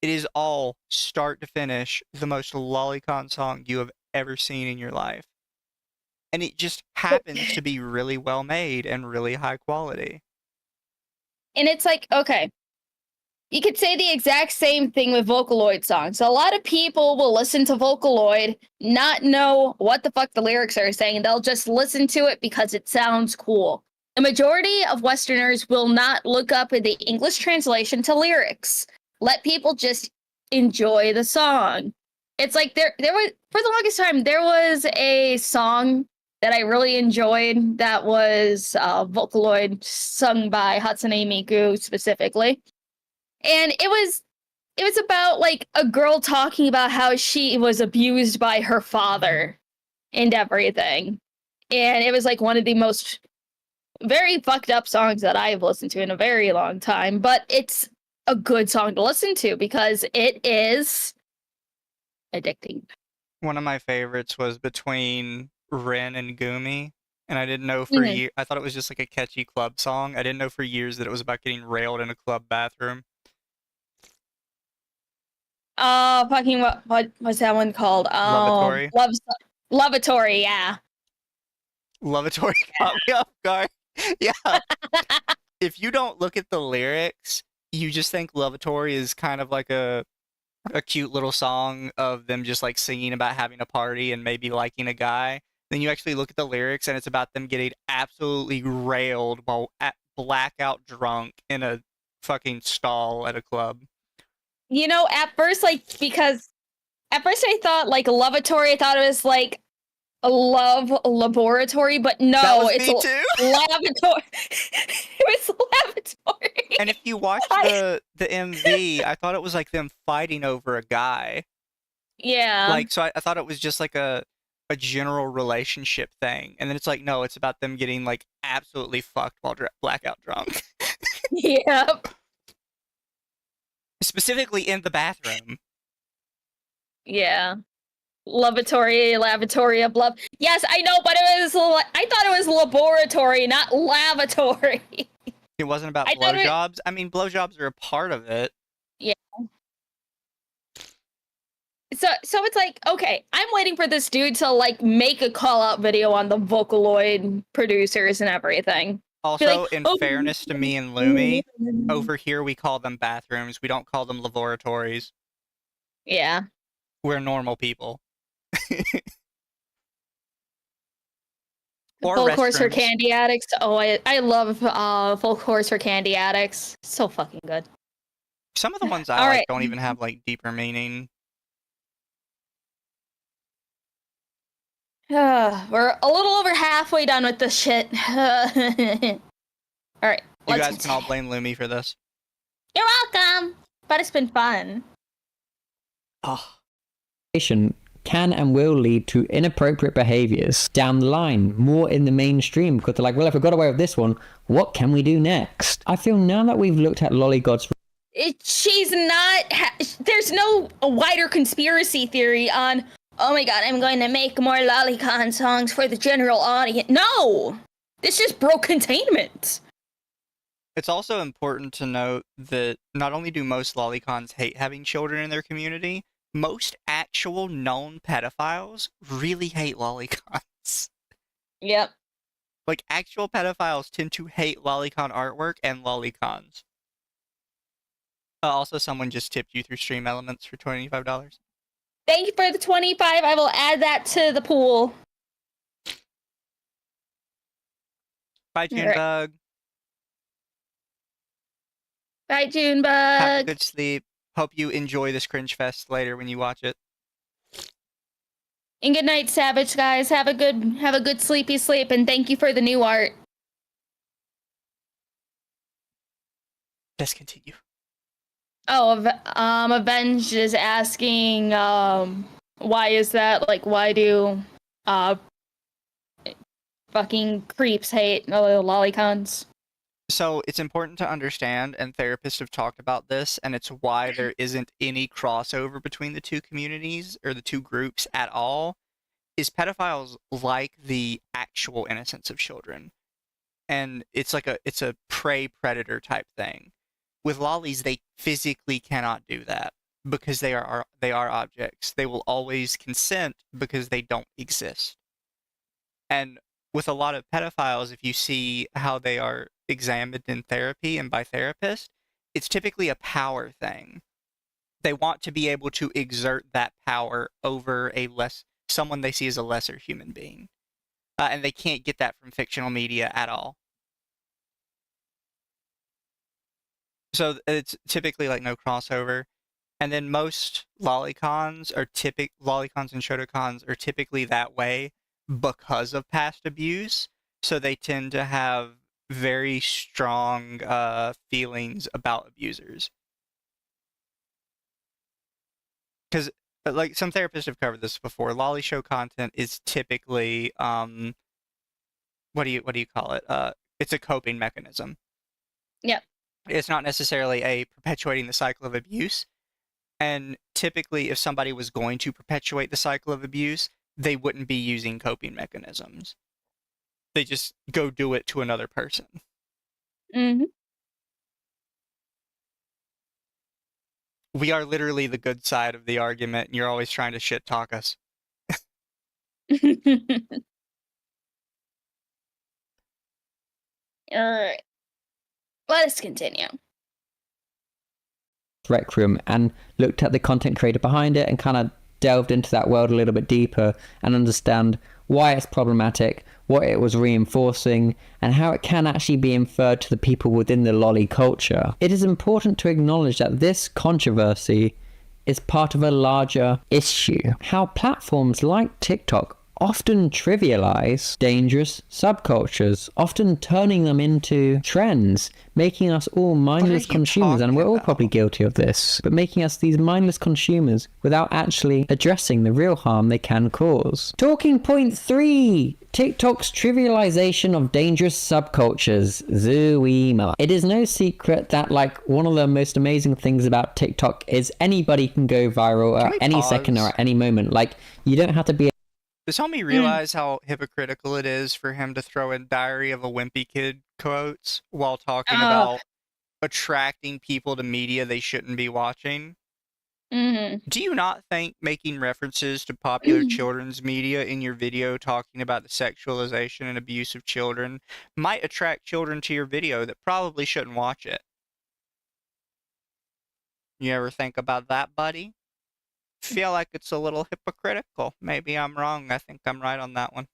It is all, start to finish, the most Lolicon song you have ever seen in your life. And it just happens to be really well made and really high quality. And it's like, okay, you could say the exact same thing with Vocaloid songs. A lot of people will listen to Vocaloid, not know what the fuck the lyrics are saying. They'll just listen to it because it sounds cool. The majority of Westerners will not look up the English translation to lyrics. Let people just enjoy the song. It's like there was, for the longest time, there was a song that I really enjoyed that was Vocaloid sung by Hatsune Miku specifically. And it was about like a girl talking about how she was abused by her father and everything. And it was like one of the most very fucked up songs that I've listened to in a very long time, but it's a good song to listen to because it is addicting. One of my favorites was between Ren and Gumi, and I didn't know for years. I thought it was just like a catchy club song. I didn't know for years that it was about getting railed in a club bathroom. Fucking what's that one called? Lavatory. Lavatory, yeah. Lavatory caught me off guard. Yeah. If you don't look at the lyrics, you just think Lavatory is kind of like a cute little song of them just like singing about having a party and maybe liking a guy. Then you actually look at the lyrics and it's about them getting absolutely railed while blackout drunk in a fucking stall at a club. You know, at first I thought like Lavatory, I thought it was like a love laboratory, but no, that was it's me too. Lavatory. It was Lavatory. And if you watch the MV, I thought it was like them fighting over a guy. Yeah. Like, so I thought it was just like a general relationship thing. And then it's like, no, it's about them getting like absolutely fucked while blackout drunk. Yep. Specifically in the bathroom. Yeah. Lavatory of love. Yes, I know, but I thought it was laboratory, not lavatory. It wasn't about blowjobs. I mean, blowjobs are a part of it. Yeah. So it's like, okay, I'm waiting for this dude to like make a call out video on the Vocaloid producers and everything. Also, like, in fairness to me and Lumi, over here we call them bathrooms. We don't call them laboratories. Yeah. We're normal people. Or Full course for restrooms. candy addicts. Oh, I love full course for candy addicts. So fucking good. Some of the ones I All like right. don't even have like deeper meaning. We're a little over halfway done with this shit. All right. You guys can all blame Lumi for this. You're welcome. But it's been fun. Oh. Can and will lead to inappropriate behaviors down the line, more in the mainstream, because they're like, well, if we got away with this one, what can we do next? I feel now that we've looked at Loli God's... She's not... there's no wider conspiracy theory on, oh my god, I'm going to make more Lolicon songs for the general audience. No! This just broke containment. It's also important to note that not only do most Lolicons hate having children in their community, most actual known pedophiles really hate Lolicons. Yep. Like, actual pedophiles tend to hate Lolicon artwork and Lolicons. Also, someone just tipped you through Stream Elements for $25. Thank you for the 25. I will add that to the pool. Bye, Junebug. Bye, Junebug. Have a good sleep. Hope you enjoy this cringe fest later when you watch it. And good night, Savage guys. Have a good sleepy sleep, and thank you for the new art. Let's continue. Oh, Avenged is asking, why is that? Like, why do, fucking creeps hate Lolicons? So it's important to understand, and therapists have talked about this, and it's why there isn't any crossover between the two communities or the two groups at all, is pedophiles like the actual innocence of children. and it's a prey predator type thing. With lollies, they physically cannot do that because they are objects. They will always consent because they don't exist. And with a lot of pedophiles, if you see how they are examined in therapy and by therapists, it's typically a power thing. They want to be able to exert that power over someone they see as a lesser human being. And they can't get that from fictional media at all. So it's typically like no crossover. And then most lolicons and shotocons are typically that way because of past abuse. So they tend to have very strong feelings about abusers. Because like some therapists have covered this before, lolly show content is typically what do you call it? It's a coping mechanism. Yep. It's not necessarily a perpetuating the cycle of abuse. And typically, if somebody was going to perpetuate the cycle of abuse, they wouldn't be using coping mechanisms. They just go do it to another person. Mm-hmm. We are literally the good side of the argument, and you're always trying to shit talk us. Alright. Let's continue. Requiem and looked at the content creator behind it and kind of delved into that world a little bit deeper and understand why it's problematic, what it was reinforcing, and how it can actually be inferred to the people within the lolly culture. It is important to acknowledge that this controversy is part of a larger issue. How platforms like TikTok often trivialize dangerous subcultures, often turning them into trends, making us all mindless consumers, and we're all probably guilty of this, but making us these mindless consumers without actually addressing the real harm they can cause. Talking point 3, TikTok's trivialization of dangerous subcultures. Zooima. It is no secret that like one of the most amazing things about TikTok is anybody can go viral at any second or at any moment. Like you don't have to be. Does homie realize how hypocritical it is for him to throw in Diary of a Wimpy Kid quotes while talking about attracting people to media they shouldn't be watching? Mm-hmm. Do you not think making references to popular children's media in your video talking about the sexualization and abuse of children might attract children to your video that probably shouldn't watch it? You ever think about that, buddy? Feel like it's a little hypocritical. Maybe I'm wrong. I think I'm right on that one.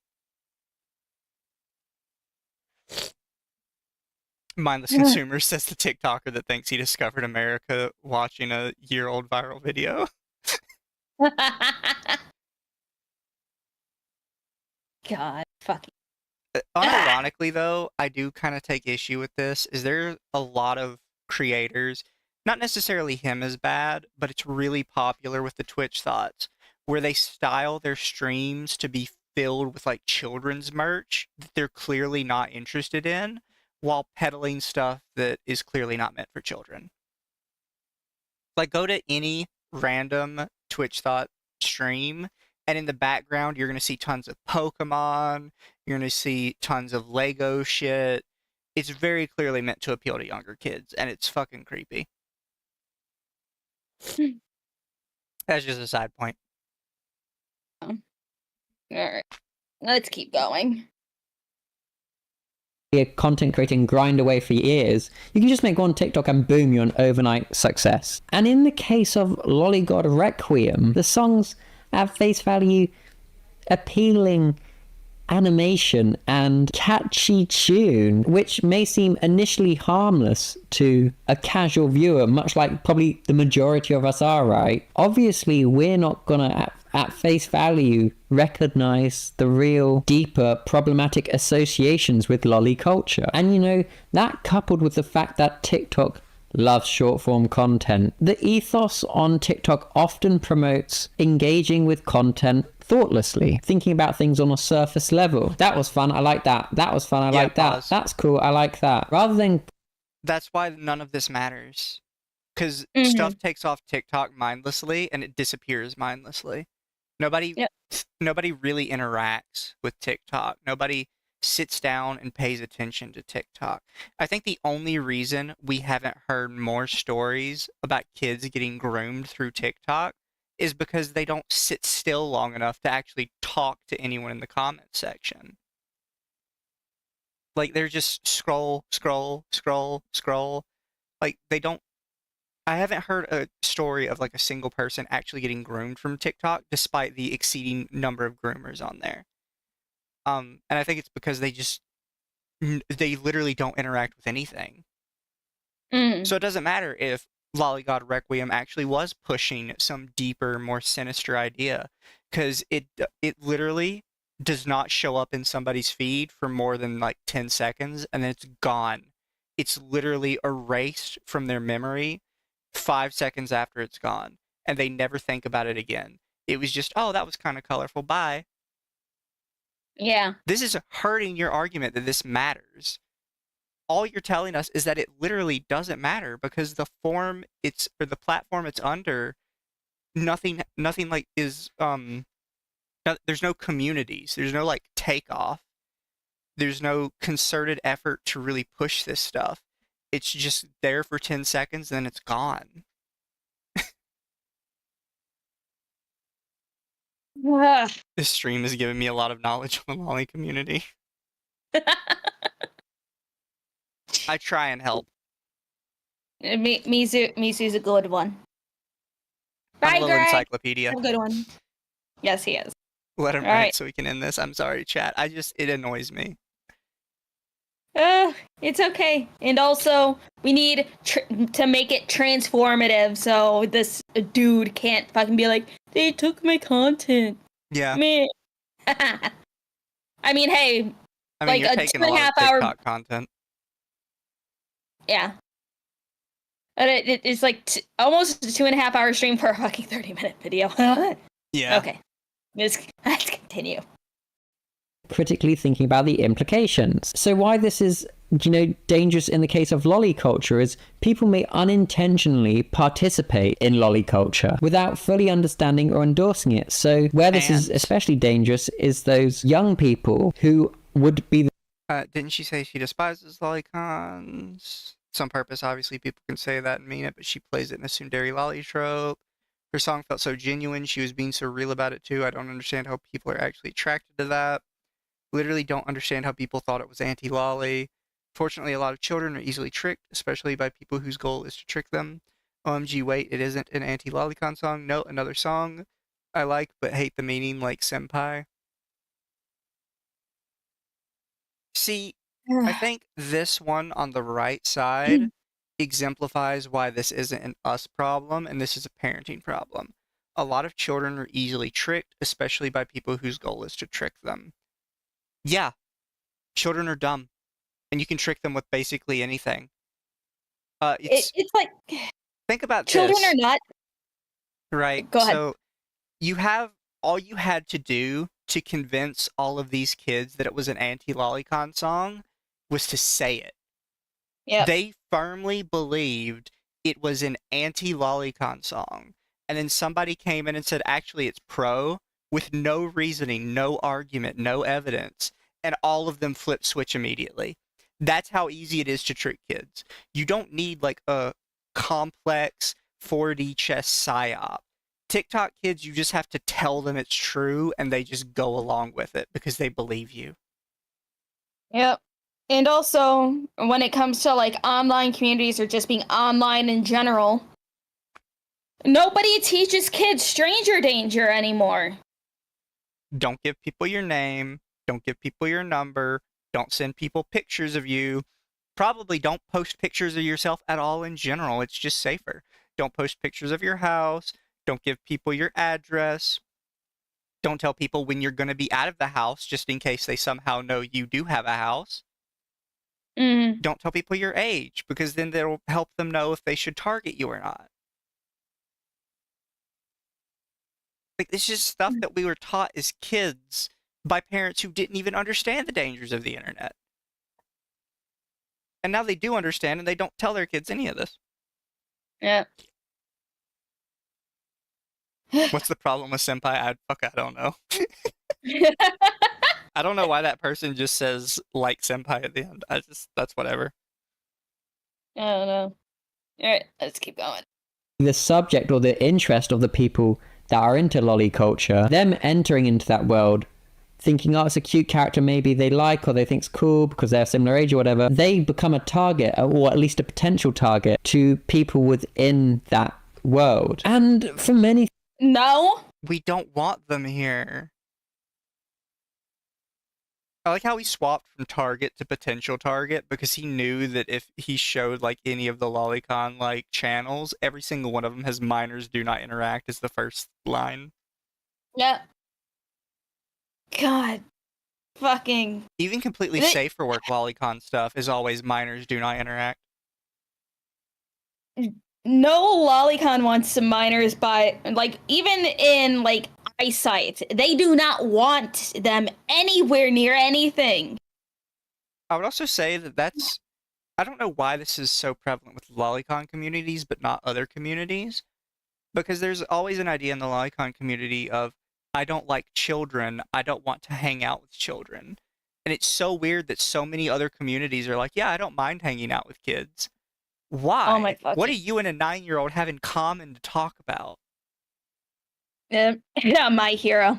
Mindless consumer says the TikToker that thinks he discovered America watching a year-old viral video. God, fucking. Unironically, though, I do kind of take issue with this. Is there a lot of creators, not necessarily him is bad, but it's really popular with the Twitch thoughts, where they style their streams to be filled with like children's merch that they're clearly not interested in, while peddling stuff that is clearly not meant for children. Like, go to any random Twitch thought stream, and in the background, you're going to see tons of Pokemon, you're going to see tons of Lego shit. It's very clearly meant to appeal to younger kids, and it's fucking creepy. That's just a side point. Alright. Let's keep going. A content creating grind away for years, you can just make one TikTok and boom, you're an overnight success. And in the case of Loli God Requiem, the songs at face value appealing animation and catchy tune, which may seem initially harmless to a casual viewer, much like probably the majority of us are, right? Obviously, we're not gonna at face value recognize the real deeper problematic associations with lolly culture. And you know, that coupled with the fact that TikTok loves short form content, the ethos on TikTok often promotes engaging with content thoughtlessly, thinking about things on a surface level. That was fun, I like that. That was fun, I like that. That's cool, I like that. Rather than... That's why none of this matters. Because stuff takes off TikTok mindlessly and it disappears mindlessly. Nobody really interacts with TikTok. Nobody sits down and pays attention to TikTok. I think the only reason we haven't heard more stories about kids getting groomed through TikTok is because they don't sit still long enough to actually talk to anyone in the comment section. Like, they're just scroll, scroll, scroll, scroll. Like, they don't. I haven't heard a story of like a single person actually getting groomed from TikTok, despite the exceeding number of groomers on there. And I think it's because they literally don't interact with anything. So it doesn't matter if Loli God Requiem actually was pushing some deeper, more sinister idea, because it literally does not show up in somebody's feed for more than like 10 seconds, and then it's gone. It's literally erased from their memory 5 seconds after it's gone, and they never think about it again. It was just, oh, that was kind of colorful, bye. Yeah. This is hurting your argument that this matters. All you're telling us is that it literally doesn't matter because the form it's or the platform it's under, nothing like is there's no communities, there's no like takeoff, there's no concerted effort to really push this stuff. It's just there for 10 seconds, then it's gone. This stream has given me a lot of knowledge on the Lolly community. I try and help. Misu's a good one. I'm Bye, a little Greg. encyclopedia. A good one. Yes, he is. Let him All rant right. so we can end this. I'm sorry, chat. It annoys me. It's okay. And also, we need to make it transformative, so this dude can't fucking be like, they took my content. Yeah. Me. I mean, hey. I mean, like you're a taking 2.5 a lot of hour TikTok content. Yeah. But it's like almost a 2.5 hour stream for a fucking 30-minute video. Yeah. Okay. Let's continue. Critically thinking about the implications. So why this is, dangerous in the case of lolly culture is people may unintentionally participate in lolly culture without fully understanding or endorsing it. So where this is especially dangerous is those young people who would be didn't she say she despises Lolicons? Some purpose, obviously, people can say that and mean it, but she plays it in a tsundere lolly trope. Her song felt so genuine, she was being so real about it too. I don't understand how people are actually attracted to that. Literally don't understand how people thought it was anti-lolly. Fortunately, a lot of children are easily tricked, especially by people whose goal is to trick them. OMG, wait, it isn't an anti-Lolicon song? No, another song I like but hate the meaning, like Senpai. See, I think this one on the right side exemplifies why this isn't an us problem and this is a parenting problem. A lot of children are easily tricked, especially by people whose goal is to trick them. Yeah, children are dumb, and you can trick them with basically anything. It's like think about children this. are not. Right. Go ahead. So all you had to do to convince all of these kids that it was an anti-Lolicon song was to say it. Yeah. They firmly believed it was an anti-Lolicon song. And then somebody came in and said, actually, it's pro, with no reasoning, no argument, no evidence. And all of them flip switch immediately. That's how easy it is to trick kids. You don't need like a complex 4D chess psyop. TikTok kids, you just have to tell them it's true and they just go along with it because they believe you. Yep. And also, when it comes to like online communities or just being online in general, nobody teaches kids stranger danger anymore. Don't give people your name. Don't give people your number. Don't send people pictures of you. Probably don't post pictures of yourself at all in general. It's just safer. Don't post pictures of your house. Don't give people your address. Don't tell people when you're going to be out of the house just in case they somehow know you do have a house. Don't tell people your age because then that'll help them know if they should target you or not. Like, this is stuff that we were taught as kids by parents who didn't even understand the dangers of the internet. And now they do understand and they don't tell their kids any of this. Yeah. What's the problem with Senpai? I don't know. I don't know why that person just says like senpai at the end. That's whatever. I don't know. Alright, let's keep going. The subject or the interest of the people that are into lolly culture, them entering into that world, thinking, oh, it's a cute character maybe they like or they think's cool because they're a similar age or whatever, they become a target, or at least a potential target, to people within that world. And for many... No? We don't want them here. I like how he swapped from target to potential target because he knew that if he showed like any of the Lolicon like channels, every single one of them has minors do not interact as the first line. Yep. God. Fucking. Even completely safe for work Lolicon stuff is always minors do not interact. No Lolicon wants some minors by, like, even in, like, eyesight, they do not want them anywhere near anything. I would also say that that's... I don't know why this is so prevalent with Lolicon communities, but not other communities. Because there's always an idea in the Lolicon community of, I don't like children, I don't want to hang out with children. And it's so weird that so many other communities are like, yeah, I don't mind hanging out with kids. Why? Oh my fucking... What do you and a 9-year-old have in common to talk about? Yeah, my hero.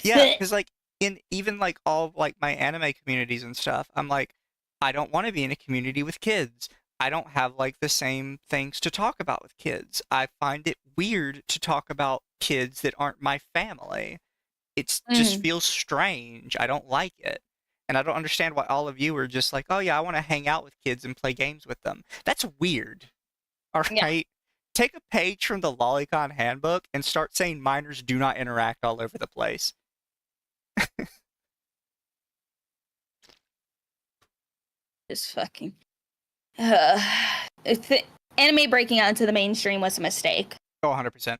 Yeah, because like in even like all like my anime communities and stuff, I'm like, I don't want to be in a community with kids. I don't have like the same things to talk about with kids. I find it weird to talk about kids that aren't my family. It's just feels strange. I don't like it. And I don't understand why all of you are just like, oh yeah, I want to hang out with kids and play games with them. That's weird. All right? Yeah. Take a page from the Lolicon handbook and start saying minors do not interact all over the place. Just fucking... anime breaking out into the mainstream was a mistake. Oh, 100%.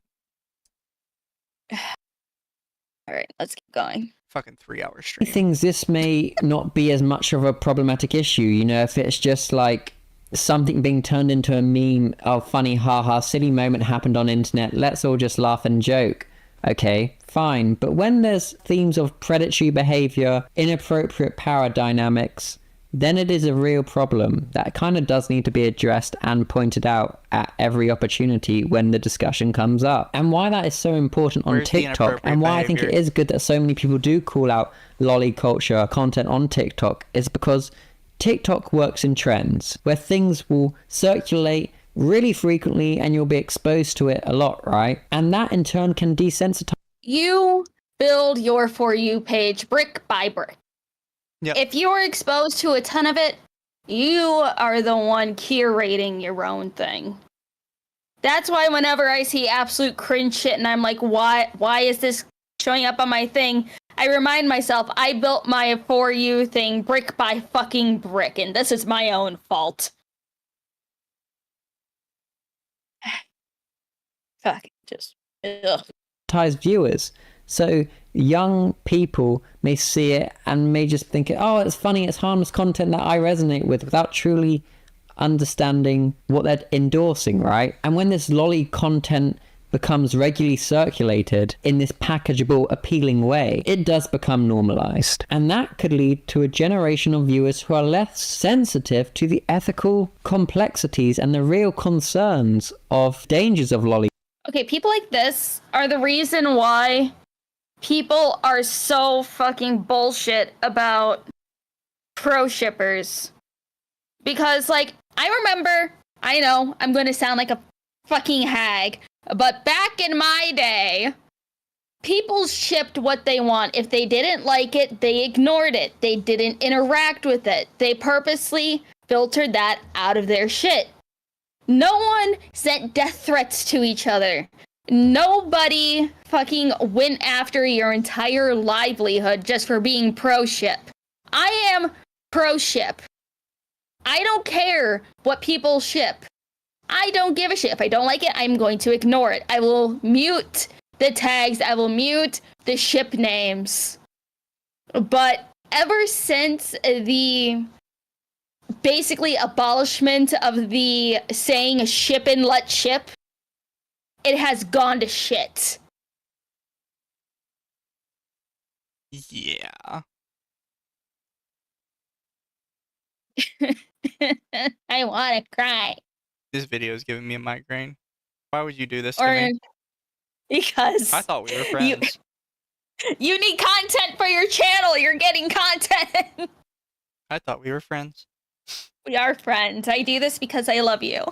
Alright, let's keep going. Fucking 3-hour stream. Things this may not be as much of a problematic issue, you know, if it's just like something being turned into a meme, oh, funny, haha, silly moment happened on internet, let's all just laugh and joke. Okay, fine. But when there's themes of predatory behavior, inappropriate power dynamics, then it is a real problem that kind of does need to be addressed and pointed out at every opportunity when the discussion comes up. And why that is so important on TikTok, and why I think it is good that so many people do call out lolly culture content on TikTok, is because TikTok works in trends where things will circulate really frequently and you'll be exposed to it a lot, right? And that in turn can desensitize. You build your For You page brick by brick. Yep. If you are exposed to a ton of it, you are the one curating your own thing. That's why whenever I see absolute cringe shit and I'm like, why is this showing up on my thing? I remind myself, I built my For You thing brick by fucking brick, and this is my own fault. Fuck, just ugh. Viewers. So young people may see it and may just think, oh, it's funny, it's harmless content that I resonate with, without truly understanding what they're endorsing, right? And when this lolly content becomes regularly circulated in this packageable, appealing way, it does become normalized. And that could lead to a generation of viewers who are less sensitive to the ethical complexities and the real concerns of dangers of lolly. Okay, people like this are the reason why people are so fucking bullshit about pro shippers. Because, like, I remember, I know, I'm going to sound like a fucking hag, but back in my day, people shipped what they want. If they didn't like it, they ignored it. They didn't interact with it. They purposely filtered that out of their shit. No one sent death threats to each other. Nobody fucking went after your entire livelihood just for being pro-ship. I am pro-ship. I don't care what people ship. I don't give a shit. If I don't like it, I'm going to ignore it. I will mute the tags. I will mute the ship names. But ever since the basically abolishment of the saying ship and let ship, it has gone to shit. Yeah. I want to cry. This video is giving me a migraine. Why would you do this to Or me? because I thought we were you friends. you need content for your channel. You're getting content. I thought we were friends. We are friends. I do this because I love you.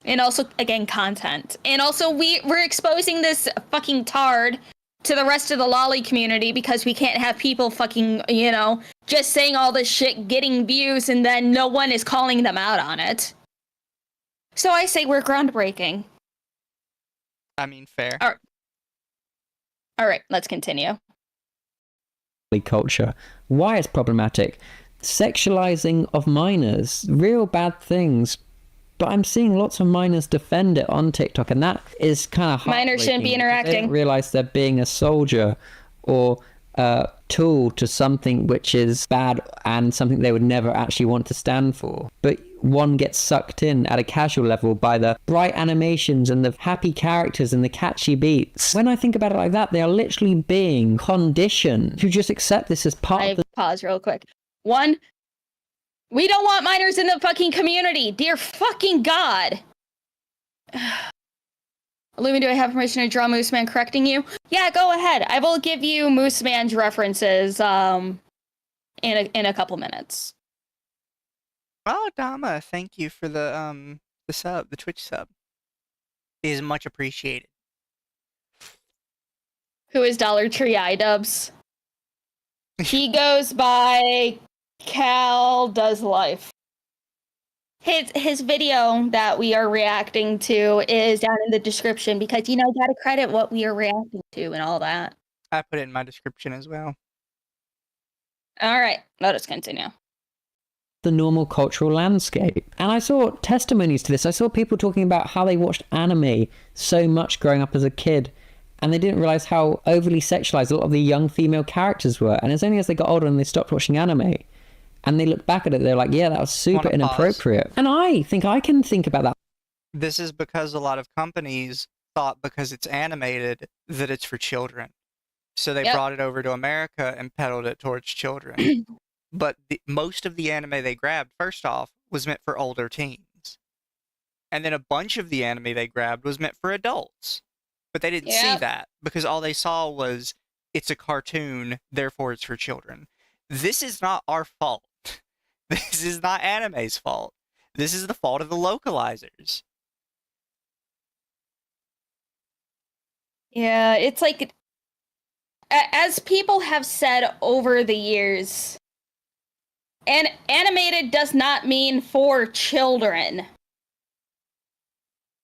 And also, again, content. And also, we're exposing this fucking tard to the rest of the lolly community because we can't have people fucking, just saying all this shit, getting views, and then no one is calling them out on it. So I say we're groundbreaking. I mean, fair. All right, let's continue. Culture. Why it's problematic? Sexualizing of minors, real bad things. But I'm seeing lots of minors defend it on TikTok, and that is kind of minors shouldn't be interacting. They don't realize they're being a soldier or a tool to something which is bad and something they would never actually want to stand for. But one gets sucked in at a casual level by the bright animations and the happy characters and the catchy beats. When I think about it like that, they are literally being conditioned to just accept this as part of the... Pause real quick. One, we don't want minors in the fucking community. Dear fucking God. Lumi, do I have permission to draw Moose Man correcting you? Yeah, go ahead. I will give you Moose Man's references in a couple minutes. Oh, Dama, thank you for the sub, the Twitch sub. It is much appreciated. Who is Dollar Tree iDubbbz? He goes by Cal Does Life. His video that we are reacting to is down in the description because, gotta credit what we are reacting to and all that. I put it in my description as well. All right, let us continue. The normal cultural landscape. And I saw testimonies to this. I saw people talking about how they watched anime so much growing up as a kid, and they didn't realize how overly sexualized a lot of the young female characters were. And it's only as they got older and they stopped watching anime and they look back at it, they're like, yeah, that was super inappropriate. And I think I can think about that. This is because a lot of companies thought because it's animated that it's for children. So they brought it over to America and peddled it towards children. But most of the anime they grabbed, first off, was meant for older teens. And then a bunch of the anime they grabbed was meant for adults. But they didn't see that because all they saw was, it's a cartoon, therefore it's for children. This is not our fault. This is not anime's fault. This is the fault of the localizers. Yeah, it's like, as people have said over the years, animated does not mean for children.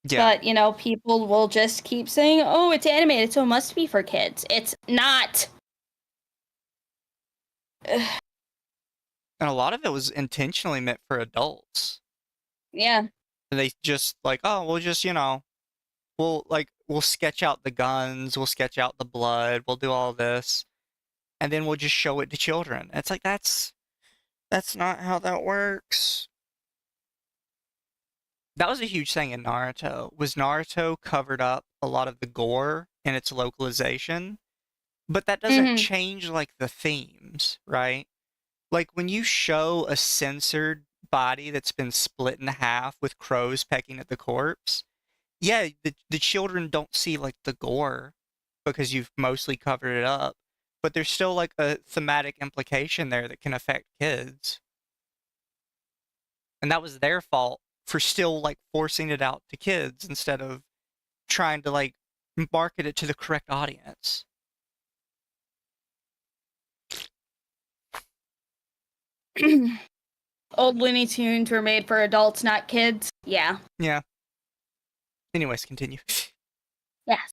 Yeah. But, people will just keep saying, oh, it's animated, so it must be for kids. It's not. And a lot of it was intentionally meant for adults. Yeah. They just like, oh, we'll just, we'll sketch out the guns, we'll sketch out the blood, we'll do all this, and then we'll just show it to children. It's like, that's not how that works. That was a huge thing in Naruto. Was Naruto covered up a lot of the gore in its localization? But that doesn't change, like, the themes, right? Like, when you show a censored body that's been split in half with crows pecking at the corpse, yeah, the children don't see, like, the gore because you've mostly covered it up. But there's still, like, a thematic implication there that can affect kids. And that was their fault for still, like, forcing it out to kids instead of trying to, like, market it to the correct audience. Old Looney Tunes were made for adults, not kids. Yeah. Yeah. Anyways, continue. Yes.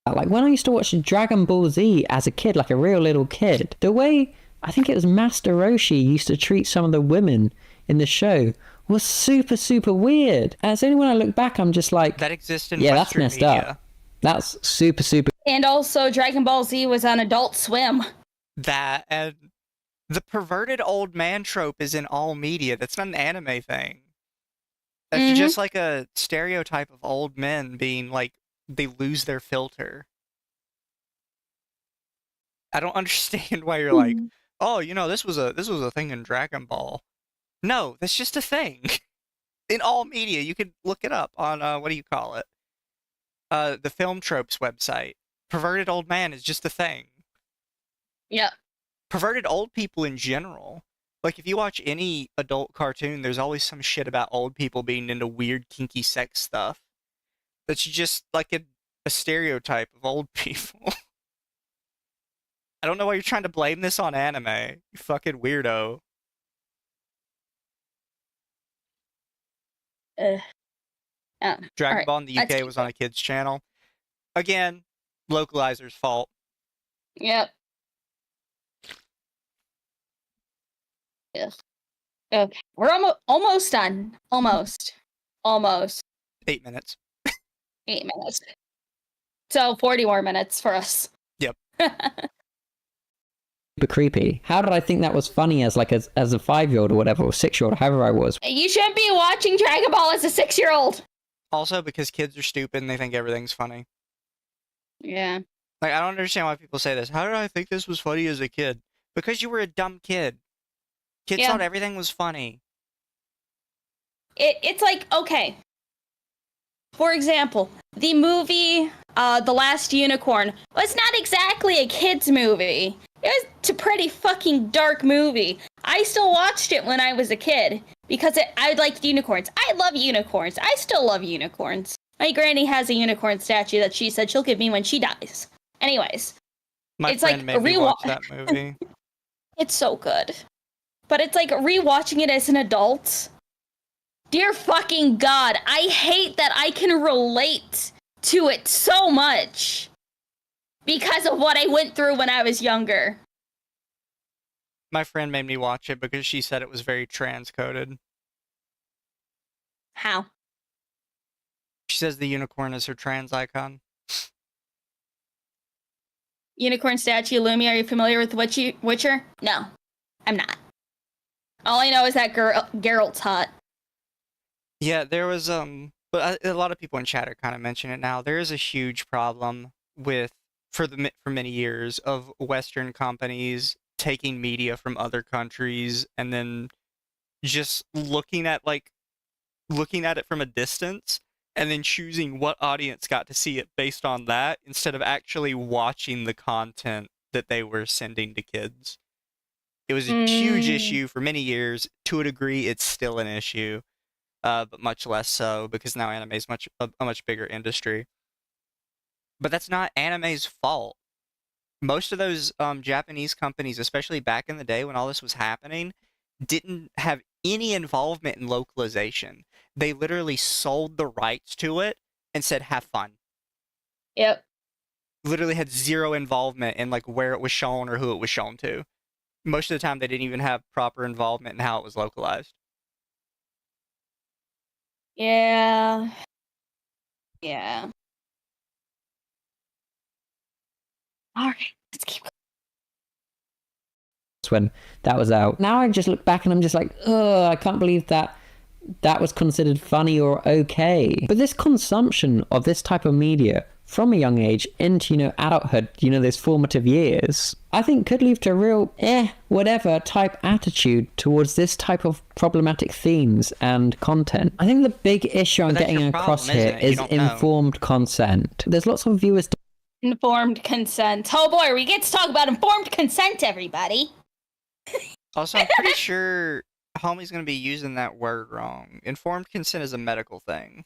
Like, when I used to watch Dragon Ball Z as a kid, like a real little kid, the way, I think it was Master Roshi used to treat some of the women in the show was super, super weird. And it's only when I look back, I'm just like... That exists in yeah, Western that's messed media. up. That's super, super... And also, Dragon Ball Z was on Adult Swim. That, and the perverted old man trope is in all media. That's not an anime thing. That's just like a stereotype of old men being like, they lose their filter. I don't understand why you're like, oh, this was a thing in Dragon Ball. No, that's just a thing. In all media, you could look it up on what do you call it? The Film Tropes website. Perverted old man is just a thing. Yep. Perverted old people in general. Like, if you watch any adult cartoon, there's always some shit about old people being into weird, kinky sex stuff. That's just, like, a stereotype of old people. I don't know why you're trying to blame this on anime, you fucking weirdo. Dragon right, Ball in the UK was on a kid's channel. Again, localizer's fault. Yep. Yes. Okay, we're almost done. Almost. 8 minutes. 8 minutes. So 40 more minutes for us. Yep. Super creepy. How did I think that was funny as a 5-year-old or whatever, or 6-year-old, however I was? You shouldn't be watching Dragon Ball as a 6-year-old. Also, because kids are stupid and they think everything's funny. Yeah. Like, I don't understand why people say this. How did I think this was funny as a kid? Because you were a dumb kid. Kids thought everything was funny. It's like, okay. For example, the movie The Last Unicorn was not exactly a kid's movie. It was a pretty fucking dark movie. I still watched it when I was a kid because I liked unicorns. I love unicorns. I still love unicorns. My granny has a unicorn statue that she said she'll give me when she dies. Anyways, My it's friend like made me watch that movie. It's so good. But it's like rewatching it as an adult. Dear fucking God, I hate that I can relate to it so much because of what I went through when I was younger. My friend made me watch it because she said it was very transcoded. How? She says the unicorn is her trans icon. Unicorn statue, Lumi, are you familiar with Witcher? No, I'm not. All I know is that Geralt's hot. Yeah, there was but a lot of people in chat are kind of mentioning it now. There is a huge problem for many years of Western companies taking media from other countries and then just looking at it from a distance and then choosing what audience got to see it based on that instead of actually watching the content that they were sending to kids. It was a huge issue for many years. To a degree, it's still an issue, but much less so because now anime is a much bigger industry. But that's not anime's fault. Most of those Japanese companies, especially back in the day when all this was happening, didn't have any involvement in localization. They literally sold the rights to it and said, have fun. Yep. Literally had zero involvement in like where it was shown or who it was shown to. Most of the time, they didn't even have proper involvement in how it was localized. Yeah. Yeah. All right, let's keep going. When that was out. Now I just look back and I'm just like, ugh, I can't believe that was considered funny or okay. But this consumption of this type of media from a young age into, adulthood, those formative years, I think could lead to a real whatever type attitude towards this type of problematic themes and content. I think the big issue I'm getting across here is informed consent. There's lots of viewers. Informed consent. Oh boy, we get to talk about informed consent, everybody. Also, I'm pretty sure Homie's gonna be using that word wrong. Informed consent is a medical thing.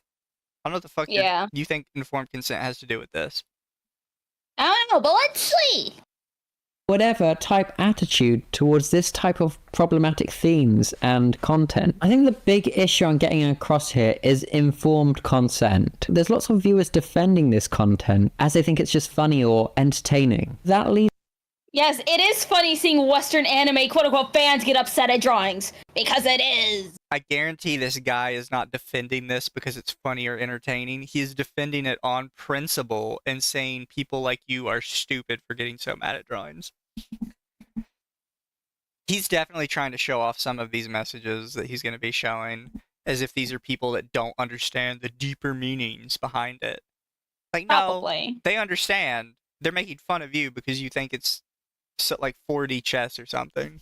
I don't know what the fuck you think informed consent has to do with this. I don't know, but let's see. Whatever type attitude towards this type of problematic themes and content. I think the big issue I'm getting across here is informed consent. There's lots of viewers defending this content as they think it's just funny or entertaining. That leads. Yes, it is funny seeing Western anime quote-unquote fans get upset at drawings, because it is. I guarantee this guy is not defending this because it's funny or entertaining. He is defending it on principle and saying people like you are stupid for getting so mad at drawings. He's definitely trying to show off some of these messages that he's going to be showing as if these are people that don't understand the deeper meanings behind it. Like, no, Probably. they understand. They're making fun of you because you think it's So like 4D chess or something.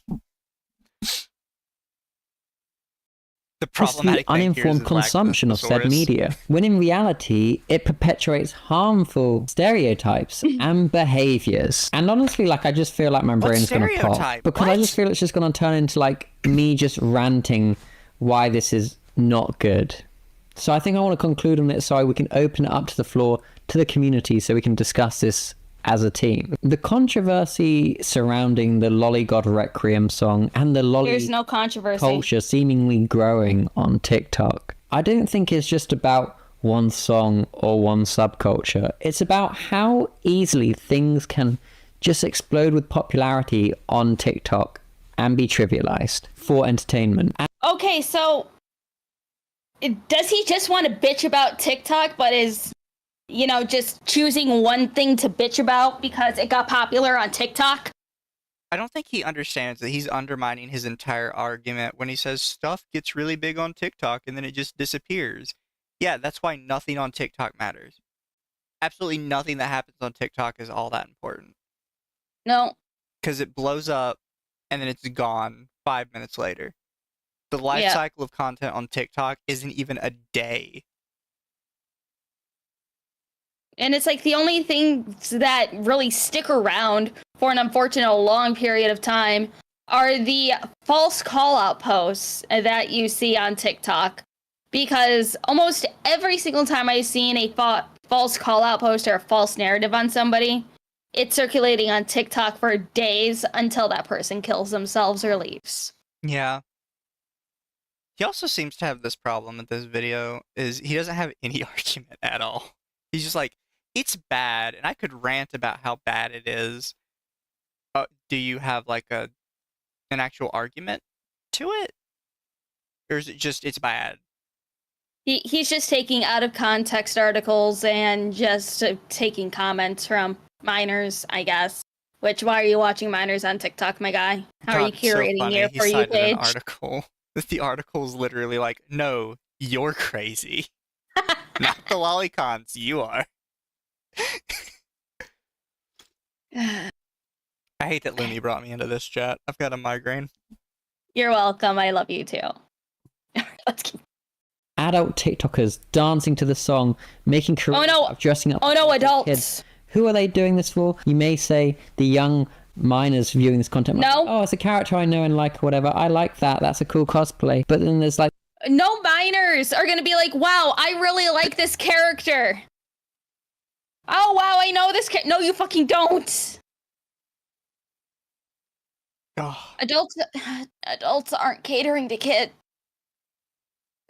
The It's the problematic thing here is uninformed his lack of consumption of said thesaurus. media, when in reality, it perpetuates harmful stereotypes and behaviors. And honestly, like, I just feel like my brain's gonna pop. stereotype? Because I What? just feel it's just gonna turn into, like, me just ranting why this is not good. So I think I want to conclude on it so we can open it up to the floor, to the community, so we can discuss this as a team. The controversy surrounding the Loli God Requiem song and the Loli There's no controversy. culture seemingly growing on TikTok, I don't think it's just about one song or one subculture. It's about how easily things can just explode with popularity on TikTok and be trivialized for entertainment. Okay, so does he just want to bitch about TikTok, but is, you know, just choosing one thing to bitch about because it got popular on TikTok? I don't think he understands that he's undermining his entire argument when he says stuff gets really big on TikTok and then it just disappears. Yeah, that's why nothing on TikTok matters. Absolutely nothing that happens on TikTok is all that important. No. Because it blows up and then it's gone 5 minutes later. The life cycle of content on TikTok isn't even a day. And it's like the only things that really stick around for an unfortunate long period of time are the false call-out posts that you see on TikTok. Because almost every single time I've seen a false call-out post or a false narrative on somebody, it's circulating on TikTok for days until that person kills themselves or leaves. Yeah. He also seems to have this problem with this video, is he doesn't have any argument at all. He's just like, it's bad, and I could rant about how bad it is. Do you have like an actual argument to it? Or is it just, it's bad? He's just taking out of context articles and just taking comments from minors, I guess. Which, why are you watching minors on TikTok, my guy? How are you curating your For You page? An article. The article's literally like, no, you're crazy. Not the Lolicons, you are. I hate that Looney brought me into this chat. I've got a migraine. You're welcome. I love you too. Let's keep. Adult TikTokers dancing to the song, making careers of dressing up. Oh no, adults. Kids. Who are they doing this for? You may say the young minors viewing this content. No. Like, oh, it's a character I know and like or whatever. I like that. That's a cool cosplay. But then there's like... No minors are going to be like, wow, I really like this character. Oh, wow, I know this No, you fucking don't. Oh. Adults aren't catering to kids.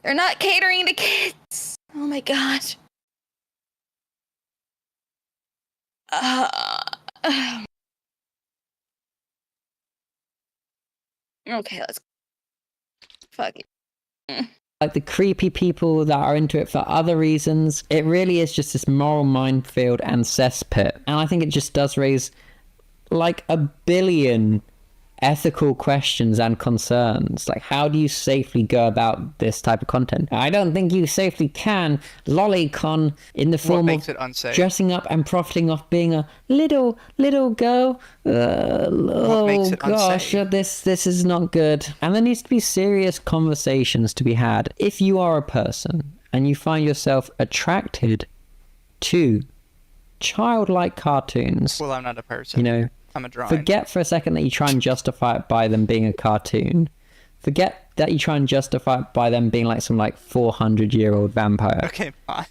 They're not catering to kids. Oh my god. Okay, let's fuck it. Like the creepy people that are into it for other reasons. It really is just this moral minefield and cesspit. And I think it just does raise like a billion ethical questions and concerns. Like, how do you safely go about this type of content? I don't think you safely can. Lolicon, in the form of dressing up and profiting off being a little girl. Oh gosh, this is not good. And there needs to be serious conversations to be had. If you are a person and you find yourself attracted to childlike cartoons, well, I'm not a person. You know, I'm a drawing. Forget for a second that you try and justify it by them being a cartoon. Forget that you try and justify it by them being like some like 400-year-old vampire. Okay, fine.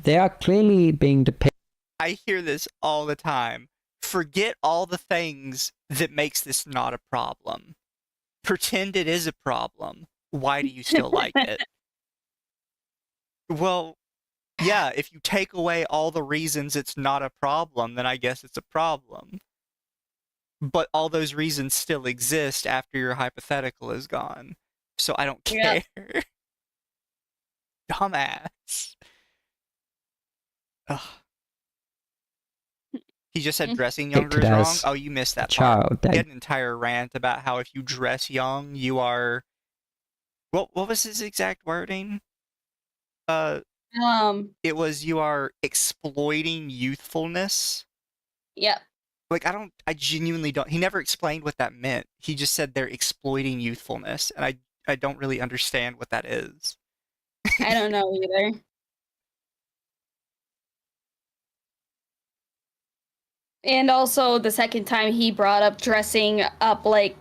They are clearly being depicted. I hear this all the time. Forget all the things that makes this not a problem. Pretend it is a problem. Why do you still like it? Well, yeah, if you take away all the reasons it's not a problem, then I guess it's a problem. But all those reasons still exist after your hypothetical is gone. So I don't care. Yeah. Dumbass. Ugh. He just said dressing younger is wrong? Oh, you missed that part. He had an entire rant about how if you dress young, you are... What was his exact wording? It was you are exploiting youthfulness. Yep. Like, I genuinely don't. He never explained what that meant. He just said they're exploiting youthfulness, and I don't really understand what that is. I don't know either. And also, the second time he brought up dressing up like,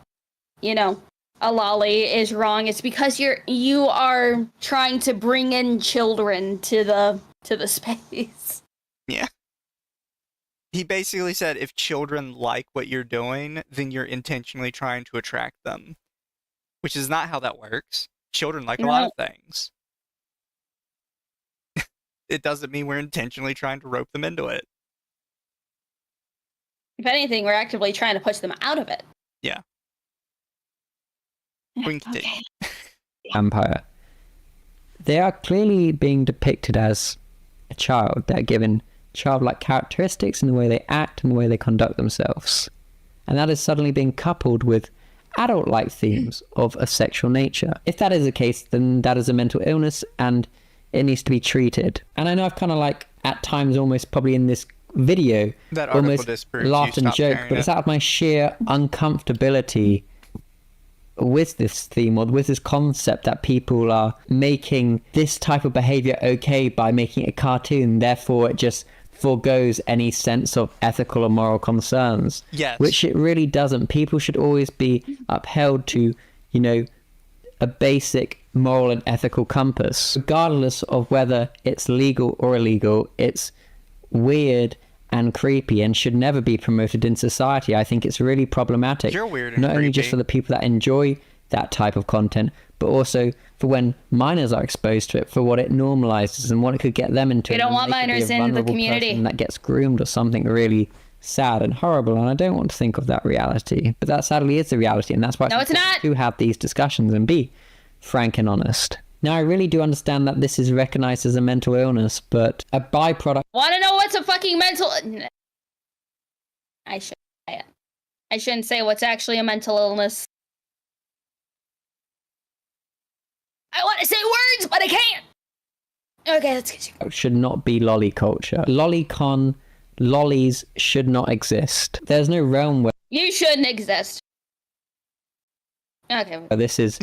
you know, a lolly is wrong. It's because you are trying to bring in children to the space. Yeah. He basically said if children like what you're doing, then you're intentionally trying to attract them, which is not how that works. Children like a lot of things. It doesn't mean we're intentionally trying to rope them into it. If anything, we're actively trying to push them out of it. Yeah. Okay. Vampire. They are clearly being depicted as a child. They're given childlike characteristics in the way they act and the way they conduct themselves. And that is suddenly being coupled with adult-like themes of a sexual nature. If that is the case, then that is a mental illness and it needs to be treated. And I know I've kind of like, at times almost probably in this video, that almost laughed and joked, but it's out of my sheer uncomfortability with this theme or with this concept that people are making this type of behavior okay by making it a cartoon, therefore it just forgoes any sense of ethical or moral concerns. Yes. Which it really doesn't. People should always be upheld to, you know, a basic moral and ethical compass. Regardless of whether it's legal or illegal, it's weird and creepy and should never be promoted in society. I think it's really problematic. You're weird and not only just creepy. for the people that enjoy that type of content, but also for when minors are exposed to it, for what it normalizes and what it could get them into. We don't want They could be a minors in the vulnerable community. person that gets groomed or something really sad and horrible, and I don't want to think of that reality. But that sadly is the reality, and that's why No, it's not. to have these discussions and be frank and honest. Now, I really do understand that this is recognized as a mental illness, but a byproduct. Want to know what's a fucking mental? I shouldn't say it. I shouldn't say what's actually a mental illness. I want to say words, but I can't. Okay, let's get Should not be lolly culture. Lolicon, lollies should not exist. There's no realm where You shouldn't exist. Okay. this is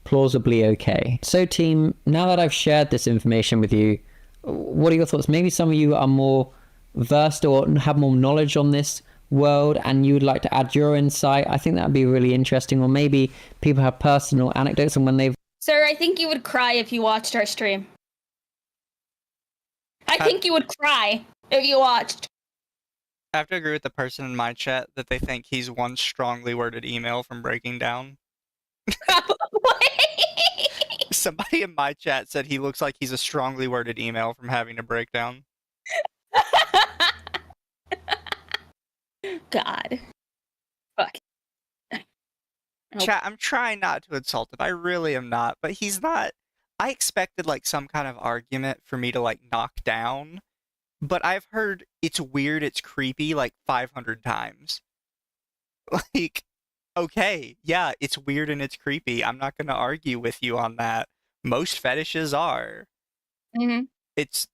plausibly okay. So team, now that I've shared this information with you, what are your thoughts? Maybe some of you are more versed or have more knowledge on this world and you would like to add your insight. I think that would be really interesting. Or maybe people have personal anecdotes and when they've... Sir, I think you would cry if you watched our stream. I think you would cry if you watched. I have to agree with the person in my chat that they think he's one strongly worded email from breaking down. Somebody in my chat said he looks like he's a strongly worded email from having a breakdown. God. Fuck. Nope. Chat, I'm trying not to insult him. I really am not, but he's not. I expected like some kind of argument for me to like knock down, but I've heard it's weird, it's creepy like 500 times. Like, okay, yeah, it's weird and it's creepy. I'm not going to argue with you on that. Most fetishes are. Mm-hmm. It's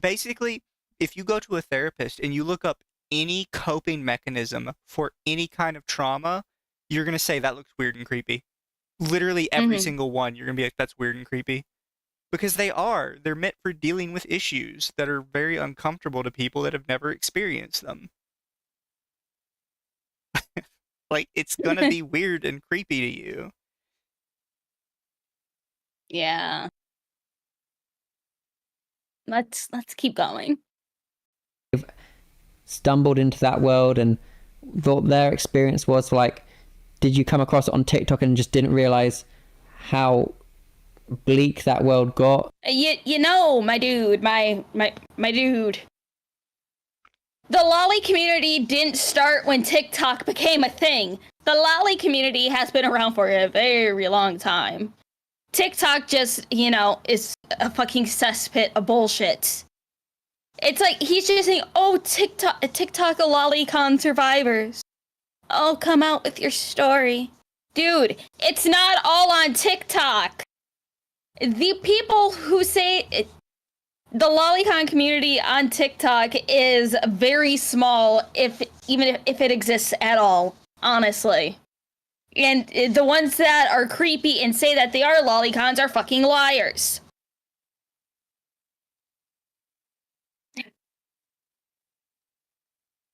basically, if you go to a therapist and you look up any coping mechanism for any kind of trauma, you're going to say that looks weird and creepy. Literally every single one, you're going to be like, that's weird and creepy. Because they are. They're meant for dealing with issues that are very uncomfortable to people that have never experienced them. Like, it's going to be weird and creepy to you. Yeah. Let's keep going. stumbled into that world and thought their experience was like, did you come across it on TikTok and just didn't realize how bleak that world got? You know, my dude, my dude. The lolly community didn't start when TikTok became a thing. The lolly community has been around for a very long time. TikTok just, you know, is a fucking cesspit of bullshit. It's like, he's just saying, oh, TikTok a Lolicon survivors. Oh, come out with your story. Dude, it's not all on TikTok. The people who say it, the Lolicon community on TikTok is very small, if it exists at all, honestly. And the ones that are creepy and say that they are Lolicons are fucking liars.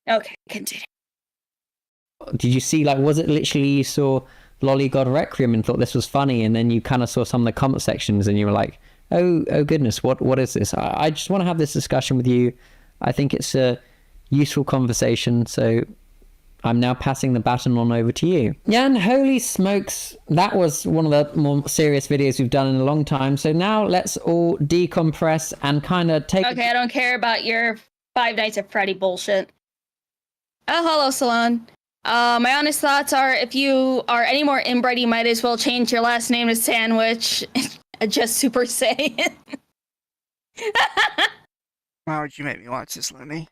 Okay, continue. Did you see, like, was it literally you saw Loli God Requiem and thought this was funny, and then you kind of saw some of the comment sections and you were like, oh goodness, what is this? I just want to have this discussion with you. I think it's a useful conversation, so I'm now passing the baton on over to you. Yeah, and holy smokes, that was one of the more serious videos we've done in a long time. So now let's all decompress and kind of take... Okay, I don't care about your Five Nights at Freddy bullshit. Oh, hello, Salon. My honest thoughts are, if you are any more inbred, you might as well change your last name to Sandwich. Just Super Saiyan. Why would you make me watch this, Lenny?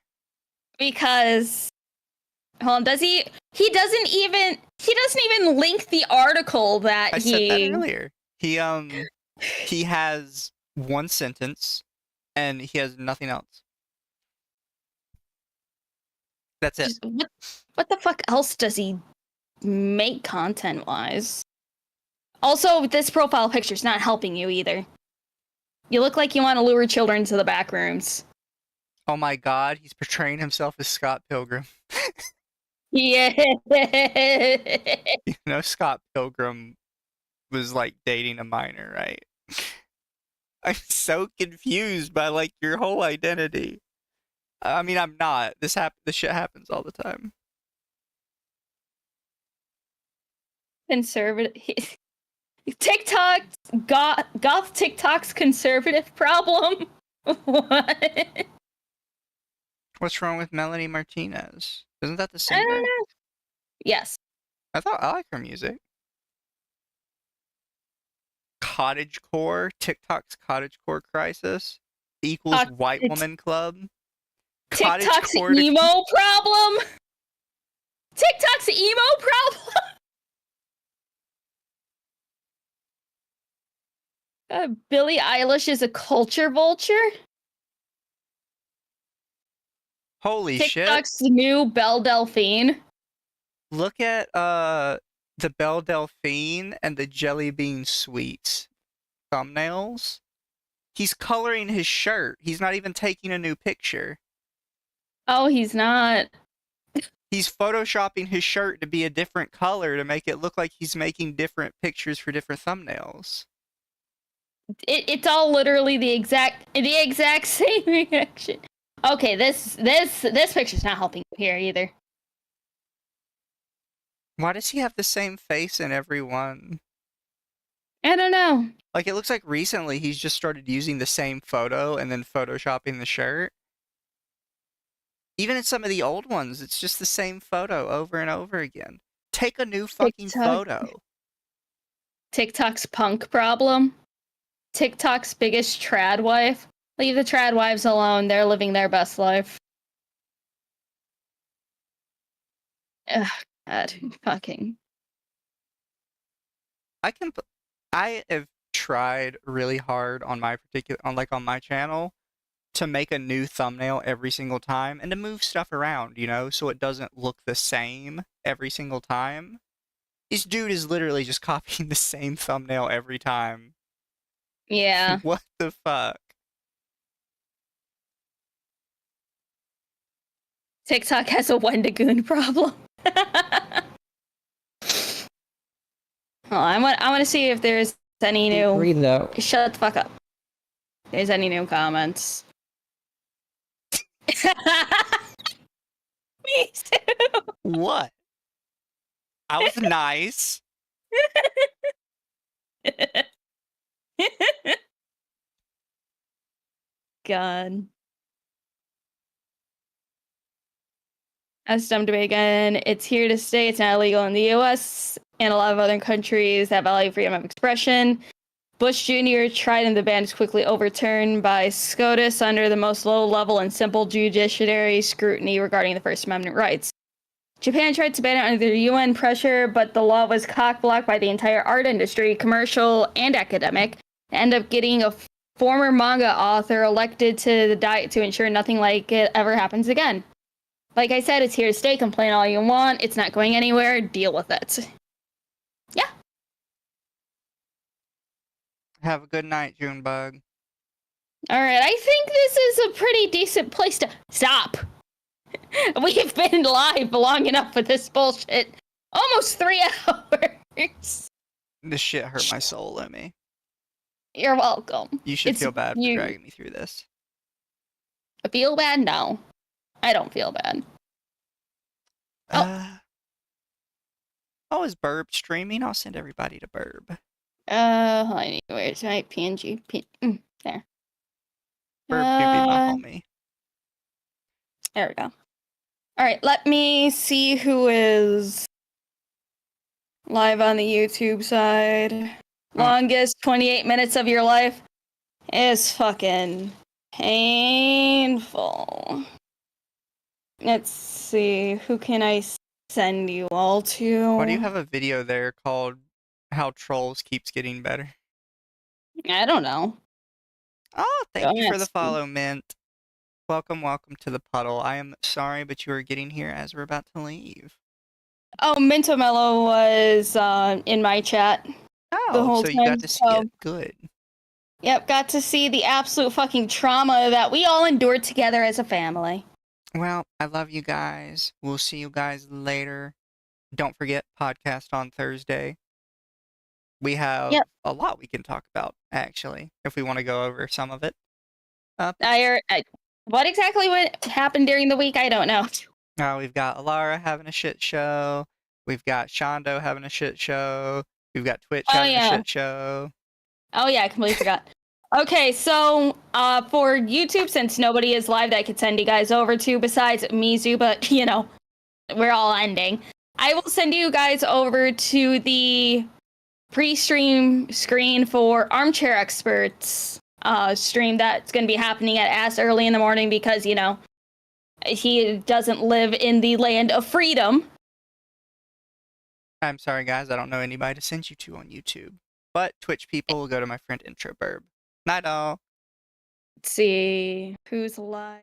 Because... Hold on, does he doesn't even link the article that I said that earlier. He has one sentence and he has nothing else. That's it. What the fuck else does he make content wise? Also, this profile picture's not helping you either. You look like you want to lure children to the back rooms. Oh my god, he's portraying himself as Scott Pilgrim. Yeah. You know, Scott Pilgrim was like dating a minor, right? I'm so confused by like your whole identity. I mean, I'm not. This shit happens all the time. Conservative. TikTok goth TikTok's conservative problem. What? What's wrong with Melanie Martinez? Isn't that the singer? I don't know. Yes. I like her music. Cottagecore, TikTok's cottagecore crisis equals white woman club. TikTok's emo problem. TikTok's emo problem. Billie Eilish is a culture vulture. Holy shit. TikTok's new Belle Delphine. Look at the Belle Delphine and the Jelly Bean Sweets thumbnails. He's coloring his shirt. He's not even taking a new picture. Oh, he's not. He's photoshopping his shirt to be a different color to make it look like he's making different pictures for different thumbnails. It's all literally the exact same reaction. Okay, this picture's not helping you here either. Why does he have the same face in every one? I don't know. Like, it looks like recently he's just started using the same photo and then photoshopping the shirt. Even in some of the old ones, it's just the same photo over and over again. Take a new fucking photo. TikTok's punk problem. TikTok's biggest trad wife. Leave the trad wives alone. They're living their best life. Ugh, God, fucking. I have tried really hard on my channel to make a new thumbnail every single time and to move stuff around, you know, so it doesn't look the same every single time. This dude is literally just copying the same thumbnail every time. Yeah. What the fuck? TikTok has a Wendigoon problem. Oh, I want to see if there's any new... Breathe out. Shut the fuck up. If there's any new comments. Me too. What? I was nice. God. As dumb debate again, it's here to stay. It's not illegal in the US and a lot of other countries that value freedom of expression. Bush Jr. tried and the ban is quickly overturned by SCOTUS under the most low-level and simple judiciary scrutiny regarding the First Amendment rights. Japan tried to ban it under UN pressure, but the law was cock-blocked by the entire art industry, commercial and academic, and ended up getting a former manga author elected to the diet to ensure nothing like it ever happens again. Like I said, it's here to stay. Complain all you want. It's not going anywhere. Deal with it. Yeah. Have a good night, Junebug. All right. I think this is a pretty decent place to stop. We've been live long enough with this bullshit. Almost 3 hours. This shit hurt my soul, Lemmy. You're welcome. You should feel bad for dragging me through this. Feel bad? No. I don't feel bad. Oh, is Burb streaming? I'll send everybody to Burb. Where's my PNG? There. Burb could be my homie. There we go. Alright, let me see who is live on the YouTube side. Longest 28 minutes of your life is fucking painful. Let's see, who can I send you all to? Why do you have a video there called How Trolls Keeps Getting Better? I don't know. Oh, thank you for the follow, Mint. Welcome to the puddle. I am sorry, but you are getting here as we're about to leave. Oh, Minto Mello was in my chat. Oh, so you got to see it. Good. Yep, got to see the absolute fucking trauma that we all endured together as a family. Well, I love you guys. We'll see you guys later. Don't forget, podcast on Thursday. We have a lot we can talk about, actually, if we want to go over some of it. What exactly happened during the week? I don't know. We've got Alara having a shit show. We've got Shondo having a shit show. We've got Twitch having a shit show. Oh, yeah, I completely forgot. Okay, so for YouTube, since nobody is live that I could send you guys over to besides Mizu, but, you know, we're all ending. I will send you guys over to the pre-stream screen for Armchair Experts stream that's going to be happening at as early in the morning because, you know, he doesn't live in the land of freedom. I'm sorry, guys. I don't know anybody to send you to on YouTube. But Twitch people will go to my friend Intro Burb. Night all. Let's see who's alive.